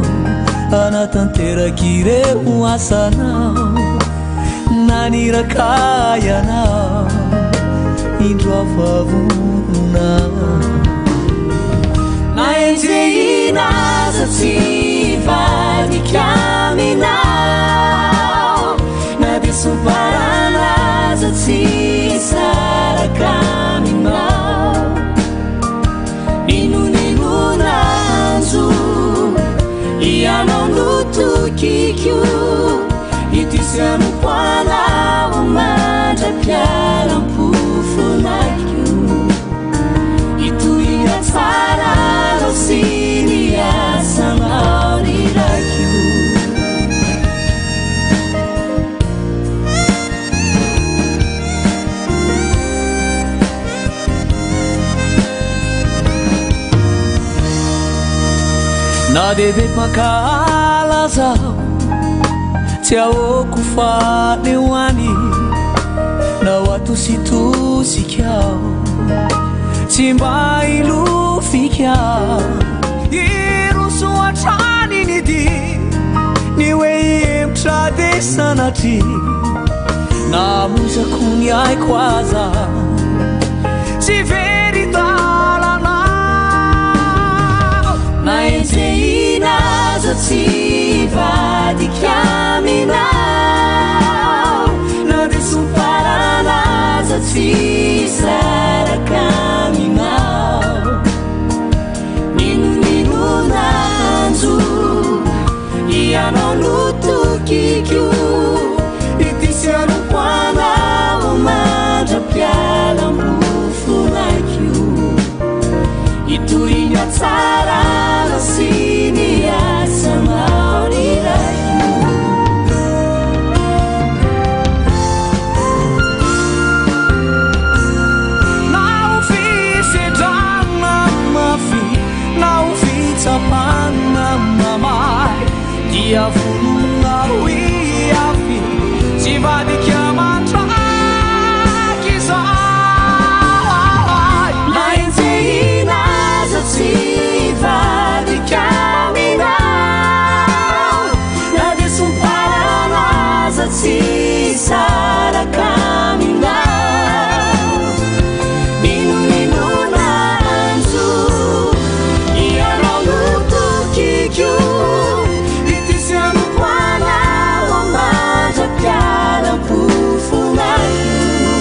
S7: anatanterak'ireo asanao nanirakay anao indro afavononao naenjehinaza tsy vadikaminao na de soparanaza tsy sarakaminao inonenonanzo ianao notokikio itisyanokoanao mandrapialampofonakio itoina tsarano siniasanao rirakio na debe makala zao tsy aoko fanehoany na atositosikao tsy mba ilofikao irosoatrany ny di ny hoe iemitra de sanatry namozako ny aiko aza tsy veridalana naenjehinaza tsy vadikaminao na de soparanaza tsy sarakaminao ninononanzo ianao notokikio itisyanokoanao mandrapialampofonakio itoina tsarano siniasanao rirakio naofisedrana mafy naofitsapana mamay dia volona hoiafy tsy vadikamantraky zay naenjehinaza tsy vadikaminao na de soparanaza tsy sarakaminao ninonenonanzo ianao notokikio itisyanokoanao mandrapialampofonakio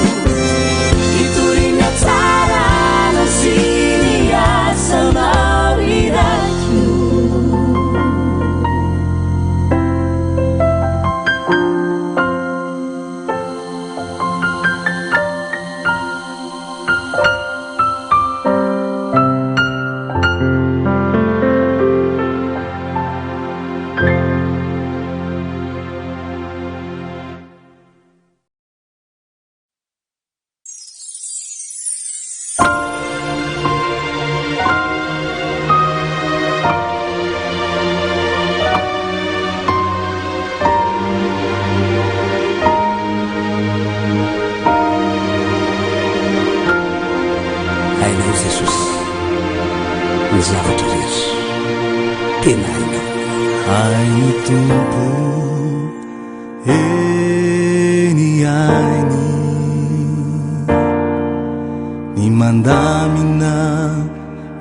S7: itorina tsarano siniasanao rirakio hainao jesosy ny zavatra rehetra tena hainao hainy tompo eny ainy ny mandamina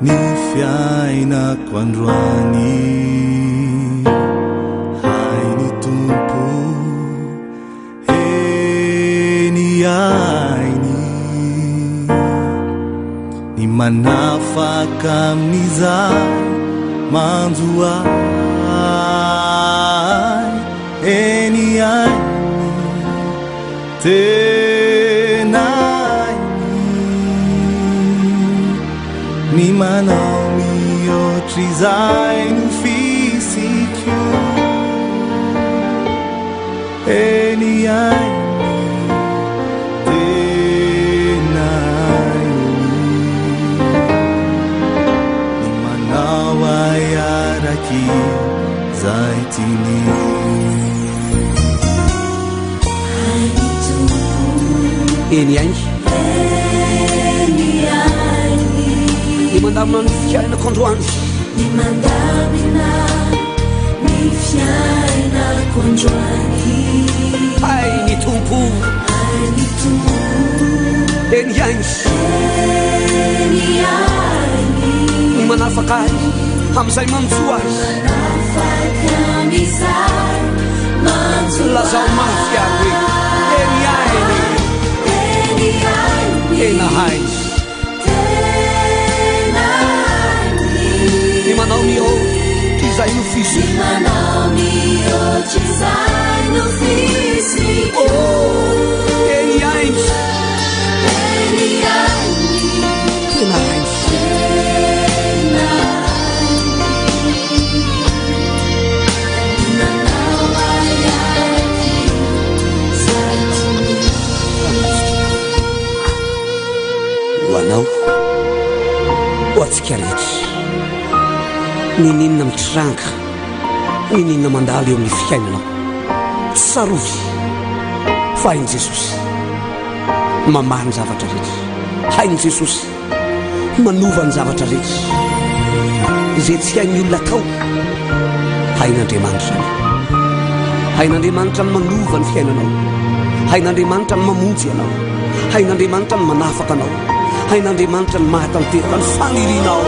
S7: ny fiainako androany hainy tompo eny ainy ny manafaka amin'izaho manjo ahy eny ainy tena ny manao mihoatra izay no fisikio eny ainy tena ny manao ayaraky zay tiny eny ainy ny mandamina ny fiainako androany
S2: ny mandamina ny fiainako androany
S7: hay ny tompo eny ainy ny manafaka azy am'izay manjo azy lazao mafiary hoe eny ainy tena hainy ny manao mihoatra izay nofisiko eny ainy tena hainy hoanao ho atsika rehetra nininona mitranga nininona mandalo eo amin'ny fiainanao tsy sarovy fa hainy jesosy mamaha ny zavatra rehetra hainy jesosy manova ny zavatra rehetra izay tsy hainy olona tao hain'andriamanitra ny hain'andriamanitra ny manova ny fiainanao hain'andriamanitra ny mamonjy anao hain'andriamanitra ny manafaka anao hain'andriamanitra ny mahatanteraka ny fanirinao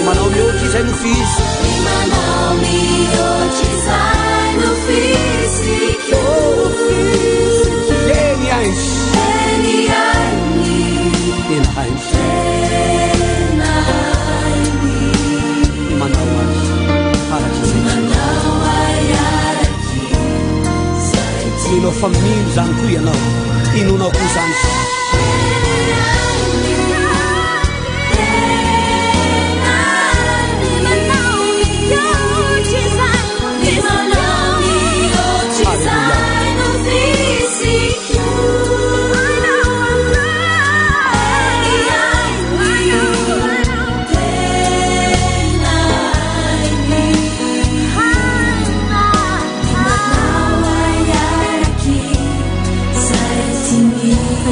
S7: manao mihoatra izay nofisy eny ainy tena hainy manao azy arak'izay inao fa mino zany koa ianao inonao koa zany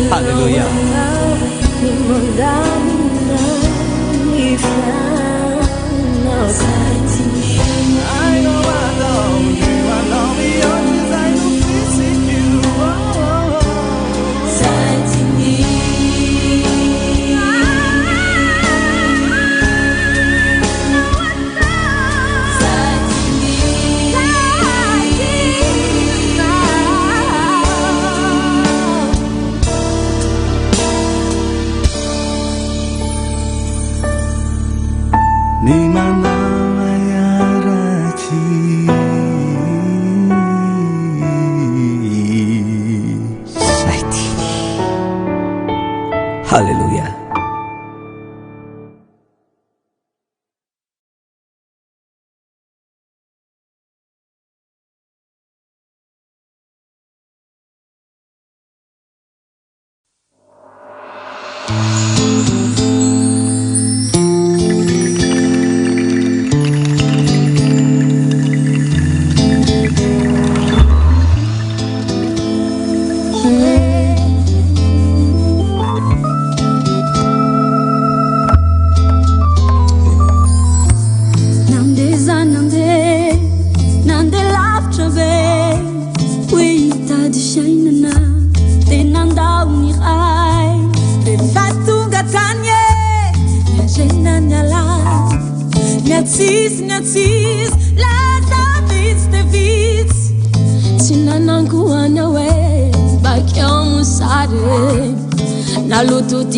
S7: Hallelujah. Hallelujah.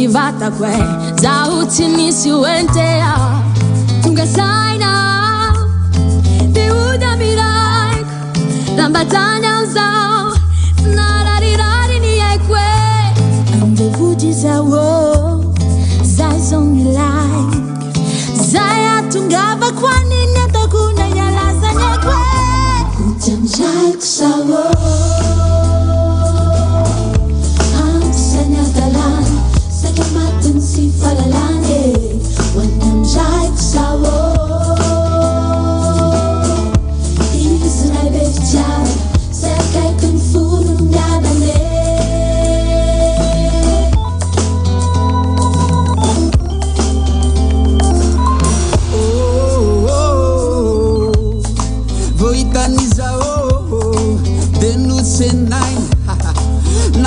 S8: Vatakwe za utimisi uentea tungasaina Deuda miraik Rambatanya uzao Nararirari ni ekwe Ambevuji zawo Zazongi like Zaya tungaba kwa nini Tokuna yalaza nyekwe Ujamjai kusawo si falalane wanam jai sawo Israel bejau sekai kung fu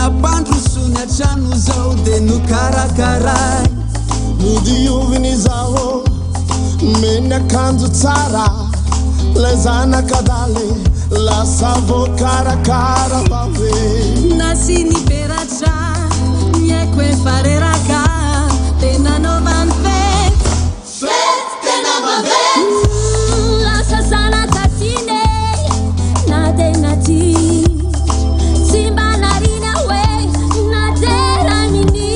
S9: nampandrosony atrano zao de nokarakaray
S10: nodioviny zao meny akanjo tsara le zanakadaly lasa vokarakara vave
S8: nasiny peratra miaiko e fareraka tena novany fety tena vavety lasa sana tatine na de nati tsy mba nariny hoe na tera mini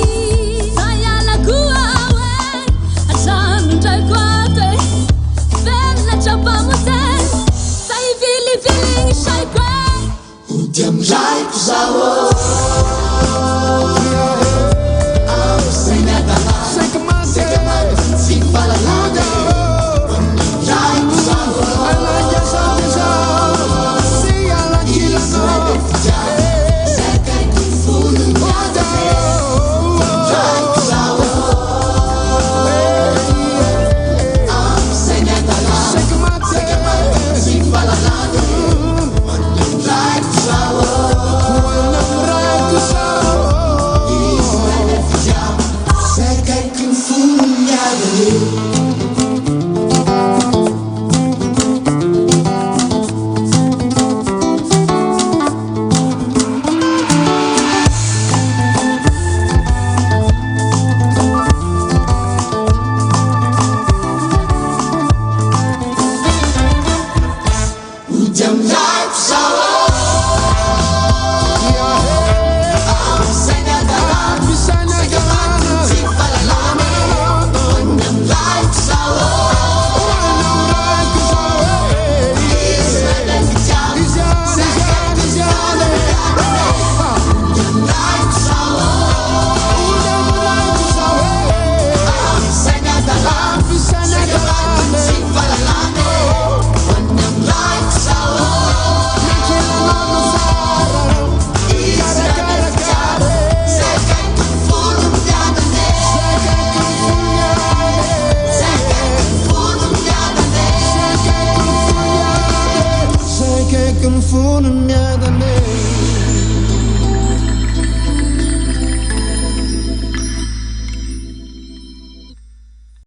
S8: ayala koa hoe atramindraiko aty velona trapamoseny sa ivilivily saiko
S10: ody amiraiko zao Can fool me,